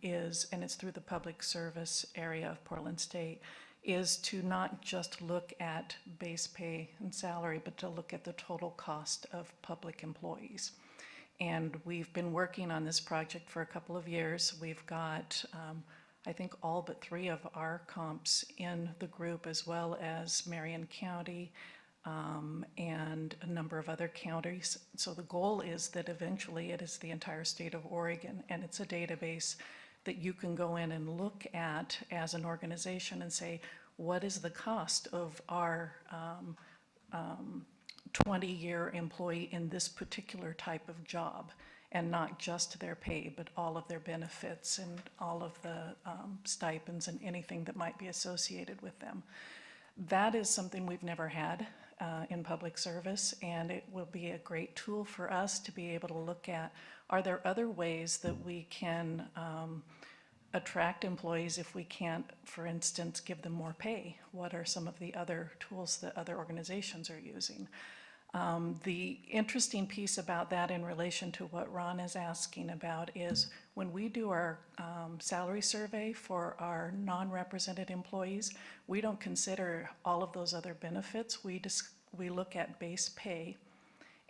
is, and it's through the public service area of Portland State, is to not just look at base pay and salary, but to look at the total cost of public employees. And we've been working on this project for a couple of years. We've got, I think, all but 3 of our comps in the group, as well as Marion County and a number of other counties. So the goal is that eventually it is the entire state of Oregon, and it's a database that you can go in and look at as an organization and say, what is the cost of our 20-year employee in this particular type of job, and not just their pay, but all of their benefits and all of the stipends and anything that might be associated with them. That is something we've never had in public service, and it will be a great tool for us to be able to look at, are there other ways that we can attract employees if we can't, for instance, give them more pay? What are some of the other tools that other organizations are using? The interesting piece about that in relation to what Ron is asking about is when we do our salary survey for our non-represented employees, we don't consider all of those other benefits. We look at base pay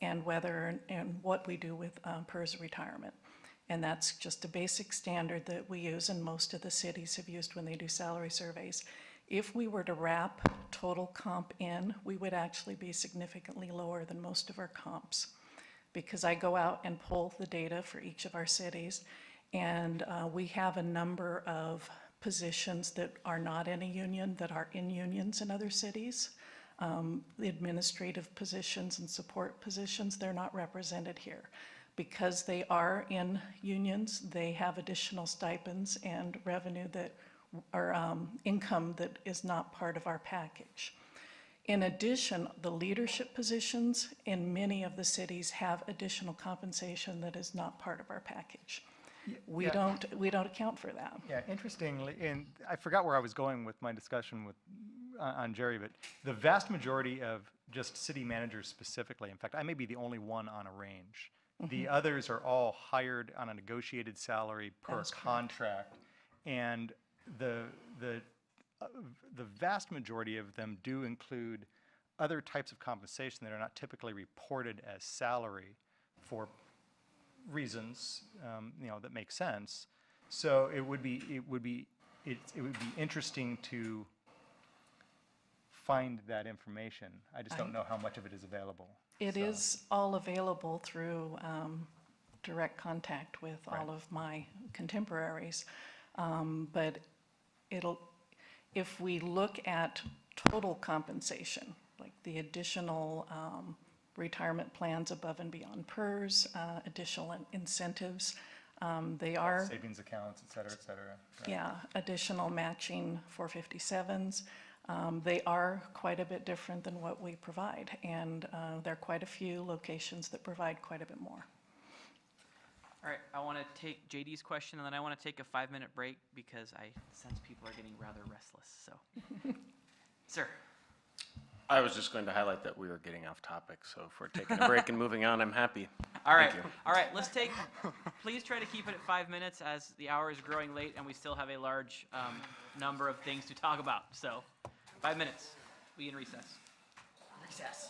and whether and what we do with PERS retirement. And that's just a basic standard that we use, and most of the cities have used when they do salary surveys. If we were to wrap total comp in, we would actually be significantly lower than most of our comps, because I go out and pull the data for each of our cities, and we have a number of positions that are not in a union that are in unions in other cities. The administrative positions and support positions, they're not represented here. Because they are in unions, they have additional stipends and revenue that or income that is not part of our package. In addition, the leadership positions in many of the cities have additional compensation that is not part of our package. We yeah. don't account for that. Yeah, interestingly, and I forgot where I was going with my discussion with, on Jerry, but the vast majority of just city managers specifically, in fact, I may be the only one on a range. The others are all hired on a negotiated salary per is correct. contract. And the vast majority of them do include other types of compensation that are not typically reported as salary for reasons, that make sense. So it would be interesting to find that information. I just don't know how much of it is available. It So, is all available through direct contact with all of my contemporaries. But if we look at total compensation, like the additional retirement plans above and beyond PERS, additional incentives, they are, savings accounts, et cetera, et cetera. Right. yeah, additional matching 457s. They are quite a bit different than what we provide, and there are quite a few locations that provide quite a bit more. All right, I want to take JD's question, and then I want to take a 5-minute break because I sense people are getting rather restless, so. Sir. I was just going to highlight that we were getting off topic, so if we're taking a break and moving on, I'm happy. All right, Thank you. all right, please try to keep it at 5 minutes as the hour is growing late and we still have a large number of things to talk about. So, 5 minutes, we in recess. Recess.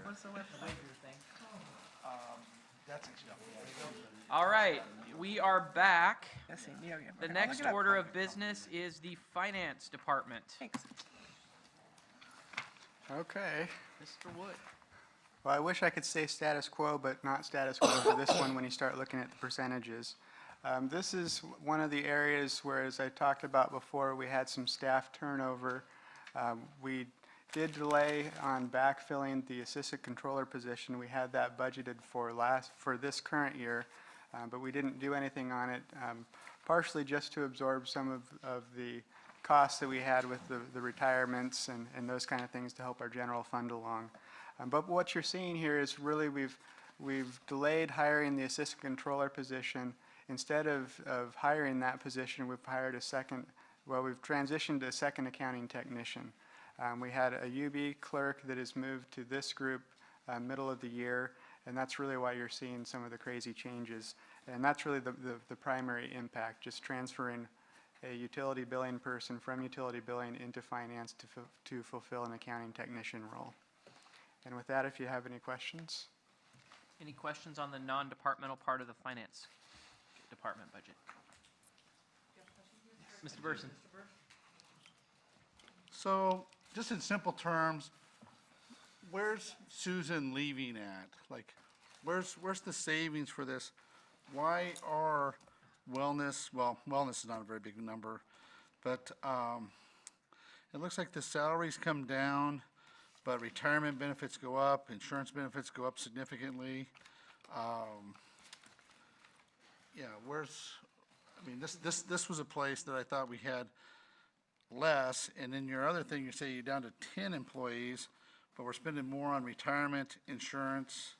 What's the left waiver thing? That's All right, we are back. That's it, yeah, yeah. The Okay, I'll next look it up. order of business is the Finance Department. Thanks. Okay. Mr. Wood. Well, I wish I could say status quo, but not status quo for this one when you start looking at the percentages. This is one of the areas where, as I talked about before, we had some staff turnover. We did delay on backfilling the assistant controller position. We had that budgeted for this current year, but we didn't do anything on it, partially just to absorb some of the costs that we had with the retirements and those kind of things to help our general fund along. But what you're seeing here is really we've delayed hiring the assistant controller position. Instead of hiring that position, we've hired we've transitioned to a second accounting technician. We had a UB clerk that has moved to this group middle of the year, and that's really why you're seeing some of the crazy changes. And that's really the primary impact, just transferring a utility billing person from utility billing into finance to fulfill an accounting technician role. And with that, if you have any questions. Any questions on the non-departmental part of the Finance Department budget? Mr. Burson. So, just in simple terms, where's Susan leaving at? Like, where's the savings for this? Why are wellness is not a very big number, but it looks like the salaries come down, but retirement benefits go up, insurance benefits go up significantly. Yeah, this was a place that I thought we had less, and then your other thing, you say you're down to 10 employees, but we're spending more on retirement, insurance.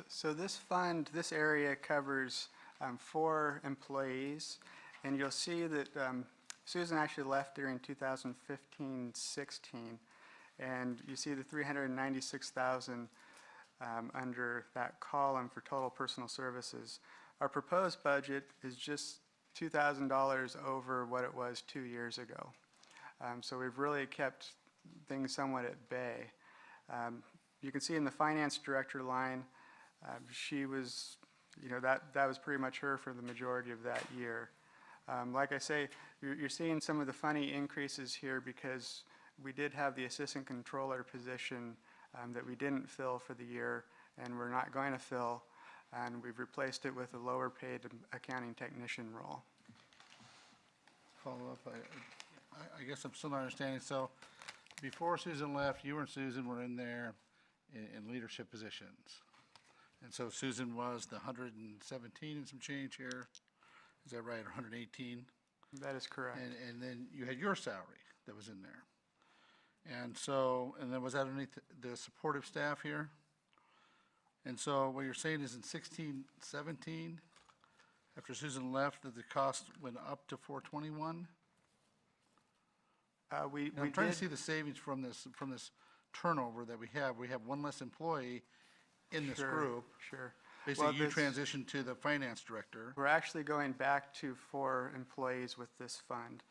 So this area covers 4 employees, and you'll see that Susan actually left during 2015-16, and you see the $396,000 under that column for total personal services. Our proposed budget is just $2,000 over what it was 2 years ago. So we've really kept things somewhat at bay. You can see in the finance director line, she was, that was pretty much her for the majority of that year. Like I say, you're seeing some of the funny increases here because we did have the assistant controller position that we didn't fill for the year and we're not going to fill, and we've replaced it with a lower paid accounting technician role. Follow up, I guess I'm still not understanding. So before Susan left, you and Susan were in there in leadership positions. And so Susan was the 117 and some change here. Is that right, or 118? That is correct. And then you had your salary that was in there. And so, and then was that underneath the supportive staff here? And so what you're saying is in 16, 17, after Susan left, that the cost went up to 421? I'm trying to see the savings from this turnover that we have. We have one less employee in this group. Sure. Basically, you transitioned to the finance director. We're actually going back to 4 employees with this fund.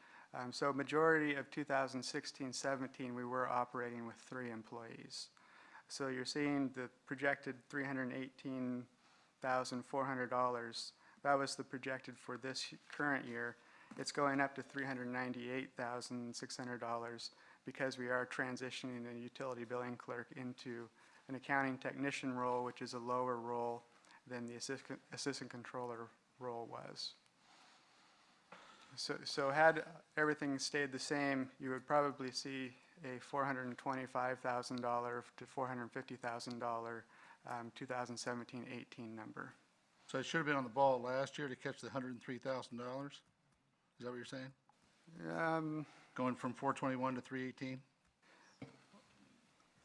So majority of 2016-17, we were operating with 3 employees. So you're seeing the projected $318,400. That was the projected for this current year. It's going up to $398,600 because we are transitioning a utility billing clerk into an accounting technician role, which is a lower role than the assistant controller role was. So had everything stayed the same, you would probably see a $425,000 to $450,000 2017-18 number. So I should have been on the ball last year to catch the $103,000? Is that what you're saying? Going from 421 to 318?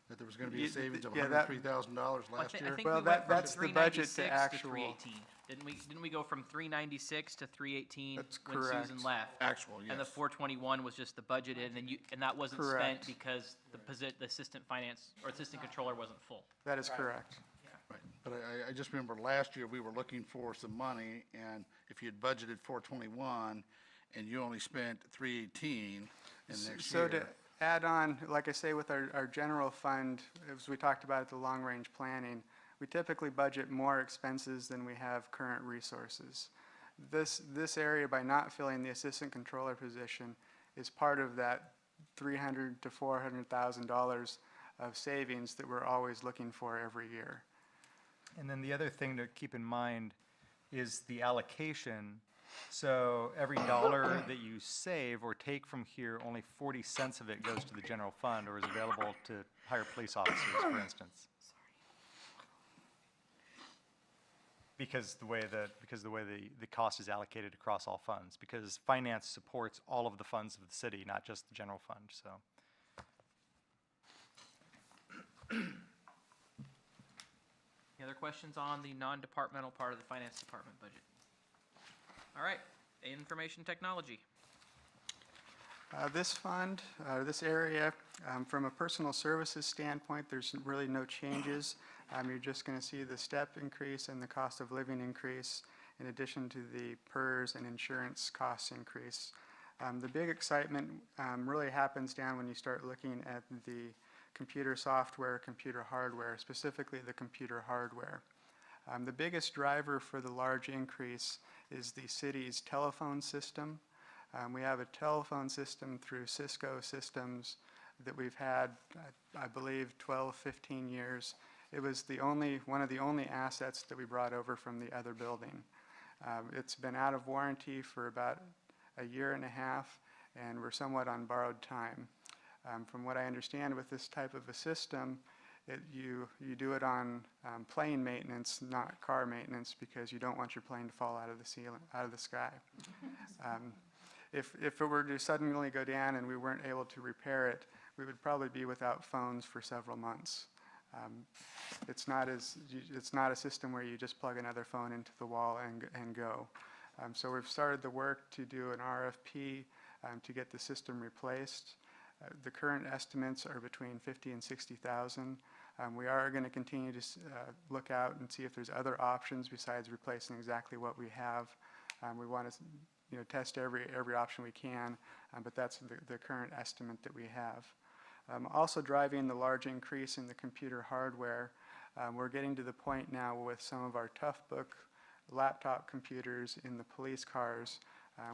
That there was going to be a savings of $103,000 last year? Well, that's the budget to actual. 318. Didn't we go from 396 to 318 when correct. Susan left? Actual, yes. And the 421 was just the budgeted, and that wasn't Correct. spent because the assistant finance or assistant controller wasn't full. That is correct. Right, but I just remember last year we were looking for some money, and if you had budgeted 421 and you only spent 318 in next year. So to add on, like I say, with our general fund, as we talked about at the long-range planning, we typically budget more expenses than we have current resources. This area, by not filling the assistant controller position, is part of that $300,000 to $400,000 of savings that we're always looking for every year. And then the other thing to keep in mind is the allocation. So every dollar that you save or take from here, only 40 cents of it goes to the general fund or is available to hire police officers, for instance. Because the way the cost is allocated across all funds, because finance supports all of the funds of the city, not just the general fund, so. Any other questions on the non-departmental part of the finance department budget? All right, information technology. This fund, this area, from a personal services standpoint, there's really no changes. You're just going to see the step increase and the cost of living increase in addition to the PERS and insurance costs increase. The big excitement really happens down when you start looking at the computer software, computer hardware, specifically the computer hardware. The biggest driver for the large increase is the city's telephone system. We have a telephone system through Cisco Systems that we've had, I believe, 12, 15 years. It was one of the only assets that we brought over from the other building. It's been out of warranty for about a year and a half, and we're somewhat on borrowed time. From what I understand with this type of a system, you do it on plane maintenance, not car maintenance, because you don't want your plane to fall out of the ceiling, out of the sky. If it were to suddenly go down and we weren't able to repair it, we would probably be without phones for several months. It's not a system where you just plug another phone into the wall and go. So we've started the work to do an RFP to get the system replaced. The current estimates are between $50,000 and $60,000. We are going to continue to look out and see if there's other options besides replacing exactly what we have. We want to test every option we can, but that's the current estimate that we have. Also driving the large increase in the computer hardware, we're getting to the point now with some of our Toughbook laptop computers in the police cars.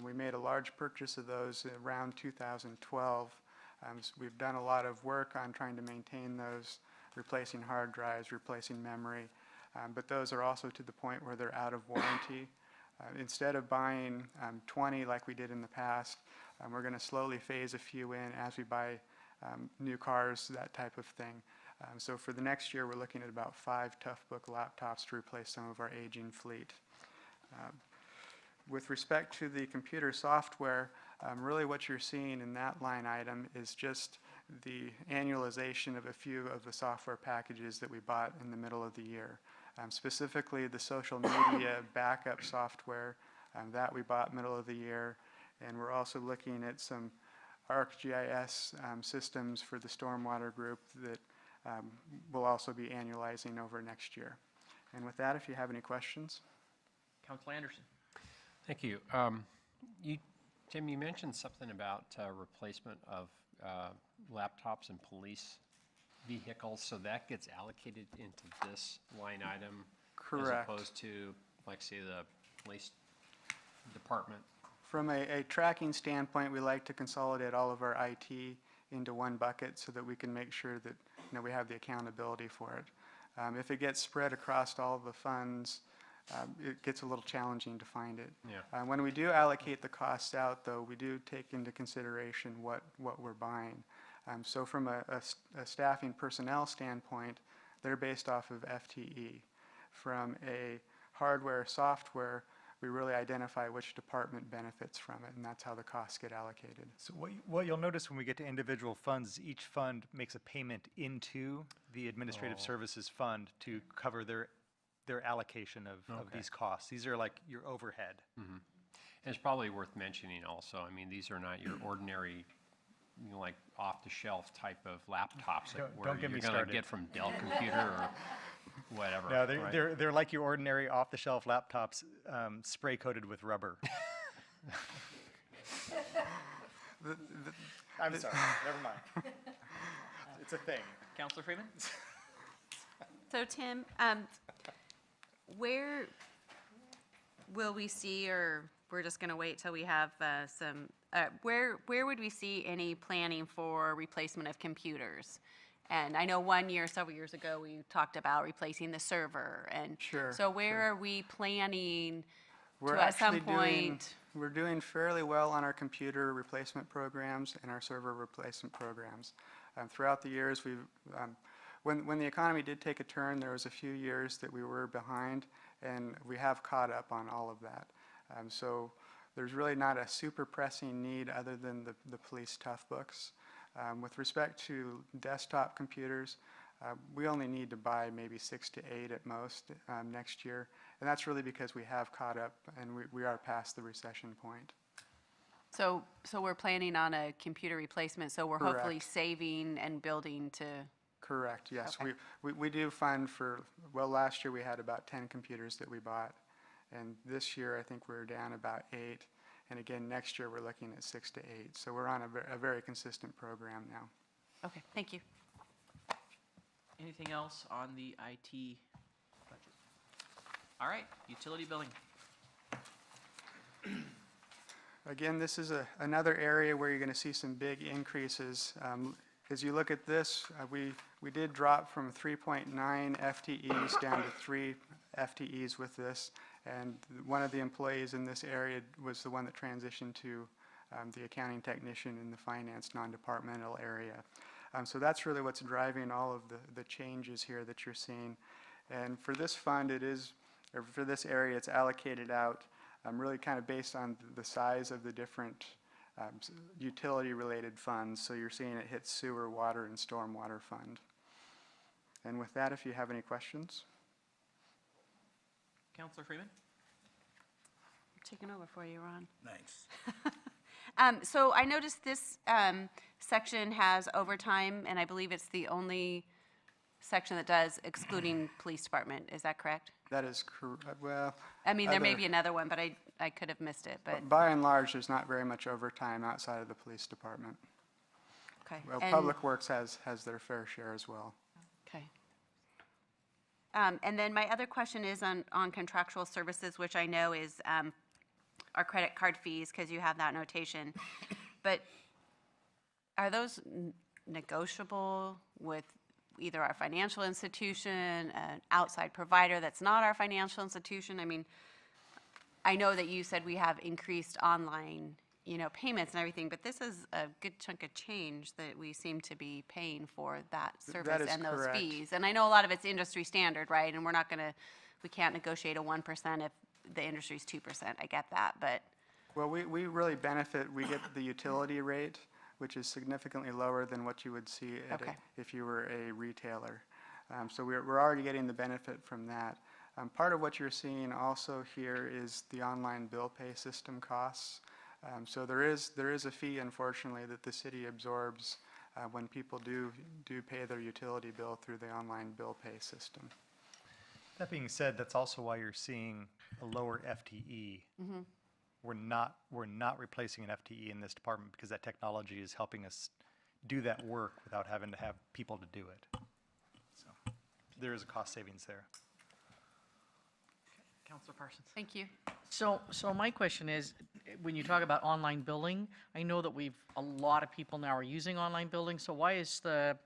We made a large purchase of those around 2012. So we've done a lot of work on trying to maintain those, replacing hard drives, replacing memory, but those are also to the point where they're out of warranty. Instead of buying 20 like we did in the past, we're going to slowly phase a few in as we buy new cars, that type of thing. So for the next year, we're looking at about 5 Toughbook laptops to replace some of our aging fleet. With respect to the computer software, really what you're seeing in that line item is just the annualization of a few of the software packages that we bought in the middle of the year. Specifically the social media backup software that we bought middle of the year, and we're also looking at some ArcGIS systems for the stormwater group that will also be annualizing over next year. And with that, if you have any questions. Councilor Anderson. Thank you. Tim, you mentioned something about replacement of laptops and police vehicles, so that gets allocated into this line item? Correct. As opposed to, like, say, the police department? From a tracking standpoint, we like to consolidate all of our IT into one bucket so that we can make sure that we have the accountability for it. If it gets spread across all of the funds, it gets a little challenging to find it. Yeah. When we do allocate the costs out, though, we do take into consideration what we're buying. So from a staffing personnel standpoint, they're based off of FTE. From a hardware, software, we really identify which department benefits from it, and that's how the costs get allocated. So what you'll notice when we get to individual funds, each fund makes a payment into the administrative services fund to cover their allocation of these costs. These are like your overhead. Mm-hmm. And it's probably worth mentioning also, I mean, these are not your ordinary, like off-the-shelf type of laptops that Don't get me you're going to started. get from Dell Computer or whatever. No, right? they're like your ordinary off-the-shelf laptops, spray-coated with rubber. I'm sorry, never mind. It's a thing. Counselor Freeman? So Tim, where will we see, or we're just going to wait till we have where would we see any planning for replacement of computers? And I know one year, several years ago, we talked about replacing the server. And Sure, so where are we planning We're to at some actually doing, point? we're doing fairly well on our computer replacement programs and our server replacement programs. Throughout the years, when the economy did take a turn, there was a few years that we were behind, and we have caught up on all of that. So there's really not a super pressing need other than the police tough books. With respect to desktop computers, we only need to buy maybe 6 to 8 at most next year, and that's really because we have caught up and we are past the recession point. So we're planning on a computer replacement, so we're hopefully Correct. saving and building to. Correct, yes. Okay. We do fund for, well, last year we had about 10 computers that we bought, and this year I think we're down about 8, and again, next year we're looking at 6 to 8. So we're on a very consistent program now. Okay, thank you. Anything else on the IT budget? All right, utility billing. Again, this is another area where you're going to see some big increases. As you look at this, we did drop from 3.9 FTEs down to 3 FTEs with this, and one of the employees in this area was the one that transitioned to the accounting technician in the finance non-departmental area. So that's really what's driving all of the changes here that you're seeing. And for this fund, or for this area, it's allocated out really kind of based on the size of the different utility-related funds. So you're seeing it hit sewer, water, and stormwater fund. And with that, if you have any questions. Counselor Freeman? I'm taking over for you, Ron. Thanks. So I noticed this section has overtime, and I believe it's the only section that does excluding police department. Is that correct? That is correct. Well, I mean, there may be another one, but I could have missed it, but. by and large, there's not very much overtime outside of the police department. Okay. Well, And- Public Works has their fair share as well. Okay. And then my other question is on contractual services, which I know is our credit card fees, because you have that notation. But are those negotiable with either our financial institution, an outside provider that's not our financial institution? I mean, I know that you said we have increased online, payments and everything, but this is a good chunk of change that we seem to be paying for that service is and those correct. fees. And I know a lot of it's industry standard, right? And we can't negotiate a 1% if the industry's 2%. I get that, but. Well, we really benefit. We get the utility rate, which is significantly lower than what you would see if you were a retailer. So we're already getting the benefit from that. Part of what you're seeing also here is the online bill pay system costs. So there is a fee, unfortunately, that the city absorbs when people do pay their utility bill through the online bill pay system. That being said, that's also why you're seeing a lower FTE. Mm-hmm. We're not replacing an FTE in this department because that technology is helping us do that work without having to have people to do it. So there is a cost savings there. Counselor Parsons? Thank you. So my question is, when you talk about online billing, I know that a lot of people now are using online billing, so why is the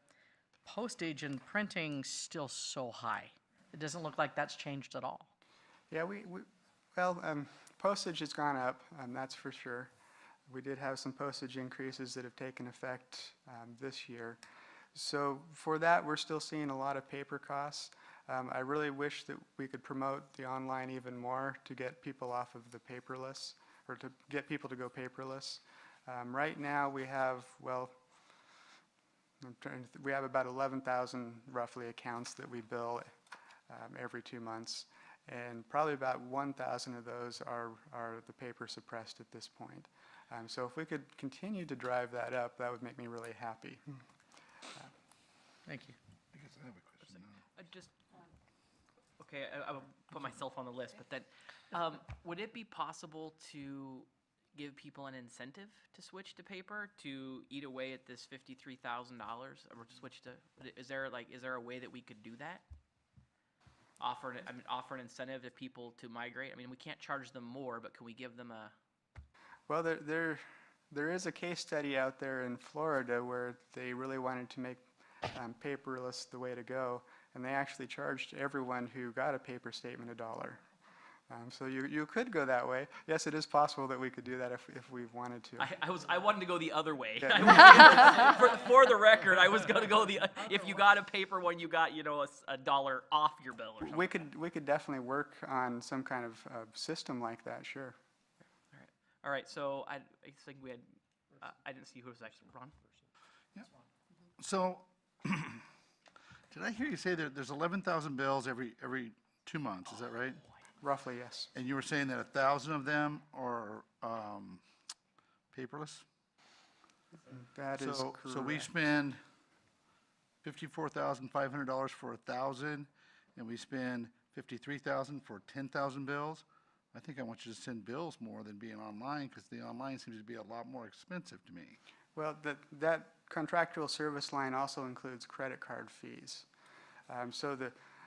postage and printing still so high? It doesn't look like that's changed at all. Yeah, postage has gone up, that's for sure. We did have some postage increases that have taken effect this year. So for that, we're still seeing a lot of paper costs. I really wish that we could promote the online even more to get people off of the paperless, or to get people to go paperless. Right now, we have, we have about 11,000 roughly accounts that we bill every 2 months. And probably about 1,000 of those are the paper suppressed at this point. So if we could continue to drive that up, that would make me really happy. Thank you. Okay, I will put myself on the list, but then, would it be possible to give people an incentive to switch to paper to eat away at this $53,000 or to switch to, is there a way that we could do that? Offer an incentive to people to migrate? I mean, we can't charge them more, but can we give them a? Well, there is a case study out there in Florida where they really wanted to make paperless the way to go, and they actually charged everyone who got a paper statement $1. So you could go that way. Yes, it is possible that we could do that if we wanted to. I wanted to go the other way. Yeah. For the record, I was going to go if you got a paper one, you got a $1 off your bill or something. We could definitely work on some kind of system like that. Sure. All right. So I think we had. I didn't see who was actually Ron. Yeah. So, did I hear you say that there's 11,000 bills every 2 months? Is that right? Roughly, yes. And you were saying that 1,000 of them are paperless? That is correct. So we spend $54,500 for 1,000, and we spend $53,000 for 10,000 bills. I think I want you to send bills more than being online, because the online seems to be a lot more expensive to me. Well, that contractual service line also includes credit card fees.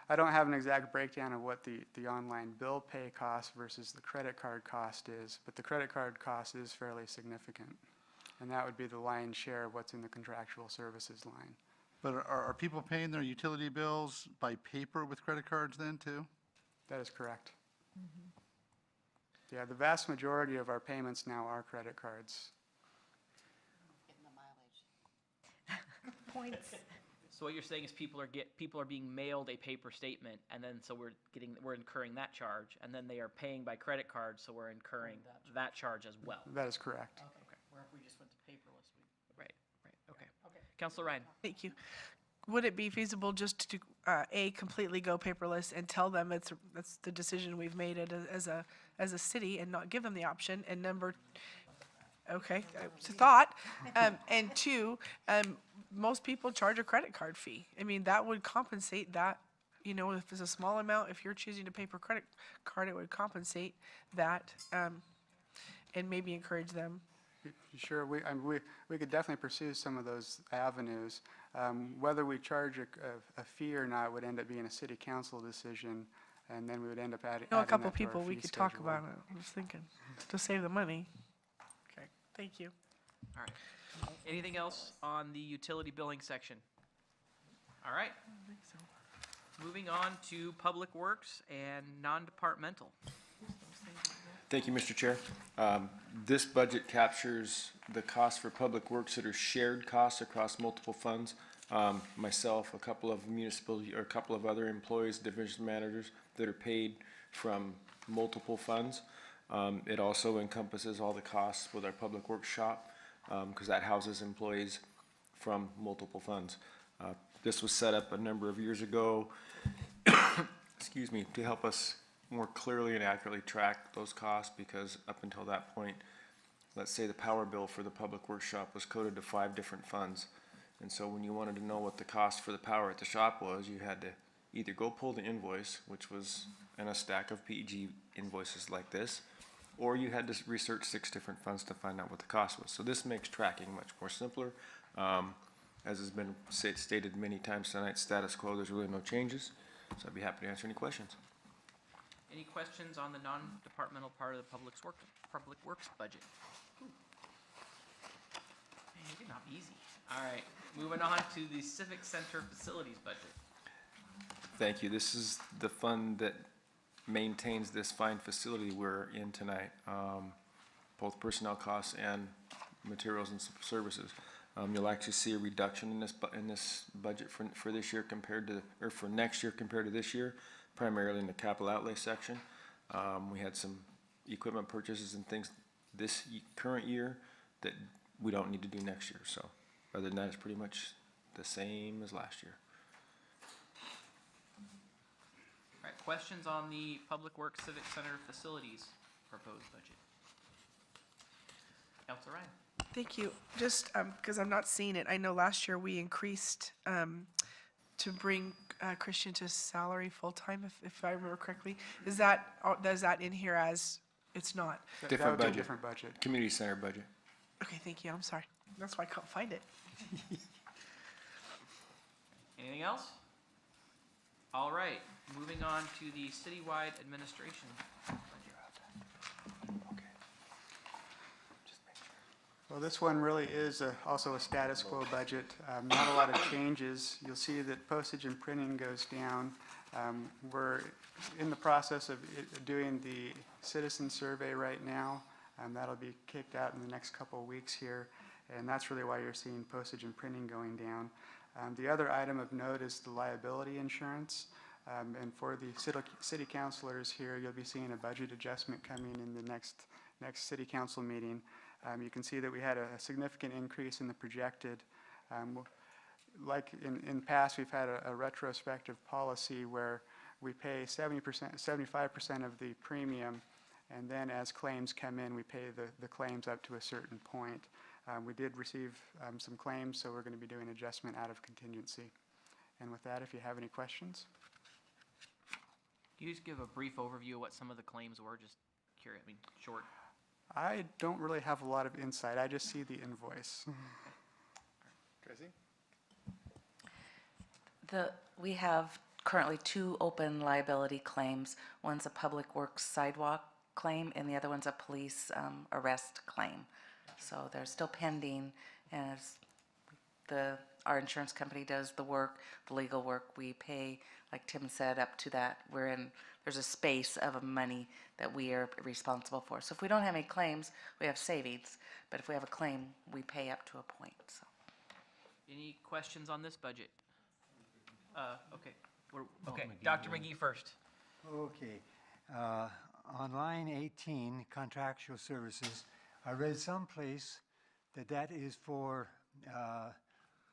I don't have an exact breakdown of what the online bill pay cost versus the credit card cost is, but the credit card cost is fairly significant. And that would be the lion's share of what's in the contractual services line. But are people paying their utility bills by paper with credit cards then, too? That is correct. Yeah, the vast majority of our payments now are credit cards. Points. So what you're saying is people are being mailed a paper statement, and then so we're incurring that charge, and then they are paying by credit card, so we're incurring that charge as well. That is correct. Okay. Where if we just went to paperless, right. Okay. Councilor Ryan. Thank you. Would it be feasible just to, completely go paperless and tell them that's the decision we've made as a city and not give them the option? And number, okay, it's a thought. And two, most people charge a credit card fee. I mean, that would compensate that, if it's a small amount, if you're choosing to pay per credit card, it would compensate that, and maybe encourage them. Sure, we could definitely pursue some of those avenues. Whether we charge a fee or not would end up being a city council decision, and then we would end up adding A couple that to our people we fee could talk schedule. about it, I was thinking, to save the money. Okay, thank you. All right. Anything else on the utility billing section? All right. Moving on to Public Works and non-departmental. Thank you, Mr. Chair. This budget captures the costs for public works that are shared costs across multiple funds. Myself, a couple of a couple of other employees, division managers that are paid from multiple funds. It also encompasses all the costs with our public works shop, because that houses employees from multiple funds. This was set up a number of years ago, excuse me, to help us more clearly and accurately track those costs, because up until that point, let's say the power bill for the public works shop was coded to 5 different funds. And so when you wanted to know what the cost for the power at the shop was, you had to either go pull the invoice, which was in a stack of PEG invoices like this, or you had to research 6 different funds to find out what the cost was. So this makes tracking much more simpler. As has been stated many times tonight, status quo, there's really no changes. So I'd be happy to answer any questions. Any questions on the non-departmental part of the public works budget? Man, you're getting off easy. All right, moving on to the Civic Center facilities budget. Thank you. This is the fund that maintains this fine facility we're in tonight, both personnel costs and materials and services. You'll actually see a reduction in this budget for this year for next year compared to this year, primarily in the capital outlay section. We had some equipment purchases and things this current year that we don't need to do next year. So other than that, it's pretty much the same as last year. All right, questions on the Public Works Civic Center facilities proposed budget? Councilor Ryan. Thank you. Just because I'm not seeing it, I know last year we increased to bring Christian to salary full-time, if I remember correctly. Is that in here as It's not. That Different would be a budget. different budget. Community center budget. Okay, thank you. I'm sorry. That's why I couldn't find it. Anything else? All right, moving on to the citywide administration. Well, this one really is also a status quo budget. Not a lot of changes. You'll see that postage and printing goes down. We're in the process of doing the citizen survey right now. That'll be kicked out in the next couple of weeks here, and that's really why you're seeing postage and printing going down. The other item of note is the liability insurance. And for the city councilors here, you'll be seeing a budget adjustment coming in the next city council meeting. You can see that we had a significant increase in the projected. Like in the past, we've had a retrospective policy where we pay 75% of the premium, and then as claims come in, we pay the claims up to a certain point. We did receive some claims, so we're going to be doing adjustment out of contingency. And with that, if you have any questions. Can you just give a brief overview of what some of the claims were, just curious, I mean, short? I don't really have a lot of insight. I just see the invoice. Tracy? We have currently 2 open liability claims. One's a public works sidewalk claim, and the other one's a police arrest claim. So they're still pending, and as our insurance company does the work, the legal work, we pay, like Tim said, up to that. There's a space of money that we are responsible for. So if we don't have any claims, we have savings, but if we have a claim, we pay up to a point, so. Any questions on this budget? Okay, okay, Dr. McGee first. Okay. On line 18, contractual services, I read someplace that is for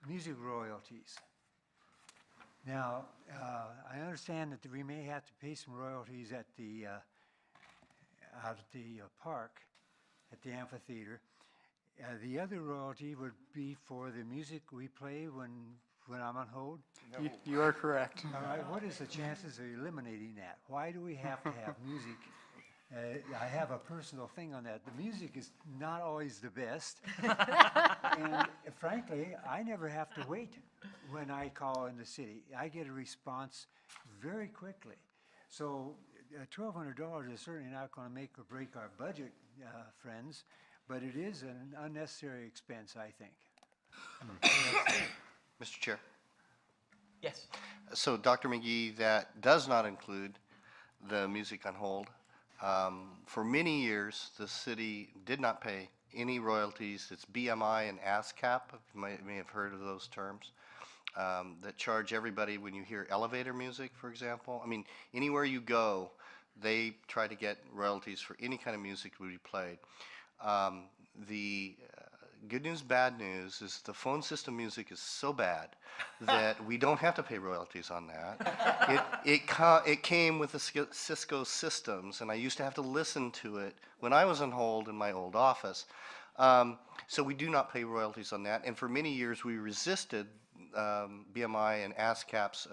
music royalties. Now, I understand that we may have to pay some royalties at the out at the park, at the amphitheater. The other royalty would be for the music we play when I'm on hold? You are correct. All right, what is the chances of eliminating that? Why do we have to have music? I have a personal thing on that. The music is not always the best. And frankly, I never have to wait when I call in the city. I get a response very quickly. So $1,200 is certainly not going to make or break our budget, friends, but it is an unnecessary expense, I think. Mr. Chair. Yes. So, Dr. McGee, that does not include the music on hold. For many years, the city did not pay any royalties. It's BMI and ASCAP, you may have heard of those terms, that charge everybody when you hear elevator music, for example. I mean, anywhere you go, they try to get royalties for any kind of music we played. The good news, bad news is the phone system music is so bad that we don't have to pay royalties on that. It came with the Cisco systems, and I used to have to listen to it when I was on hold in my old office. So we do not pay royalties on that, and for many years we resisted BMI and ASCAP's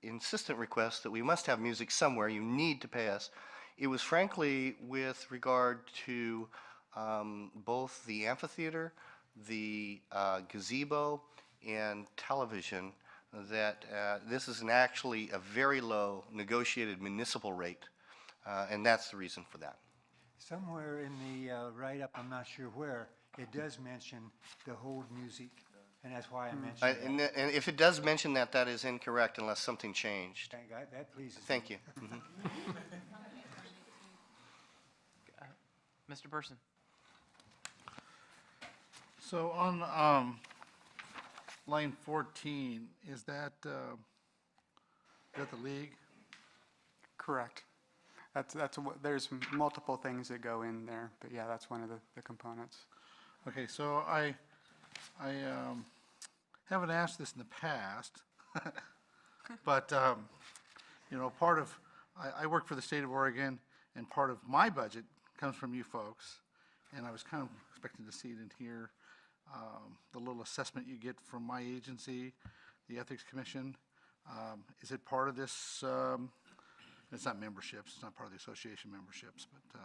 insistent request that we must have music somewhere, you need to pay us. It was frankly with regard to both the amphitheater, the gazebo, and television that this is actually a very low negotiated municipal rate, and that's the reason for that. Somewhere in the write-up, I'm not sure where, it does mention the hold music, and that's why I mentioned that. And if it does mention that, that is incorrect unless something changed. Thank God, that pleases me. Thank you. Mr. Burson. So on line 14, is that the league? Correct. There's multiple things that go in there, but yeah, that's one of the components. Okay, so I haven't asked this in the past, but you know, I work for the state of Oregon, and part of my budget comes from you folks, and I was kind of expecting to see it in here, the little assessment you get from my agency, the Ethics Commission. Is it part of this It's not memberships, it's not part of the association memberships, but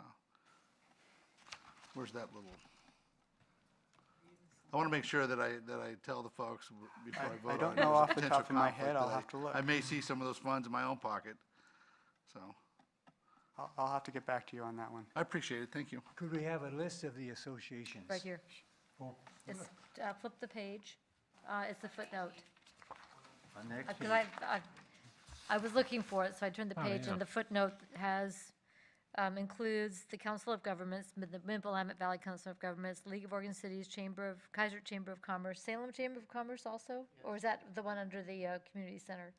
where's that little? I want to make sure that I tell the folks before I vote on it. I don't there's know a off the potential top of my conflict head. I'll that have to look. I may see some of those funds in my own pocket, so I'll have to get back to you on that one. I appreciate it, thank you. Could we have a list of the associations? Right here. Oh, It's, flip the page. It's the footnote. on the next Because page. I was looking for it, so I turned the Oh, page, yeah. and the footnote has, includes the Council of Governments, the Mid-Willamette Valley Council of Governments, League of Oregon Cities, Keizer Chamber of Commerce, Salem Chamber of Commerce also? Or is that the one under the community center?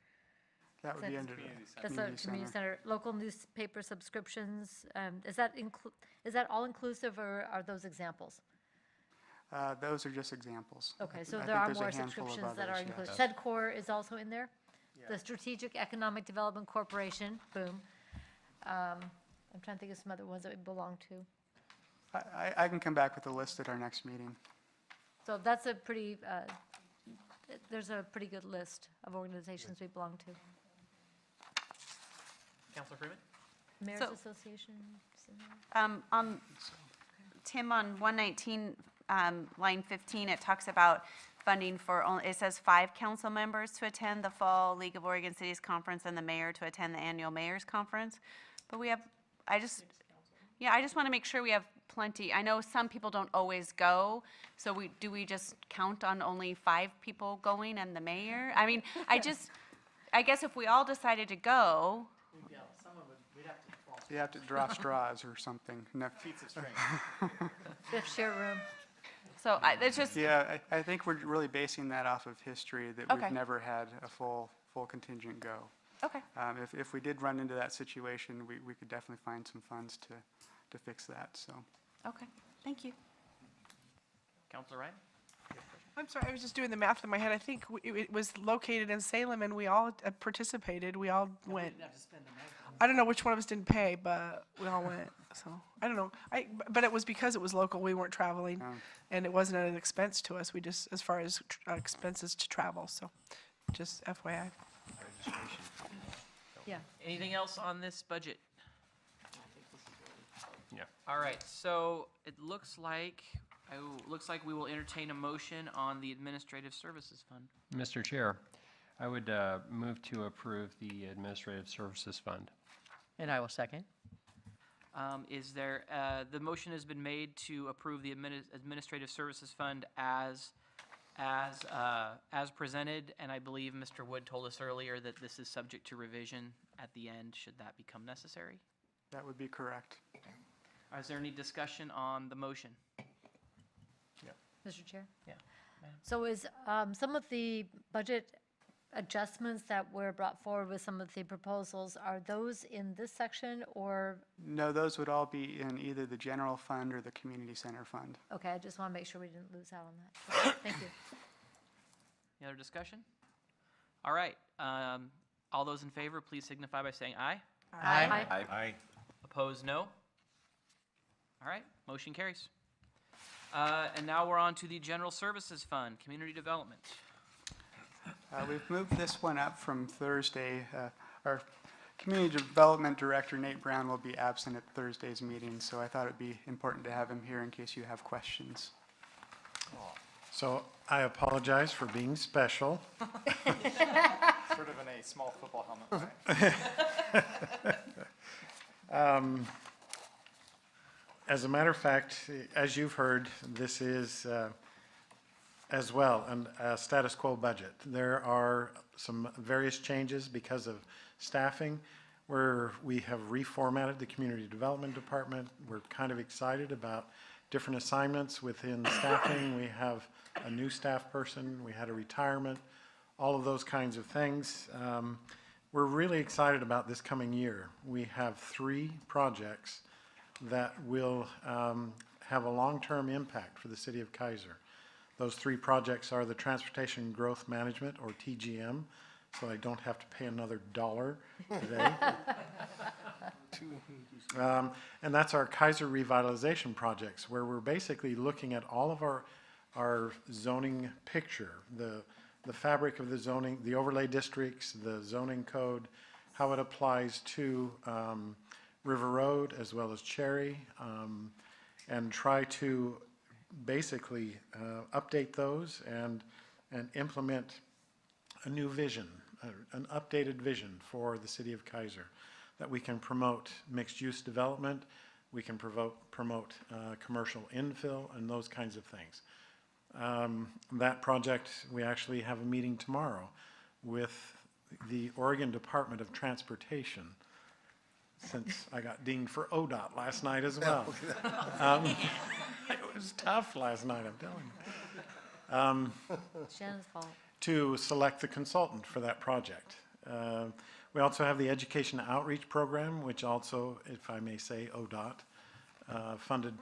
That would be under the That's community a community center. center. Local newspaper subscriptions, is that all inclusive, or are those examples? Those are just examples. Okay, so I there think are there's a more handful of subscriptions that are others, included. yes. SEDCOR is also in there? The Strategic Economic Development Corporation, boom. I'm trying to think of some other ones that we belong to. I can come back with a list at our next meeting. So that's a pretty, there's a pretty good list of organizations we belong to. Counselor Freeman? Mayor's So- Association, is in there? Tim, on 119, line 15, it talks about funding for, it says 5 council members to attend the Fall League of Oregon Cities Conference and the mayor to attend the annual mayor's conference. But we have, I just want to make sure we have plenty. I know some people don't always go, so do we just count on only 5 people going and the mayor? I mean, I guess if we all decided to go, Yeah, someone would, we'd have to fall. You have to draw straws or something. No. Feats of strength. Fifth share room. so it's just, Yeah, I think we're really basing that off of history, that Okay. we've never had a full contingent go. okay. If we did run into that situation, we could definitely find some funds to fix that, so. Okay, thank you. Counselor Ryan? I'm sorry, I was just doing the math in my head. I think it was located in Salem, and we all participated. We all went. Didn't have to spend the night. I don't know which one of us didn't pay, but we all went. So I don't know. But it was because it was local. We weren't traveling, and it wasn't an expense to us. We just, as far as expenses to travel. So, just FYI. Yeah. Anything else on this budget? Yeah. All right, so it looks like we will entertain a motion on the Administrative Services Fund. Mr. Chair, I would move to approve the Administrative Services Fund. And I will second. Is there, the motion has been made to approve the Administrative Services Fund as presented, and I believe Mr. Wood told us earlier that this is subject to revision at the end, should that become necessary. That would be correct. Is there any discussion on the motion? Mr. Chair? Yeah, ma'am. So is some of the budget adjustments that were brought forward with some of the proposals, are those in this section, or, No, those would all be in either the general fund or the community center fund. okay, I just want to make sure we didn't lose out on that. Okay, thank you. Any other discussion? All right, all those in favor, please signify by saying aye. Aye. Aye. Opposed, no. All right, motion carries. And now we're on to the General Services Fund, Community Development. We've moved this one up from Thursday. Our Community Development Director, Nate Brown, will be absent at Thursday's meeting, so I thought it'd be important to have him here in case you have questions. So I apologize for being special. Sort of in a small football helmet, right? As a matter of fact, as you've heard, this is as well a status quo budget. There are some various changes because of staffing where we have reformatted the Community Development Department. We're kind of excited about different assignments within staffing. We have a new staff person, we had a retirement, all of those kinds of things. We're really excited about this coming year. We have 3 projects that will have a long-term impact for the city of Keizer. Those 3 projects are the Transportation Growth Management, or TGM, so I don't have to pay another $1 today. And that's our Keizer revitalization projects, where we're basically looking at all of our zoning picture, the fabric of the zoning, the overlay districts, the zoning code, how it applies to River Road as well as Cherry, and try to basically update those and implement a new vision, an updated vision for the city of Keizer, that we can promote mixed-use development, we can promote commercial infill and those kinds of things. That project, we actually have a meeting tomorrow with the Oregon Department of Transportation, since I got dinged for ODOT last night as well. It was tough last night, I'm telling you. Shannon's fault. To select the consultant for that project. We also have the Education Outreach Program, which also, if I may say, ODOT funded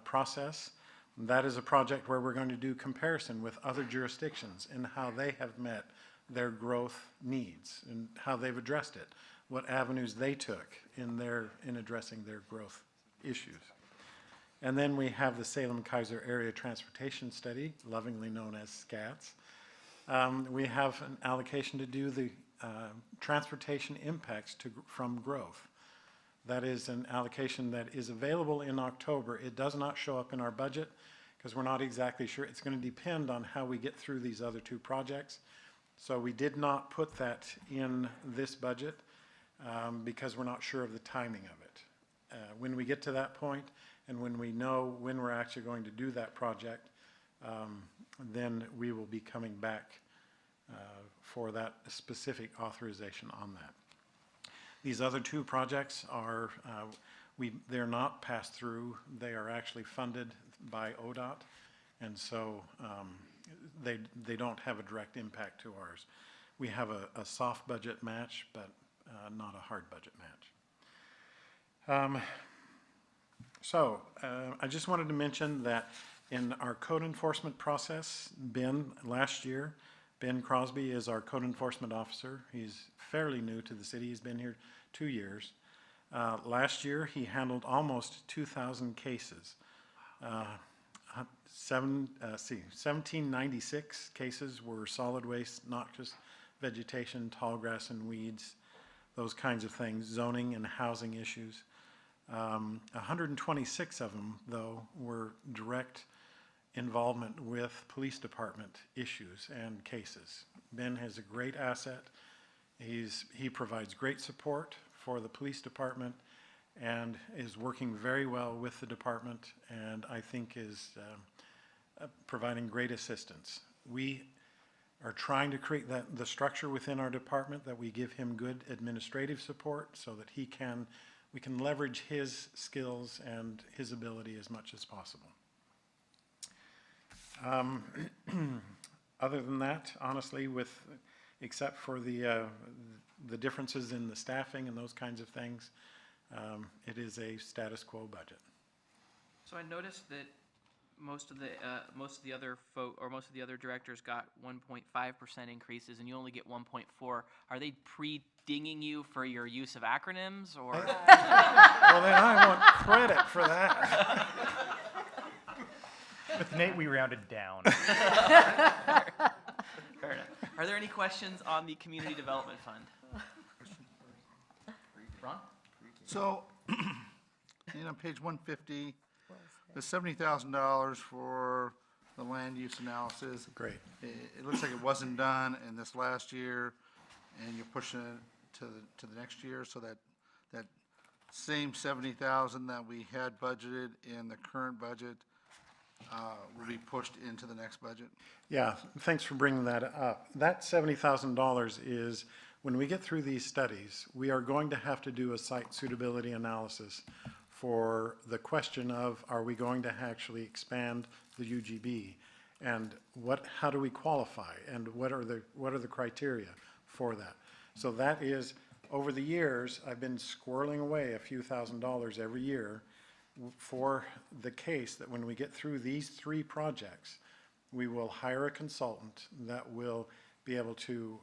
process. That is a project where we're going to do comparison with other jurisdictions and how they have met their growth needs and how they've addressed it, what avenues they took in addressing their growth issues. And then we have the Salem-Keizer Area Transportation Study, lovingly known as SCATS. We have an allocation to do the transportation impacts from growth. That is an allocation that is available in October. It does not show up in our budget because we're not exactly sure. It's going to depend on how we get through these other two projects. So we did not put that in this budget because we're not sure of the timing of it. When we get to that point and when we know when we're actually going to do that project, then we will be coming back for that specific authorization on that. These other two projects are, they're not passed through. They are actually funded by ODOT, and so they don't have a direct impact to ours. We have a soft budget match, but not a hard budget match. I just wanted to mention that in our code enforcement process, last year, Ben Crosby is our code enforcement officer. He's fairly new to the city. He's been here 2 years. Last year, he handled almost 2,000 cases. 1796 cases were solid waste, noxious vegetation, tall grass and weeds, those kinds of things, zoning and housing issues. 126 of them, though, were direct involvement with police department issues and cases. Ben has a great asset. He provides great support for the police department and is working very well with the department, and I think is providing great assistance. We are trying to create the structure within our department that we give him good administrative support so that we can leverage his skills and his ability as much as possible. Other than that, honestly, except for the differences in the staffing and those kinds of things, it is a status quo budget. So I noticed that most of the other directors got 1.5% increases, and you only get 1.4. Are they pre-dinging you for your use of acronyms, or? Well, then I want credit for that. With Nate, we rounded down. Fair enough. Are there any questions on the Community Development Fund? Ron? So, on page 150, the $70,000 for the land use analysis. Great. It looks like it wasn't done in this last year, and you're pushing it to the next year, so that same $70,000 that we had budgeted in the current budget will be pushed into the next budget? Yeah, thanks for bringing that up. That $70,000 is, when we get through these studies, we are going to have to do a site suitability analysis for the question of, are we going to actually expand the UGB? And how do we qualify? And what are the criteria for that? So that is, over the years, I've been squirreling away a few $1,000s every year for the case that when we get through these 3 projects, we will hire a consultant that will be able to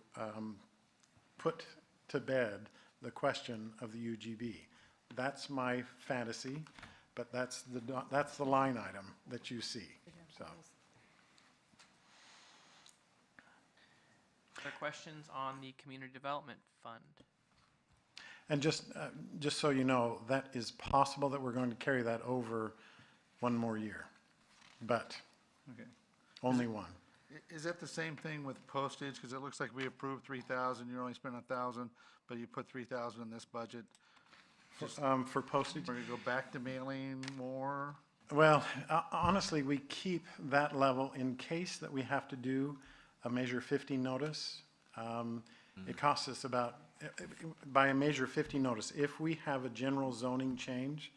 put to bed the question of the UGB. That's my fantasy, but that's the line item that you see. So. Other questions on the Community Development Fund? And just so you know, that is possible that we're going to carry that over one more year, but Okay. only one. Is that the same thing with postage? Because it looks like we approved 3,000, you only spent 1,000, but you put 3,000 in this budget. For postage? We're gonna go back to mailing more? Well, honestly, we keep that level in case that we have to do a Measure 50 notice. It costs us about, by a Measure 50 notice, if we have a general zoning change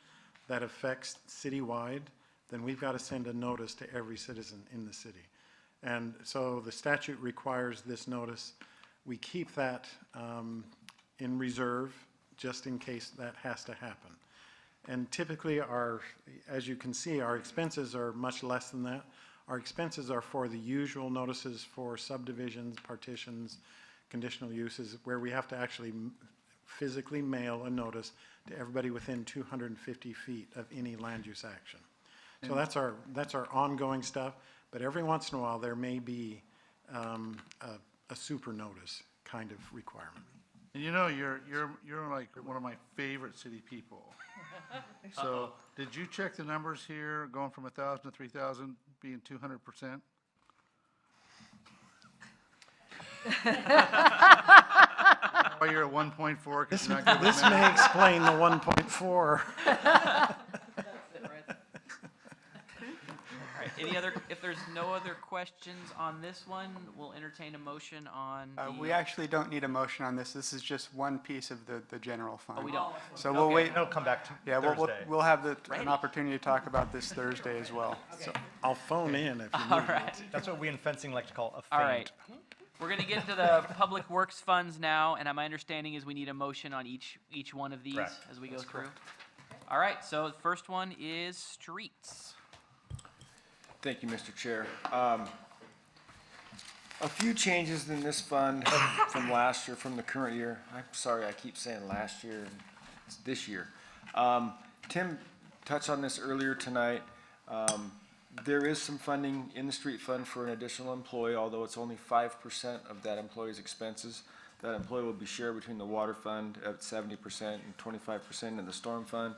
that affects citywide, then we've got to send a notice to every citizen in the city. And so the statute requires this notice. We keep that in reserve just in case that has to happen. And typically as you can see, our expenses are much less than that. Our expenses are for the usual notices for subdivisions, partitions, conditional uses, where we have to actually physically mail a notice to everybody within 250 feet of any land use action. So that's our ongoing stuff, but every once in a while, there may be a super notice kind of requirement. And you know, you're like one of my favorite city people. So, did you check the numbers here, going from 1,000 to 3,000, being 200%? Why you're at 1.4, because you're not good with This math? may explain the 1.4. All right, any other, if there's no other questions on this one, we'll entertain a motion on the. We actually don't need a motion on this. This is just one piece of the general fund. Oh, we don't? So we'll Okay. wait. It'll come back to Yeah, Thursday. we'll have an Ready. opportunity to talk about this Thursday as well. So I'll phone in if you need All it. right. That's what we in fencing like to call a feint. All right. We're going to get into the public works funds now, and my understanding is we need a motion on each one of these Correct. as we go through. All right, so the first one is streets. Thank you, Mr. Chair. A few changes in this fund from last year, from the current year. I'm sorry, I keep saying last year, and it's this year. Tim touched on this earlier tonight. There is some funding in the street fund for an additional employee, although it's only 5% of that employee's expenses. That employee will be shared between the water fund at 70% and 25% in the storm fund.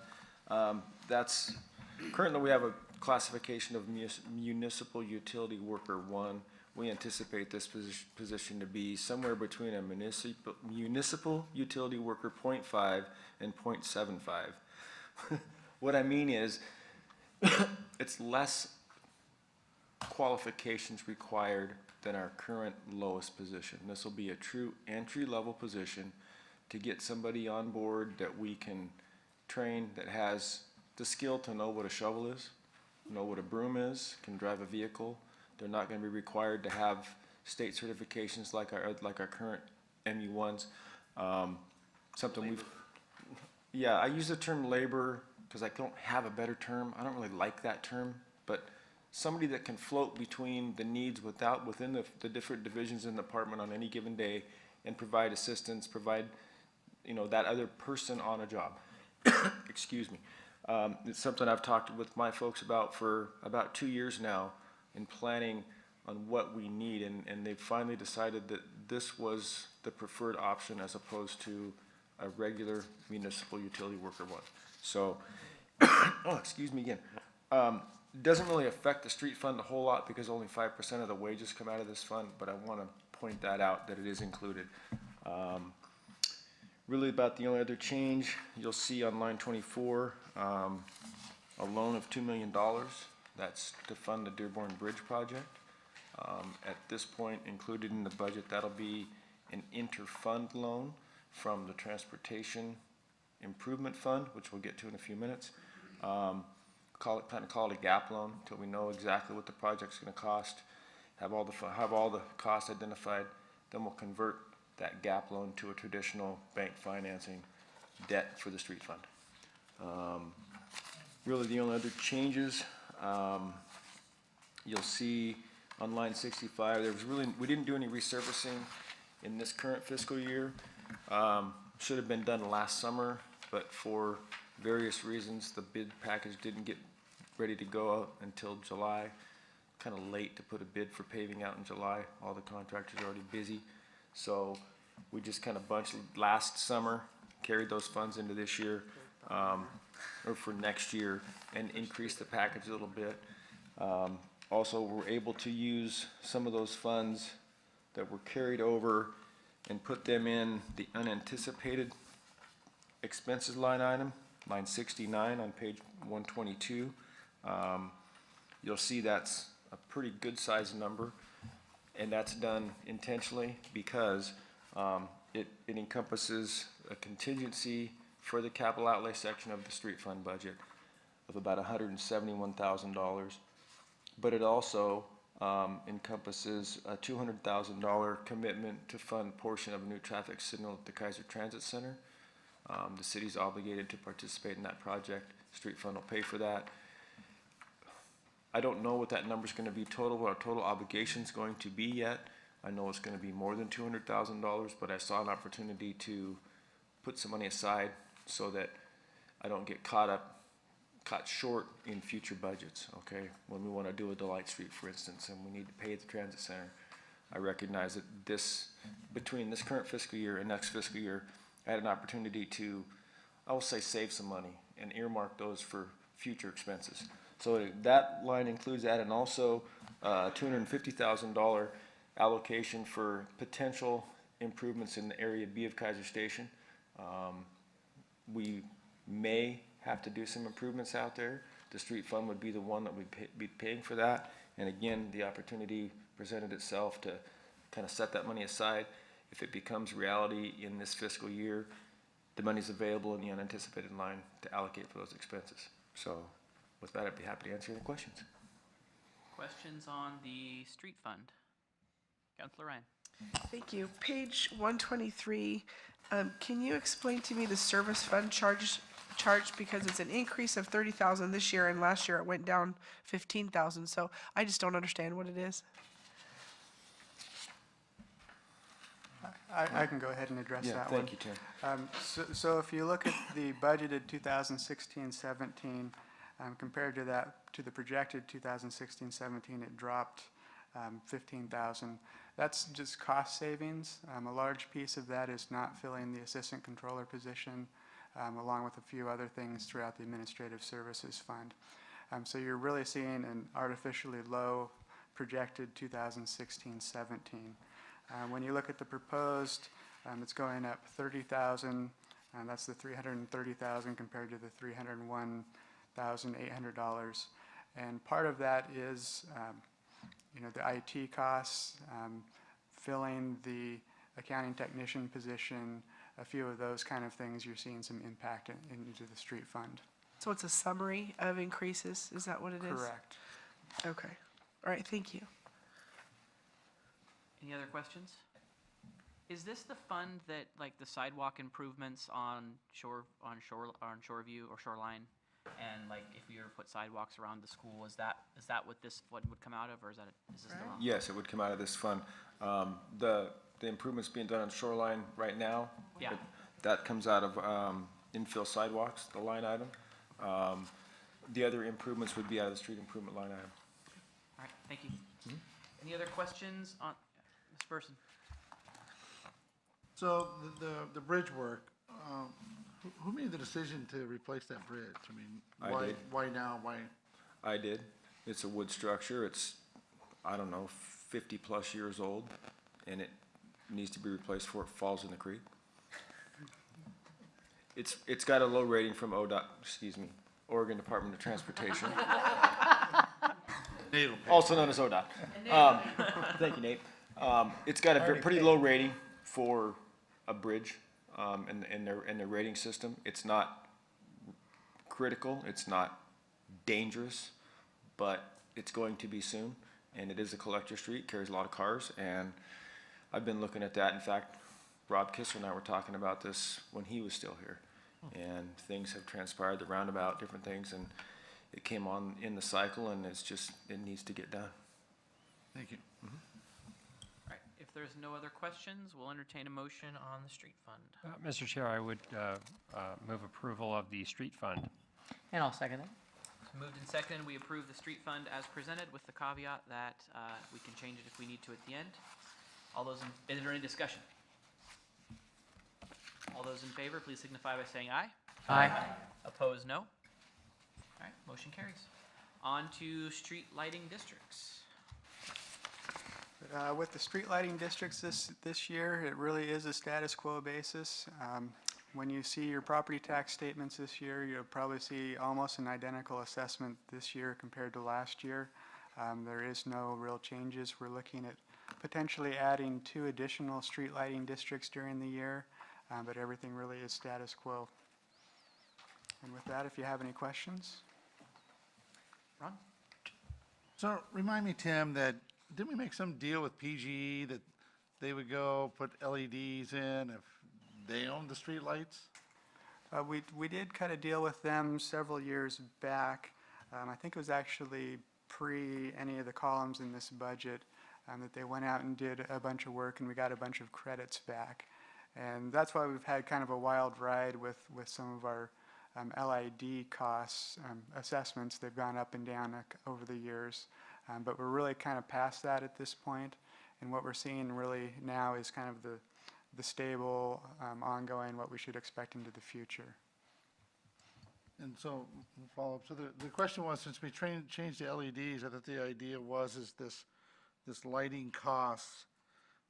Currently we have a classification of municipal utility worker 1. We anticipate this position to be somewhere between a municipal utility worker 0.5 and 0.75. What I mean is, it's less qualifications required than our current lowest position. This will be a true entry-level position to get somebody on board that we can train, that has the skill to know what a shovel is, know what a broom is, can drive a vehicle. They're not going to be required to have state certifications like our current MU1s. Something we've, yeah, I use the term labor because I don't have a better term. I don't really like that term, but somebody that can float between the needs within the different divisions in the department on any given day and provide assistance, provide, that other person on a job. Excuse me. It's something I've talked with my folks about for about 2 years now in planning on what we need, and they've finally decided that this was the preferred option as opposed to a regular municipal utility worker 1. So, oh, excuse me again. Doesn't really affect the street fund a whole lot because only 5% of the wages come out of this fund, but I want to point that out, that it is included. Really about the only other change you'll see on line 24, a loan of $2 million. That's to fund the Dearborn Bridge project. At this point, included in the budget, that'll be an inter-fund loan from the Transportation Improvement Fund, which we'll get to in a few minutes. Call it a gap loan until we know exactly what the project's going to cost, have all the costs identified, then we'll convert that gap loan to a traditional bank financing debt for the street fund. Really the only other changes you'll see on line 65, we didn't do any resurfacing in this current fiscal year. Should have been done last summer, but for various reasons, the bid package didn't get ready to go out until July. Kind of late to put a bid for paving out in July. All the contractors are already busy. So we just kind of bunched last summer, carry those funds into this year, or for next year, and increase the package a little bit. Also, we're able to use some of those funds that were carried over and put them in the unanticipated expenses line item, line 69 on page 122. You'll see that's a pretty good sized number, and that's done intentionally because it encompasses a contingency for the capital outlay section of the street fund budget of about $171,000. But it also encompasses a $200,000 commitment to fund portion of a new traffic signal at the Keizer Transit Center. The city's obligated to participate in that project. Street fund will pay for that. I don't know what that number's gonna be total, what our total obligation's going to be yet. I know it's gonna be more than $200,000, but I saw an opportunity to put some money aside so that I don't get caught short in future budgets, okay? When we wanna do a Delight Street, for instance, and we need to pay the transit center, I recognize that between this current fiscal year and next fiscal year, I had an opportunity to, I will say, save some money and earmark those for future expenses. So that line includes that, and also $250,000 allocation for potential improvements in the area B of Keizer Station. We may have to do some improvements out there. The street fund would be the one that would be paying for that. And again, the opportunity presented itself to kind of set that money aside. If it becomes reality in this fiscal year, the money's available in the unanticipated line to allocate for those expenses. So with that, I'd be happy to answer any questions. Questions on the street fund? Councilor Ryan. Thank you. Page 123, can you explain to me the service fund charge, because it's an increase of 30,000 this year, and last year it went down 15,000, so I just don't understand what it is. I can go ahead and address that one. Thank you, Tim. So if you look at the budgeted 2016-17, compared to the projected 2016-17, it dropped 15,000. That's just cost savings. A large piece of that is not filling the assistant controller position, along with a few other things throughout the administrative services fund. So you're really seeing an artificially low projected 2016-17. When you look at the proposed, it's going up 30,000, and that's the 330,000 compared to the $301,800. And part of that is, the IT costs, filling the accounting technician position, a few of those kind of things. You're seeing some impact into the street fund. So it's a summary of increases, is that what it is? Correct. Okay, all right, thank you. Any other questions? Is this the fund that, like, the sidewalk improvements on Shoreview or Shoreline? And like, if we were to put sidewalks around the school, is that what this fund would come out of, or is this the wrong? Yes, it would come out of this fund. The improvements being done on Shoreline right now, Yeah. that comes out of infill sidewalks, the line item. The other improvements would be out of the street improvement line item. All right, thank you. Any other questions on, Ms. Burson? So the bridge work, who made the decision to replace that bridge? I mean, I did. why now? Why? I did. It's a wood structure. It's, I don't know, 50-plus years old, and it needs to be replaced before it falls in the creek. It's got a low rating from Oregon Department of Transportation. Also known as ODOT. Thank you, Nate. It's got a pretty low rating for a bridge in their rating system. It's not critical, it's not dangerous, but it's going to be soon. And it is a collector street, carries a lot of cars, and I've been looking at that. In fact, Rob Kisser and I were talking about this when he was still here. And things have transpired, the roundabout, different things, and it came on in the cycle, and it needs to get done. Thank you. All right, if there's no other questions, we'll entertain a motion on the street fund. Mr. Chair, I would move approval of the street fund. And I'll second it. Moved and seconded, we approve the street fund as presented with the caveat that we can change it if we need to at the end. All those is there any discussion? All those in favor, please signify by saying aye. Aye. Opposed, no. All right, motion carries. On to street lighting districts. With the street lighting districts this year, it really is a status quo basis. When you see your property tax statements this year, you'll probably see almost an identical assessment this year compared to last year. There is no real changes. We're looking at potentially adding 2 additional street lighting districts during the year, but everything really is status quo. And with that, if you have any questions. Ron? So remind me, Tim, that didn't we make some deal with PGE that they would go put LEDs in if they owned the street lights? We did cut a deal with them several years back. I think it was actually pre any of the columns in this budget, that they went out and did a bunch of work and we got a bunch of credits back. And that's why we've had kind of a wild ride with some of our LID costs, assessments. They've gone up and down over the years. But we're really kind of past that at this point. And what we're seeing really now is kind of the stable, ongoing, what we should expect into the future. And so, follow up, so the question was, since we changed the LEDs, I thought the idea was is this lighting costs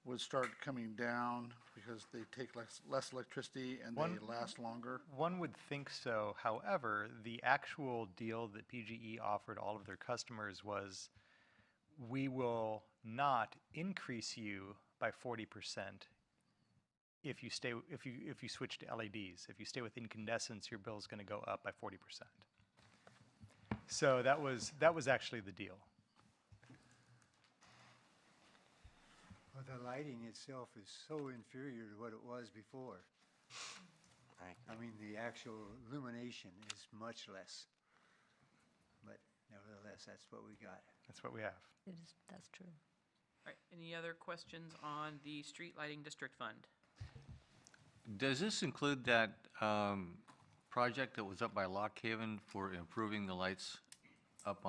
would start coming down because they take less electricity and they last longer? One would think so. However, the actual deal that PGE offered all of their customers was, we will not increase you by 40% if you switch to LEDs. If you stay with incandescents, your bill is going to go up by 40%. So that was actually the deal. Well, the lighting itself is so inferior to what it was before. I mean, the actual illumination is much less. But nevertheless, that's what we got. That's what we have. That's true. All right, any other questions on the street lighting district fund? Does this include that project that was up by Lock Haven for improving the lights up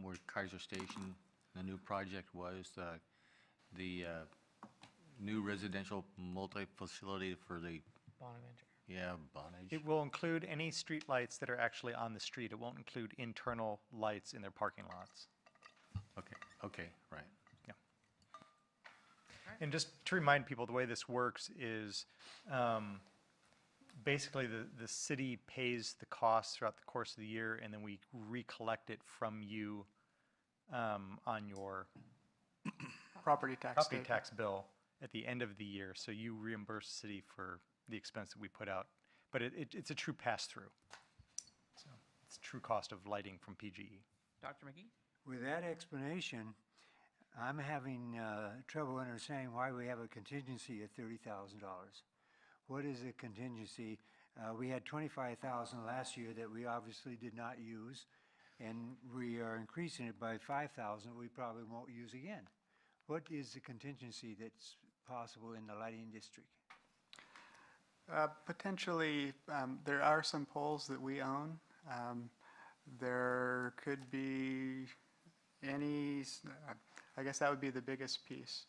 where Keizer Station, the new project was, the new residential multi-facility for the Bonaventure. Yeah, Bonage. It will include any street lights that are actually on the street. It won't include internal lights in their parking lots. Okay, right. Yeah. And just to remind people, the way this works is basically the city pays the costs throughout the course of the year, and then we recollect it from you on your Property tax bill at the end of the year. So you reimburse the city for the expense that we put out. But it's a true pass-through. So it's true cost of lighting from PGE. Dr. McGee? With that explanation, I'm having trouble understanding why we have a contingency at $30,000. What is a contingency? We had $25,000 last year that we obviously did not use, and we are increasing it by $5,000 we probably won't use again. What is the contingency that's possible in the lighting district? Potentially, there are some poles that we own. There could be I guess that would be the biggest piece.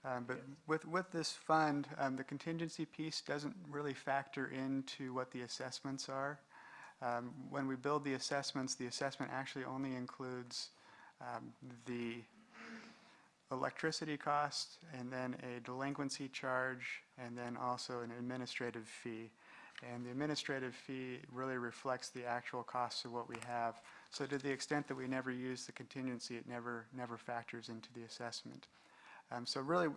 But with this fund, the contingency piece doesn't really factor into what the assessments are. When we build the assessment actually only includes the electricity cost, and then a delinquency charge, and then also an administrative fee. And the administrative fee really reflects the actual costs of what we have. So to the extent that we never use the contingency, it never factors into the assessment. So really,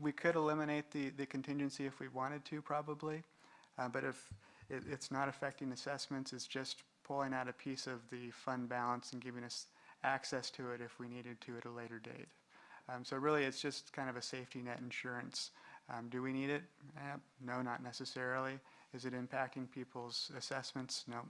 we could eliminate the contingency if we wanted to, probably. But if it's not affecting assessments, it's just pulling out a piece of the fund balance and giving us access to it if we needed to at a later date. So really, it's just kind of a safety net insurance. Do we need it? No, not necessarily. Is it impacting people's assessments? No.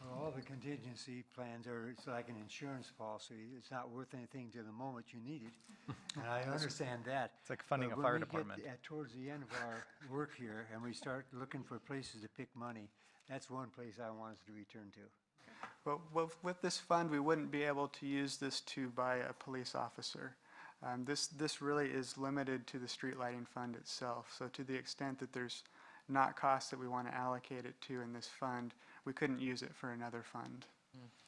Well, all the contingency plans it's like an insurance policy. It's not worth anything to the moment you need it. And I understand that. It's like funding But a fire when we department. get towards the end of our work here and we start looking for places to pick money, that's one place I want us to return to. Well, with this fund, we wouldn't be able to use this to buy a police officer. This really is limited to the street lighting fund itself. So to the extent that there's not costs that we want to allocate it to in this fund, we couldn't use it for another fund.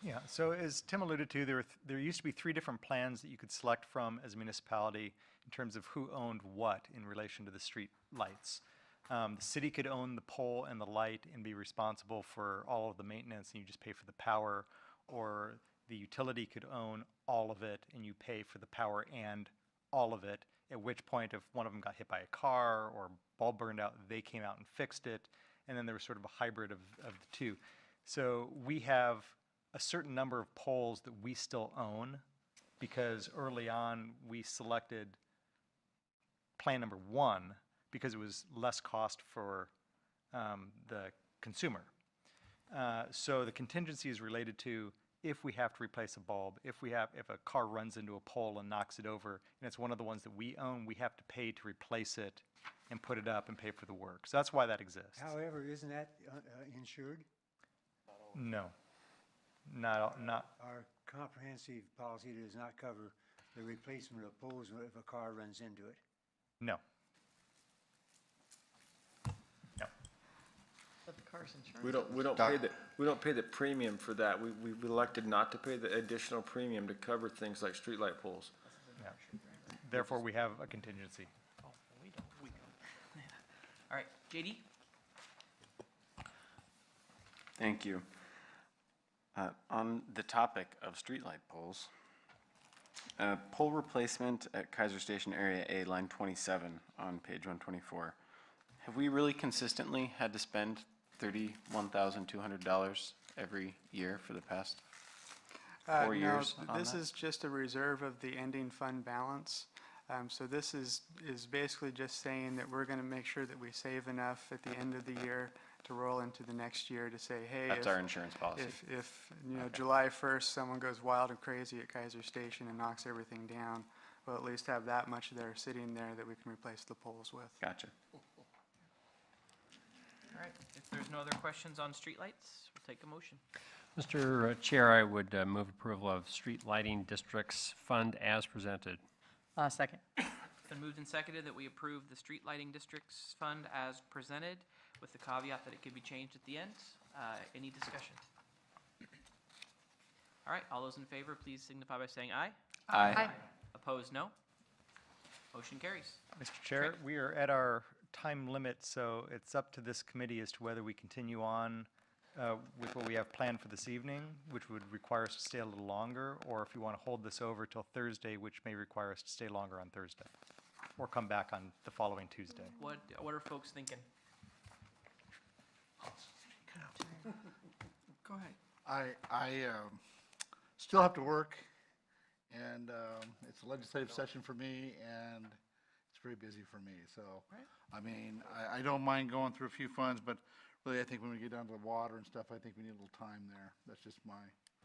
Yeah, so as Tim alluded to, there used to be 3 different plans that you could select from as a municipality in terms of who owned what in relation to the street lights. The city could own the pole and the light and be responsible for all of the maintenance, and you just pay for the power, or the utility could own all of it and you pay for the power and all of it, at which point if one of them got hit by a car or bulb burned out, they came out and fixed it, and then there was sort of a hybrid of the two. So we have a certain number of poles that we still own because early on we selected plan number 1 because it was less cost for the consumer. So the contingency is related to if we have to replace a bulb, if a car runs into a pole and knocks it over, and it's one of the ones that we own, we have to pay to replace it and put it up and pay for the work. So that's why that exists. However, isn't that insured? No, not. Our comprehensive policy does not cover the replacement of poles if a car runs into it. No. But the car's insurance. We don't pay the premium for that. We've elected not to pay the additional premium to cover things like streetlight poles. Yeah. Therefore, we have a contingency. Oh, we don't. All right, JD? Thank you. On the topic of streetlight poles, pole replacement at Keizer Station Area A, line 27 on page 124. Have we really consistently had to spend $31,200 every year for the past 4 years No, on this that? is just a reserve of the ending fund balance. So this is basically just saying that we're going to make sure that we save enough at the end of the year to roll into the next year to say, hey, That's our insurance policy. If July 1st, someone goes wild and crazy at Keizer Station and knocks everything down, we'll at least have that much there sitting there that we can replace the poles with. Gotcha. All right, if there's no other questions on streetlights, we'll take a motion. Mr. Chair, I would move approval of Street Lighting Districts Fund as presented. Second. It's been moved and seconded that we approve the Street Lighting Districts Fund as presented, with the caveat that it could be changed at the end. Any discussion? All right, all those in favor, please signify by saying aye. Aye. Opposed, no. Motion carries. Mr. Chair, we are at our time limit, so it's up to this committee as to whether we continue on with what we have planned for this evening, which would require us to stay a little longer, or if you want to hold this over till Thursday, which may require us to stay longer on Thursday, or come back on the following Tuesday. What are folks thinking? Go ahead. I still have to work, and it's a legislative session for me, and it's very busy for me. So, I mean, I don't mind going through a few funds, but really, I think when we get down to the water and stuff, I think we need a little time there. That's just my.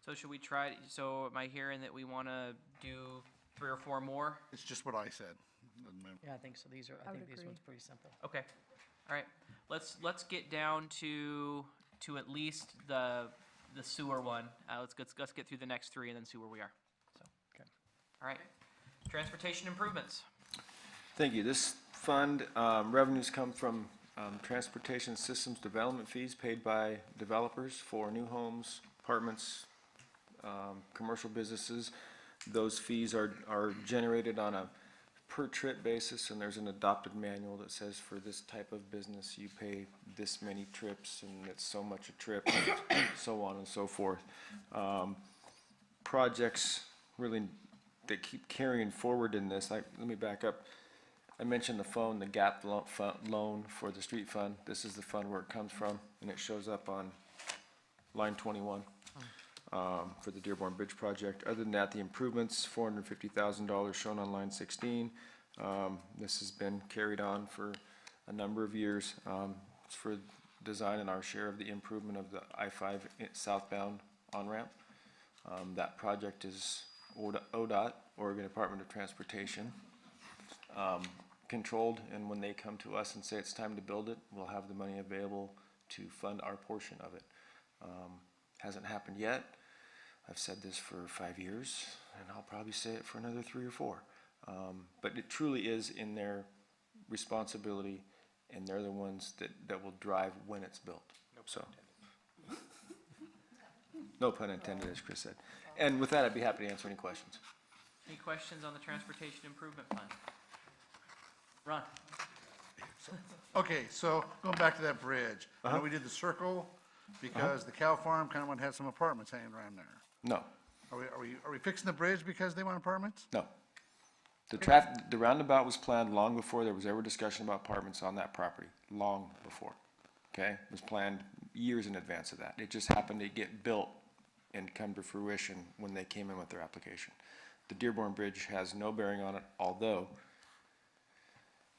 So should we try, so am I hearing that we want to do 3 or 4 more? It's just what I said. Yeah, I think so. I think these ones pretty simple. Okay, all right. Let's get down to at least the sewer one. Let's get through the next 3 and then see where we are. So, okay. All right. Transportation improvements. Thank you. This fund, revenues come from transportation systems development fees paid by developers for new homes, apartments, commercial businesses. Those fees are generated on a per trip basis, and there's an adopted manual that says for this type of business you pay this many trips and it's so much a trip, so on and so forth. Projects really that keep carrying forward in this, let me back up. I mentioned the GAP loan for the street fund. This is the fund where it comes from, and it shows up on line 21 for the Dearborn Bridge project. Other than that, the improvements, $450,000 shown on line 16. This has been carried on for a number of years. It's for design and our share of the improvement of the I-5 southbound on-ramp. That project is ODOT, Oregon Department of Transportation, controlled, and when they come to us and say it's time to build it, we'll have the money available to fund our portion of it. Hasn't happened yet. I've said this for 5 years, and I'll probably say it for another 3 or 4. But it truly is in their responsibility, and they're the ones that will drive when it's built, so. No pun intended, as Chris said. And with that, I'd be happy to answer any questions. Any questions on the Transportation Improvement Fund? Ron? Okay, so going back to that bridge, I know we did the circle because the cow farm kind of had some apartments hanging around there. No, Are we fixing the bridge because they want apartments? no. The roundabout was planned long before there was ever discussion about apartments on that property, long before. Okay, it was planned years in advance of that. It just happened to get built and come to fruition when they came in with their application. The Dearborn Bridge has no bearing on it, although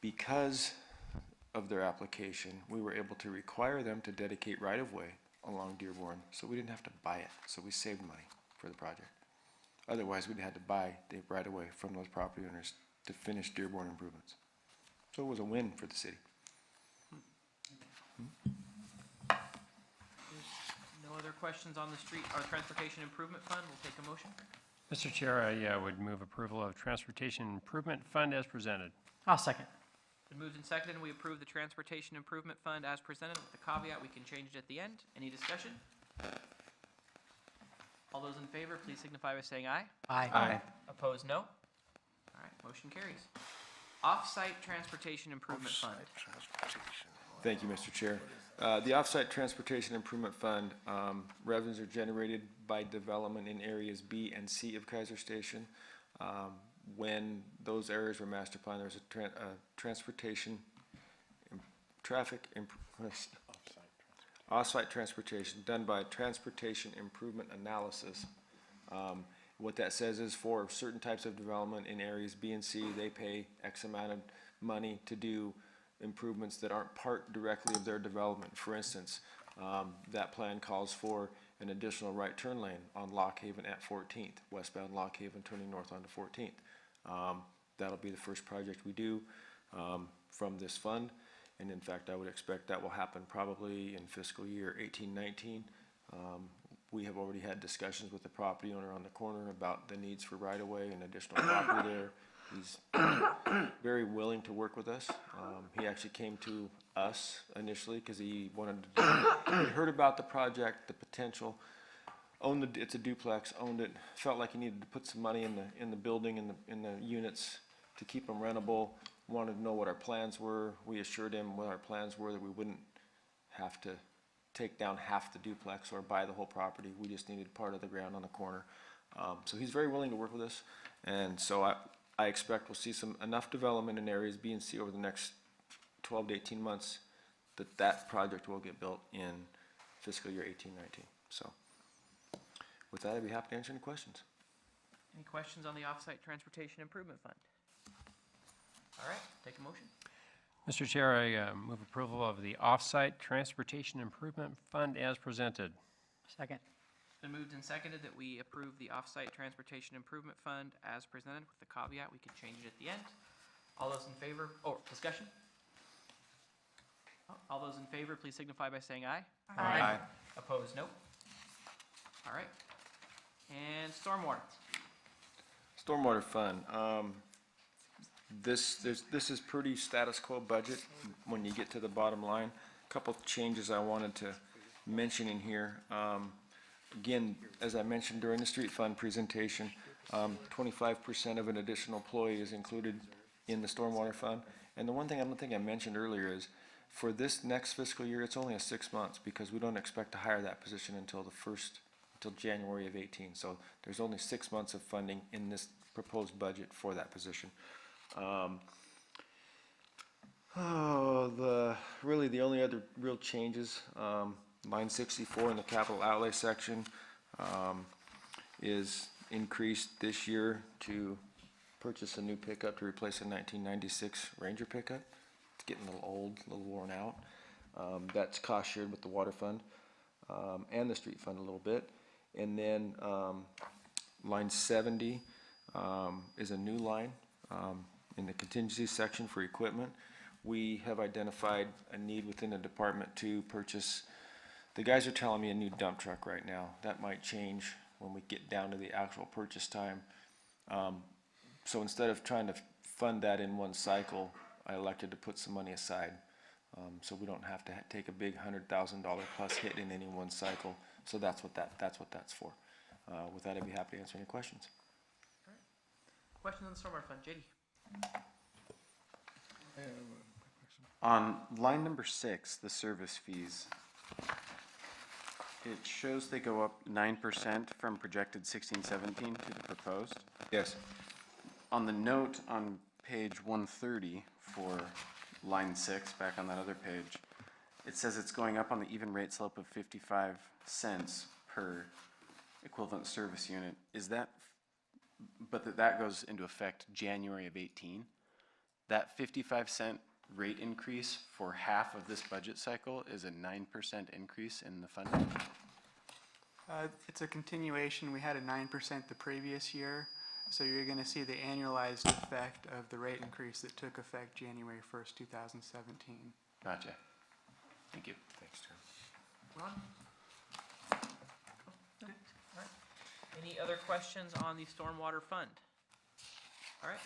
because of their application, we were able to require them to dedicate right-of-way along Dearborn, so we didn't have to buy it, so we saved money for the project. Otherwise, we'd had to buy the right-of-way from those property owners to finish Dearborn improvements. So it was a win for the city. No other questions on the street, or Transportation Improvement Fund? We'll take a motion. Mr. Chair, I would move approval of Transportation Improvement Fund as presented. I'll second. Been moved and seconded, we approve the Transportation Improvement Fund as presented with the caveat we can change it at the end. Any discussion? All those in favor, please signify by saying aye. Aye. Opposed, no. All right, motion carries. Off-site Transportation Improvement Fund. Thank you, Mr. Chair. The Offsite Transportation Improvement Fund, revenues are generated by development in areas B and C of Keizer Station. When those areas were master planned, there was off-site transportation done by Transportation Improvement Analysis. What that says is for certain types of development in areas B and C, they pay X amount of money to do improvements that aren't part directly of their development. For instance, that plan calls for an additional right turn lane on Lock Haven at 14th, westbound Lock Haven turning north onto 14th. That'll be the first project we do from this fund, and in fact, I would expect that will happen probably in fiscal year 18-19. We have already had discussions with the property owner on the corner about the needs for right-of-way and additional property there. He's very willing to work with us. He actually came to us initially because he wanted to he heard about the project, the potential, it's a duplex, owned it, felt like he needed to put some money in the building, in the units to keep them rentable, wanted to know what our plans were. We assured him what our plans were, that we wouldn't have to take down half the duplex or buy the whole property. We just needed part of the ground on the corner. So he's very willing to work with us, and so I expect we'll see enough development in areas B and C over the next 12 to 18 months that project will get built in fiscal year 18-19. So with that, I'd be happy to answer any questions. Any questions on the Off-site Transportation Improvement Fund? All right, take a motion. Mr. Chair, I move approval of the Off-site Transportation Improvement Fund as presented. Second. It's been moved and seconded that we approve the Off-site Transportation Improvement Fund as presented with the caveat we could change it at the end. All those in favor, discussion? All those in favor, please signify by saying aye. Aye. Opposed, no. All right. And Stormwater. Stormwater fund. This is pretty status quo budget when you get to the bottom line. A couple of changes I wanted to mention in here. Again, as I mentioned during the street fund presentation, 25% of an additional employee is included in the stormwater fund. And the one thing I don't think I mentioned earlier is for this next fiscal year, it's only 6 months because we don't expect to hire that position until January of 18. So there's only 6 months of funding in this proposed budget for that position. Really the only other real changes, line 64 in the capital outlay section is increased this year to purchase a new pickup to replace a 1996 Ranger pickup. It's getting a little old, a little worn out. That's cost shared with the water fund and the street fund a little bit. And then line 70 is a new line in the contingency section for equipment. We have identified a need within the department to purchase, the guys are telling me a new dump truck right now. That might change when we get down to the actual purchase time. So instead of trying to fund that in one cycle, I elected to put some money aside. So we don't have to take a big $100,000 plus hit in any one cycle. So that's what that's for. With that, I'd be happy to answer any questions. Questions on the stormwater fund, JD? On line number 6, the service fees, it shows they go up 9% from projected 16-17 to the proposed. Yes. On the note on page 130 for line 6, back on that other page, it says it's going up on the even rate slope of 55 cents per equivalent service unit. Is that, but that goes into effect January of 18? That 55-cent rate increase for half of this budget cycle is a 9% increase in the funding? It's a continuation. We had a 9% the previous year, so you're going to see the annualized effect of the rate increase that took effect January 1st, 2017. Gotcha. Thank you. Thanks, Tim. Ron? Good. All right. Any other questions on the stormwater fund? All right.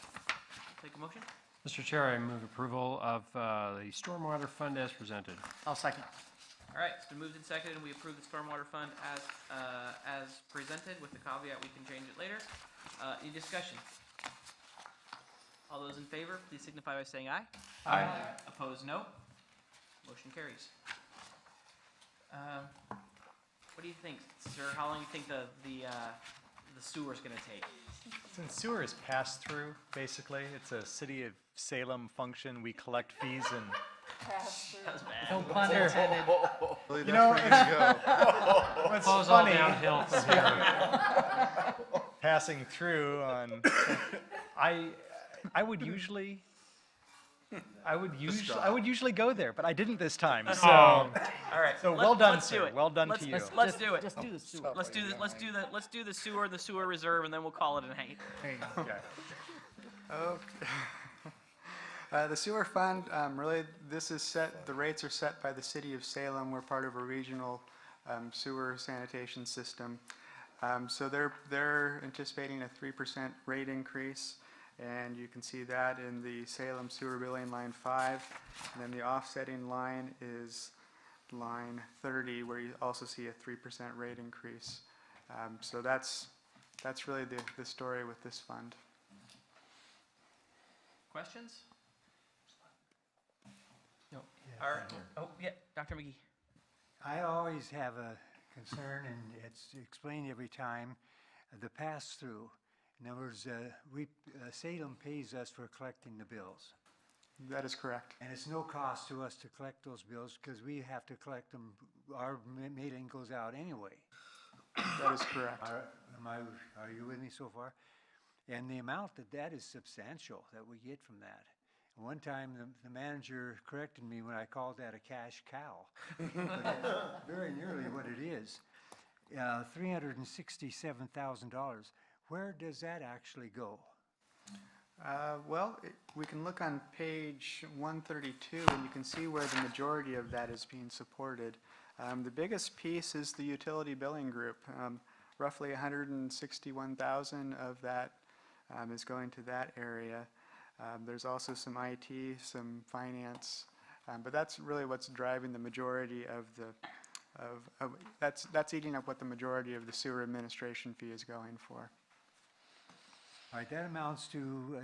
Take a motion. Mr. Chair, I move approval of the stormwater fund as presented. I'll second. All right, it's been moved and seconded, and we approve the stormwater fund as presented with the caveat we can change it later. Any discussion? All those in favor, please signify by saying aye. Aye. Opposed, no. Motion carries. What do you think, sir? How long do you think the sewer's gonna take? Since sewer is pass through, basically, it's a city of Salem function. We collect fees and, That was bad. No pun intended. you know, what's Flows all funny, downhill from here. passing through on, I would usually go there, but I didn't this time, so. All right. So well done, let's do sir. it. Well done Let's- to you. Let's do it. Just do the sewer. Let's do this. Let's do the sewer reserve, and then we'll call it a night. Okay. Okay. The sewer fund, really, this is set, the rates are set by the city of Salem. We're part of a regional sewer sanitation system. So they're anticipating a 3% rate increase, and you can see that in the Salem sewer billing line 5. And then the offsetting line is line 30, where you also see a 3% rate increase. So that's really the story with this fund. Questions? No. All right. Oh, yeah, Dr. McGee. I always have a concern, and it's explained every time, the pass-through. In other words, Salem pays us for collecting the bills. That is correct. And it's no cost to us to collect those bills because we have to collect them. Our mailing goes out anyway. That is correct. Are you with me so far? And the amount that is substantial that we get from that. One time, the manager corrected me when I called that a cash cow. But that's very nearly what it is. $367,000. Where does that actually go? We can look on page 132, and you can see where the majority of that is being supported. The biggest piece is the utility billing group. Roughly 161,000 of that is going to that area. There's also some IT, some finance, but that's really what's driving the majority of that's eating up what the majority of the sewer administration fee is going for. All right, that amounts to,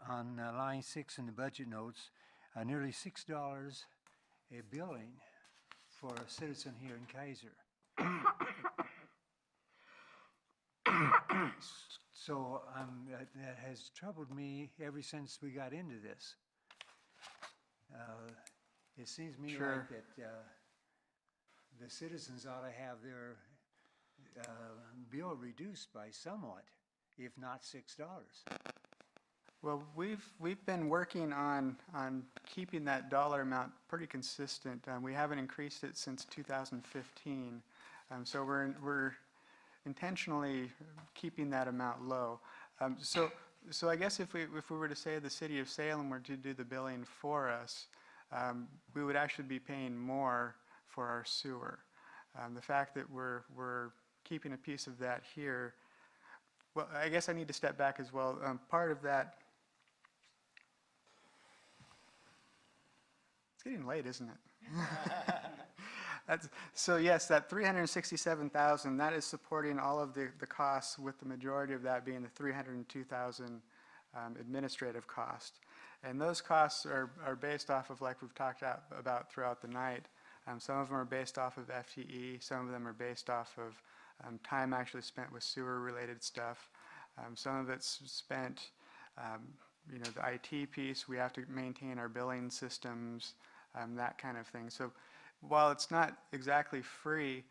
on line 6 in the budget notes, nearly $6 a billing for a citizen here in Keizer. So that has troubled me ever since we got into this. It seems to me like that the citizens ought to have their bill reduced by somewhat, if not $6. Well, we've been working on keeping that dollar amount pretty consistent. We haven't increased it since 2015, so we're intentionally keeping that amount low. So I guess if we were to say the city of Salem were to do the billing for us, we would actually be paying more for our sewer. The fact that we're keeping a piece of that here Well, I guess I need to step back as well. Part of that, it's getting late, isn't it? So yes, that 367,000, that is supporting all of the costs, with the majority of that being the 302,000 administrative cost. And those costs are based off of, like we've talked about throughout the night. Some of them are based off of FTE, some of them are based off of time actually spent with sewer-related stuff. Some of it's spent, the IT piece, we have to maintain our billing systems, that kind of thing. So while it's not exactly free,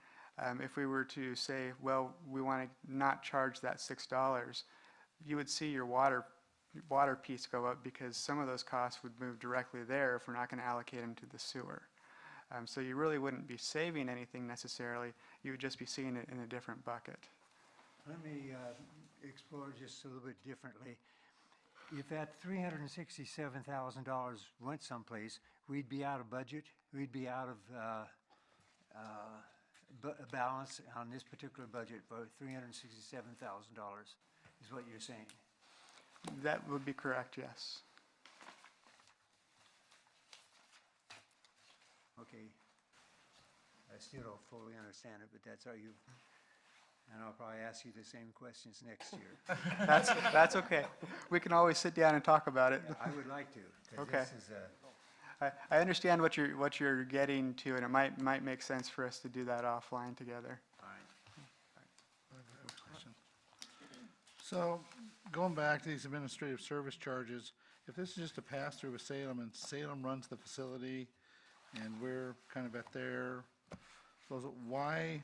if we were to say, well, we want to not charge that $6, you would see your water piece go up, because some of those costs would move directly there if we're not going to allocate them to the sewer. So you really wouldn't be saving anything necessarily, you would just be seeing it in a different bucket. Let me explore just a little bit differently. If that $367,000 went someplace, we'd be out of budget, we'd be out of balance on this particular budget for $367,000, is what you're saying? That would be correct, yes. Okay. I still don't fully understand it, but that's how you, and I'll probably ask you the same questions next year. That's okay. We can always sit down and talk about it. I would like to, 'cause Okay. this is a, I understand what you're getting to, and it might make sense for us to do that offline together. So, going back to these administrative service charges, if this is just a pass-through with Salem, and Salem runs the facility, and we're kind of at their, so why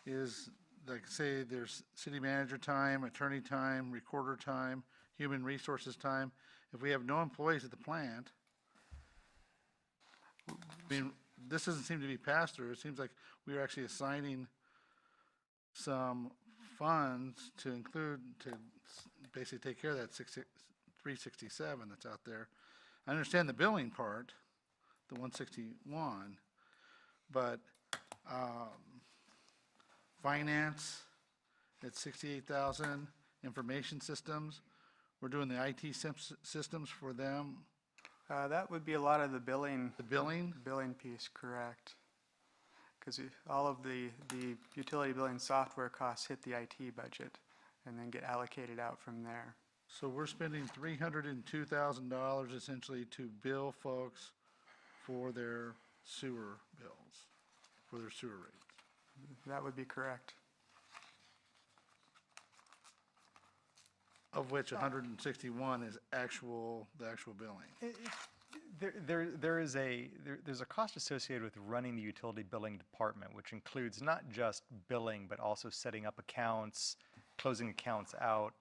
is, like, say, there's city manager time, attorney time, recorder time, human resources time, if we have no employees at the plant, I mean, this doesn't seem to be pass-through, it seems like we're actually assigning some funds to include, to basically take care of that 367 that's out there. I understand the billing part, the 161, but finance at 68,000, information systems, we're doing the IT systems for them. That would be a lot of the billing. The billing? Billing piece, correct. Because all of the utility billing software costs hit the IT budget and then get allocated out from there. So we're spending $302,000 essentially to bill folks for their sewer bills, for their sewer rates. That would be correct. Of which 161 is the actual billing. There's a cost associated with running the utility billing department, which includes not just billing, but also setting up accounts, closing accounts out,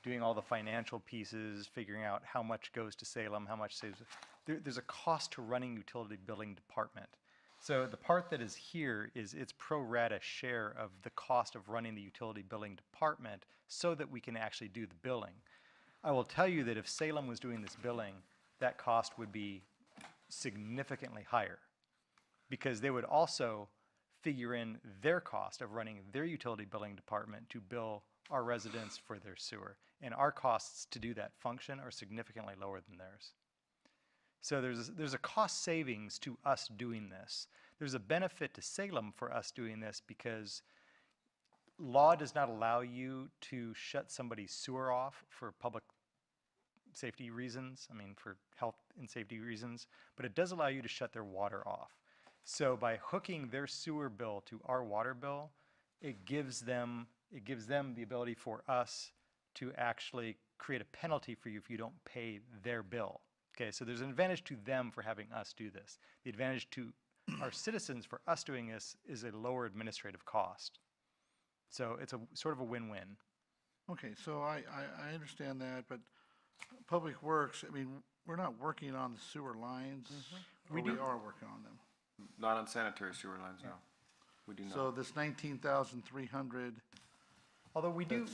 doing all the financial pieces, figuring out how much goes to Salem, how much saves. There's a cost to running utility billing department. So the part that is here is its pro rata share of the cost of running the utility billing department so that we can actually do the billing. I will tell you that if Salem was doing this billing, that cost would be significantly higher, because they would also figure in their cost of running their utility billing department to bill our residents for their sewer. And our costs to do that function are significantly lower than theirs. So there's a cost savings to us doing this. There's a benefit to Salem for us doing this, because law does not allow you to shut somebody's sewer off for public safety reasons, for health and safety reasons, but it does allow you to shut their water off. So by hooking their sewer bill to our water bill, it gives them the ability for us to actually create a penalty for you if you don't pay their bill. Okay, so there's an advantage to them for having us do this. The advantage to our citizens for us doing this is a lower administrative cost. So it's a sort of a win-win. Okay, so I understand that, but Public Works, we're not working on the sewer lines. We are working on them. Not on sanitary sewer lines, no. We do not. So this 19,300. Although we do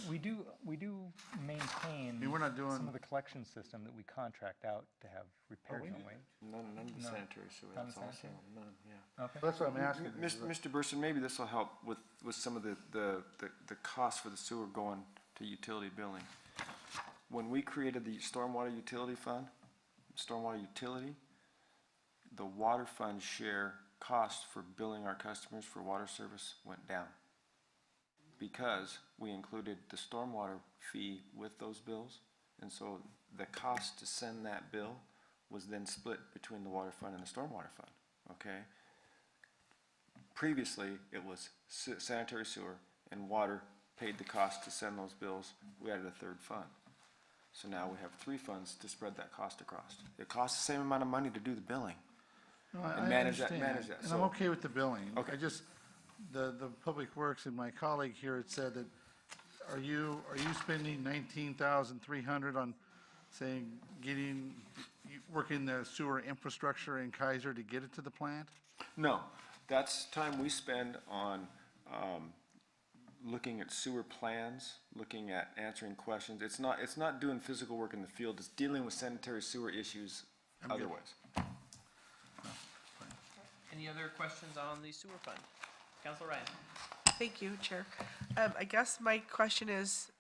maintain we're not doing some of the collection system that we contract out to have repaired, don't we? None of the sanitary sewer, None that's of also, sanitary? none, yeah. Okay. That's what I'm asking. Mr. Burson, maybe this will help with some of the costs for the sewer going to utility billing. When we created the stormwater utility fund, stormwater utility, the water fund share cost for billing our customers for water service went down because we included the stormwater fee with those bills. And so the cost to send that bill was then split between the water fund and the stormwater fund, okay? Previously, it was sanitary sewer and water paid the cost to send those bills. We added a third fund. So now we have three funds to spread that cost across. It costs the same amount of money to do the billing. No, And I manage that, understand. manage that. And I'm So- okay with the billing. Okay. I just, the Public Works and my colleague here had said that, are you spending 19,300 on saying, working the sewer infrastructure in Keizer to get it to the plant? No, that's time we spend on, looking at sewer plans, looking at answering questions. It's not doing physical work in the field, it's dealing with sanitary sewer issues otherwise. Any other questions on the sewer fund? Council Ryan? Thank you, Chair. I guess my question is,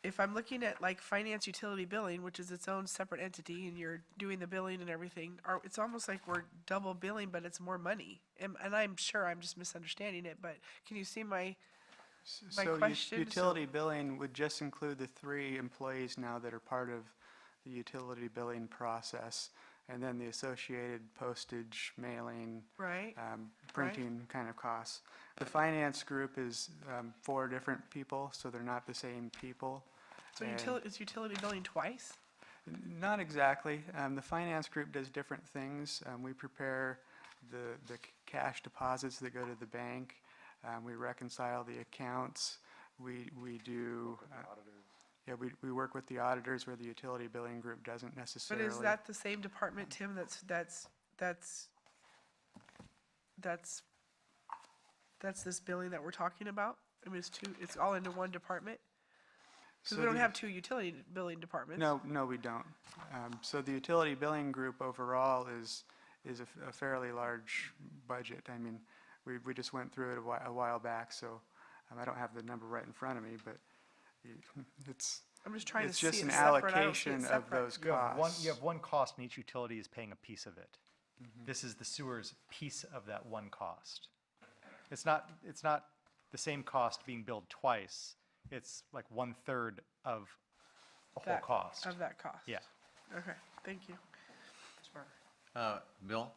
if I'm looking at like finance utility billing, which is its own separate entity, and you're doing the billing and everything, it's almost like we're double billing, but it's more money. And I'm sure I'm just misunderstanding it, but can you see my question? Utility billing would just include the 3 employees now that are part of the utility billing process, and then the associated postage, mailing, Right, printing kind of costs. The finance group is 4 different people, so they're not the same people. so And- is utility billing twice? Not exactly. The finance group does different things. We prepare the cash deposits that go to the bank. We reconcile the accounts. We do, yeah, we work with the auditors where the utility billing group doesn't But necessarily. is that the same department, Tim, that's this billing that we're talking about? I mean, it's all into one department? Because So we don't the- have 2 utility billing departments. No, we don't. So the utility billing group overall is a fairly large budget. I mean, we just went through it a while back, so I don't have the number right in front of me, but it's. I'm just trying to It's see just it an separate. I don't see it allocation of separate. those You have one, costs. you have one cost and each utility is paying a piece of it. This is the sewer's piece of that one cost. It's not the same cost being billed twice. It's like 1/3 of the whole cost. Of that cost? Yeah. Okay, thank you. Bill?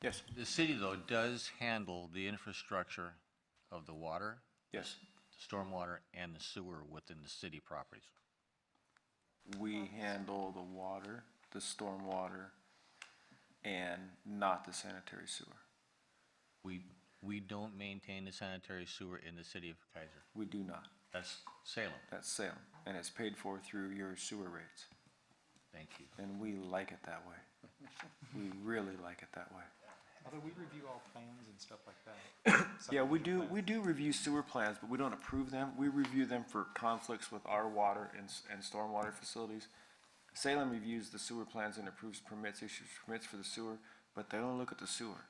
Yes. The city, though, does handle the infrastructure of the water, Yes. the stormwater, and the sewer within the city properties. We handle the water, the stormwater, and not the sanitary sewer. We don't maintain the sanitary sewer in the city of Keizer. We do not. That's Salem. That's Salem, and it's paid for through your sewer rates. Thank you. And we like it that way. We really like it that way. Although we review all plans and stuff like that. Yeah, we do review sewer plans, but we don't approve them. We review them for conflicts with our water and stormwater facilities. Salem reviews the sewer plans and approves permits, issues permits for the sewer, but they don't look at the sewer.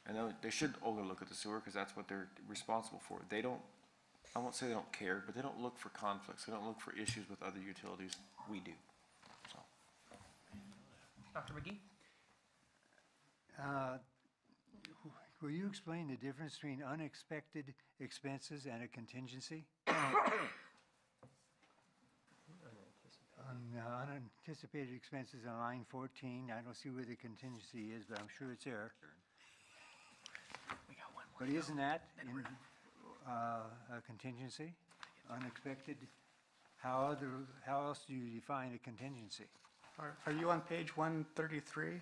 And they should only look at the sewer, because that's what they're responsible for. They don't, I won't say they don't care, but they don't look for conflicts. They don't look for issues with other utilities. We do. So, Dr. McGee? Will you explain the difference between unexpected expenses and a contingency? On unanticipated expenses on line 14, I don't see where the contingency is, but I'm sure it's there. But isn't that in a contingency? Unexpected? How else do you define a contingency? Are you on page 133?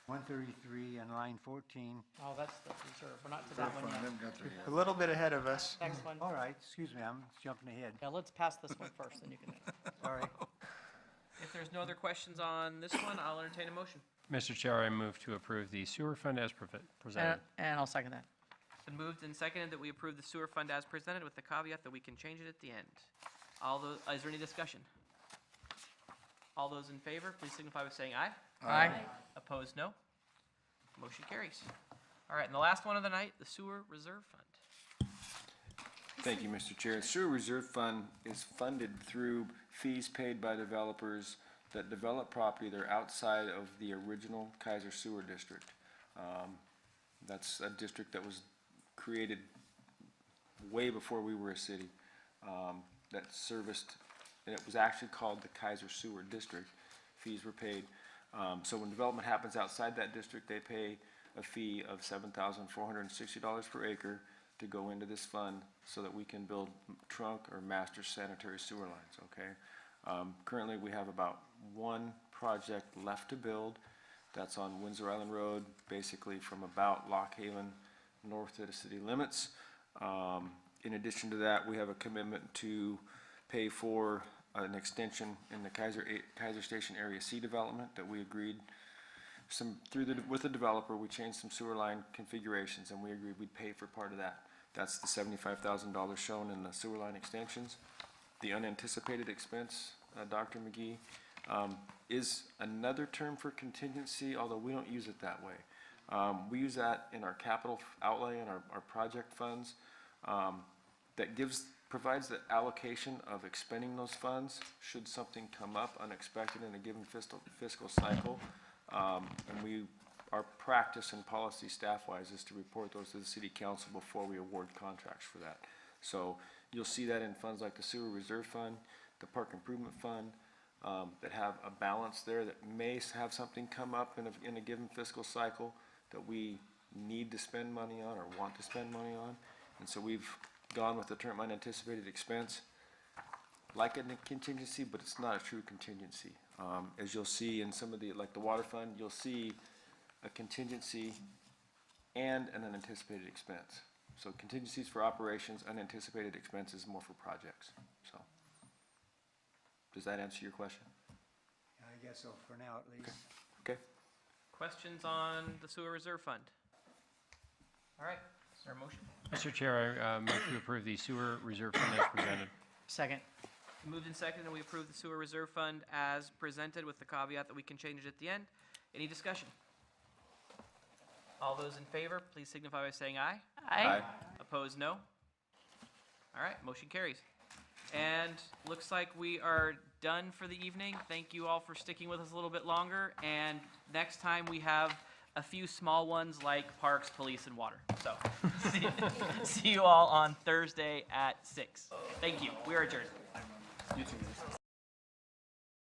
133 and line 14. Oh, that's the reserve. We're not to that one yet. A little bit ahead of us. Next one. All right, excuse me, I'm jumping ahead. Yeah, let's pass this one first, then you can. Sorry. If there's no other questions on this one, I'll entertain a motion. Mr. Chair, I move to approve the sewer fund as presented. And I'll second that. It's been moved and seconded that we approve the sewer fund as presented with the caveat that we can change it at the end. Is there any discussion? All those in favor, please signify by saying aye. Aye. Opposed, no. Motion carries. All right, and the last one of the night, the sewer reserve fund. Thank you, Mr. Chair. The Sewer Reserve Fund is funded through fees paid by developers that develop property that are outside of the original Keizer Sewer District. That's a district that was created way before we were a city, that serviced, and it was actually called the Keizer Sewer District. Fees were paid. So when development happens outside that district, they pay a fee of $7,460 per acre to go into this fund so that we can build trunk or master sanitary sewer lines, okay? Currently, we have about one project left to build. That's on Windsor Island Road, basically from about Lock Haven north of the city limits. In addition to that, we have a commitment to pay for an extension in the Keizer Station Area C development that we agreed with the developer. We changed some sewer line configurations and we agreed we'd pay for part of that. That's the $75,000 shown in the sewer line extensions. The unanticipated expense, Dr. McGee, is another term for contingency, although we don't use it that way. We use that in our capital outlay and our project funds. That provides the allocation of expending those funds should something come up unexpected in a given fiscal cycle. And our practice and policy staff-wise is to report those to the city council before we award contracts for that. So you'll see that in funds like the Sewer Reserve Fund, the Park Improvement Fund, that have a balance there that may have something come up in a given fiscal cycle that we need to spend money on or want to spend money on. And so we've gone with the term unanticipated expense, like a contingency, but it's not a true contingency. As you'll see in some of like the water fund, you'll see a contingency and an unanticipated expense. So contingencies for operations, unanticipated expenses more for projects. So, does that answer your question? I guess so, for now at least. Okay. Questions on the Sewer Reserve Fund? All right, is there a motion? Mr. Chair, I move to approve the sewer reserve fund as presented. Second. Moved and seconded, and we approve the Sewer Reserve Fund as presented with the caveat that we can change it at the end. Any discussion? All those in favor, please signify by saying aye. Aye. Opposed, no. All right, motion carries. And looks like we are done for the evening. Thank you all for sticking with us a little bit longer. And next time we have a few small ones like parks, police, and water. So see you all on Thursday at 6. Thank you. We are adjourned. You too.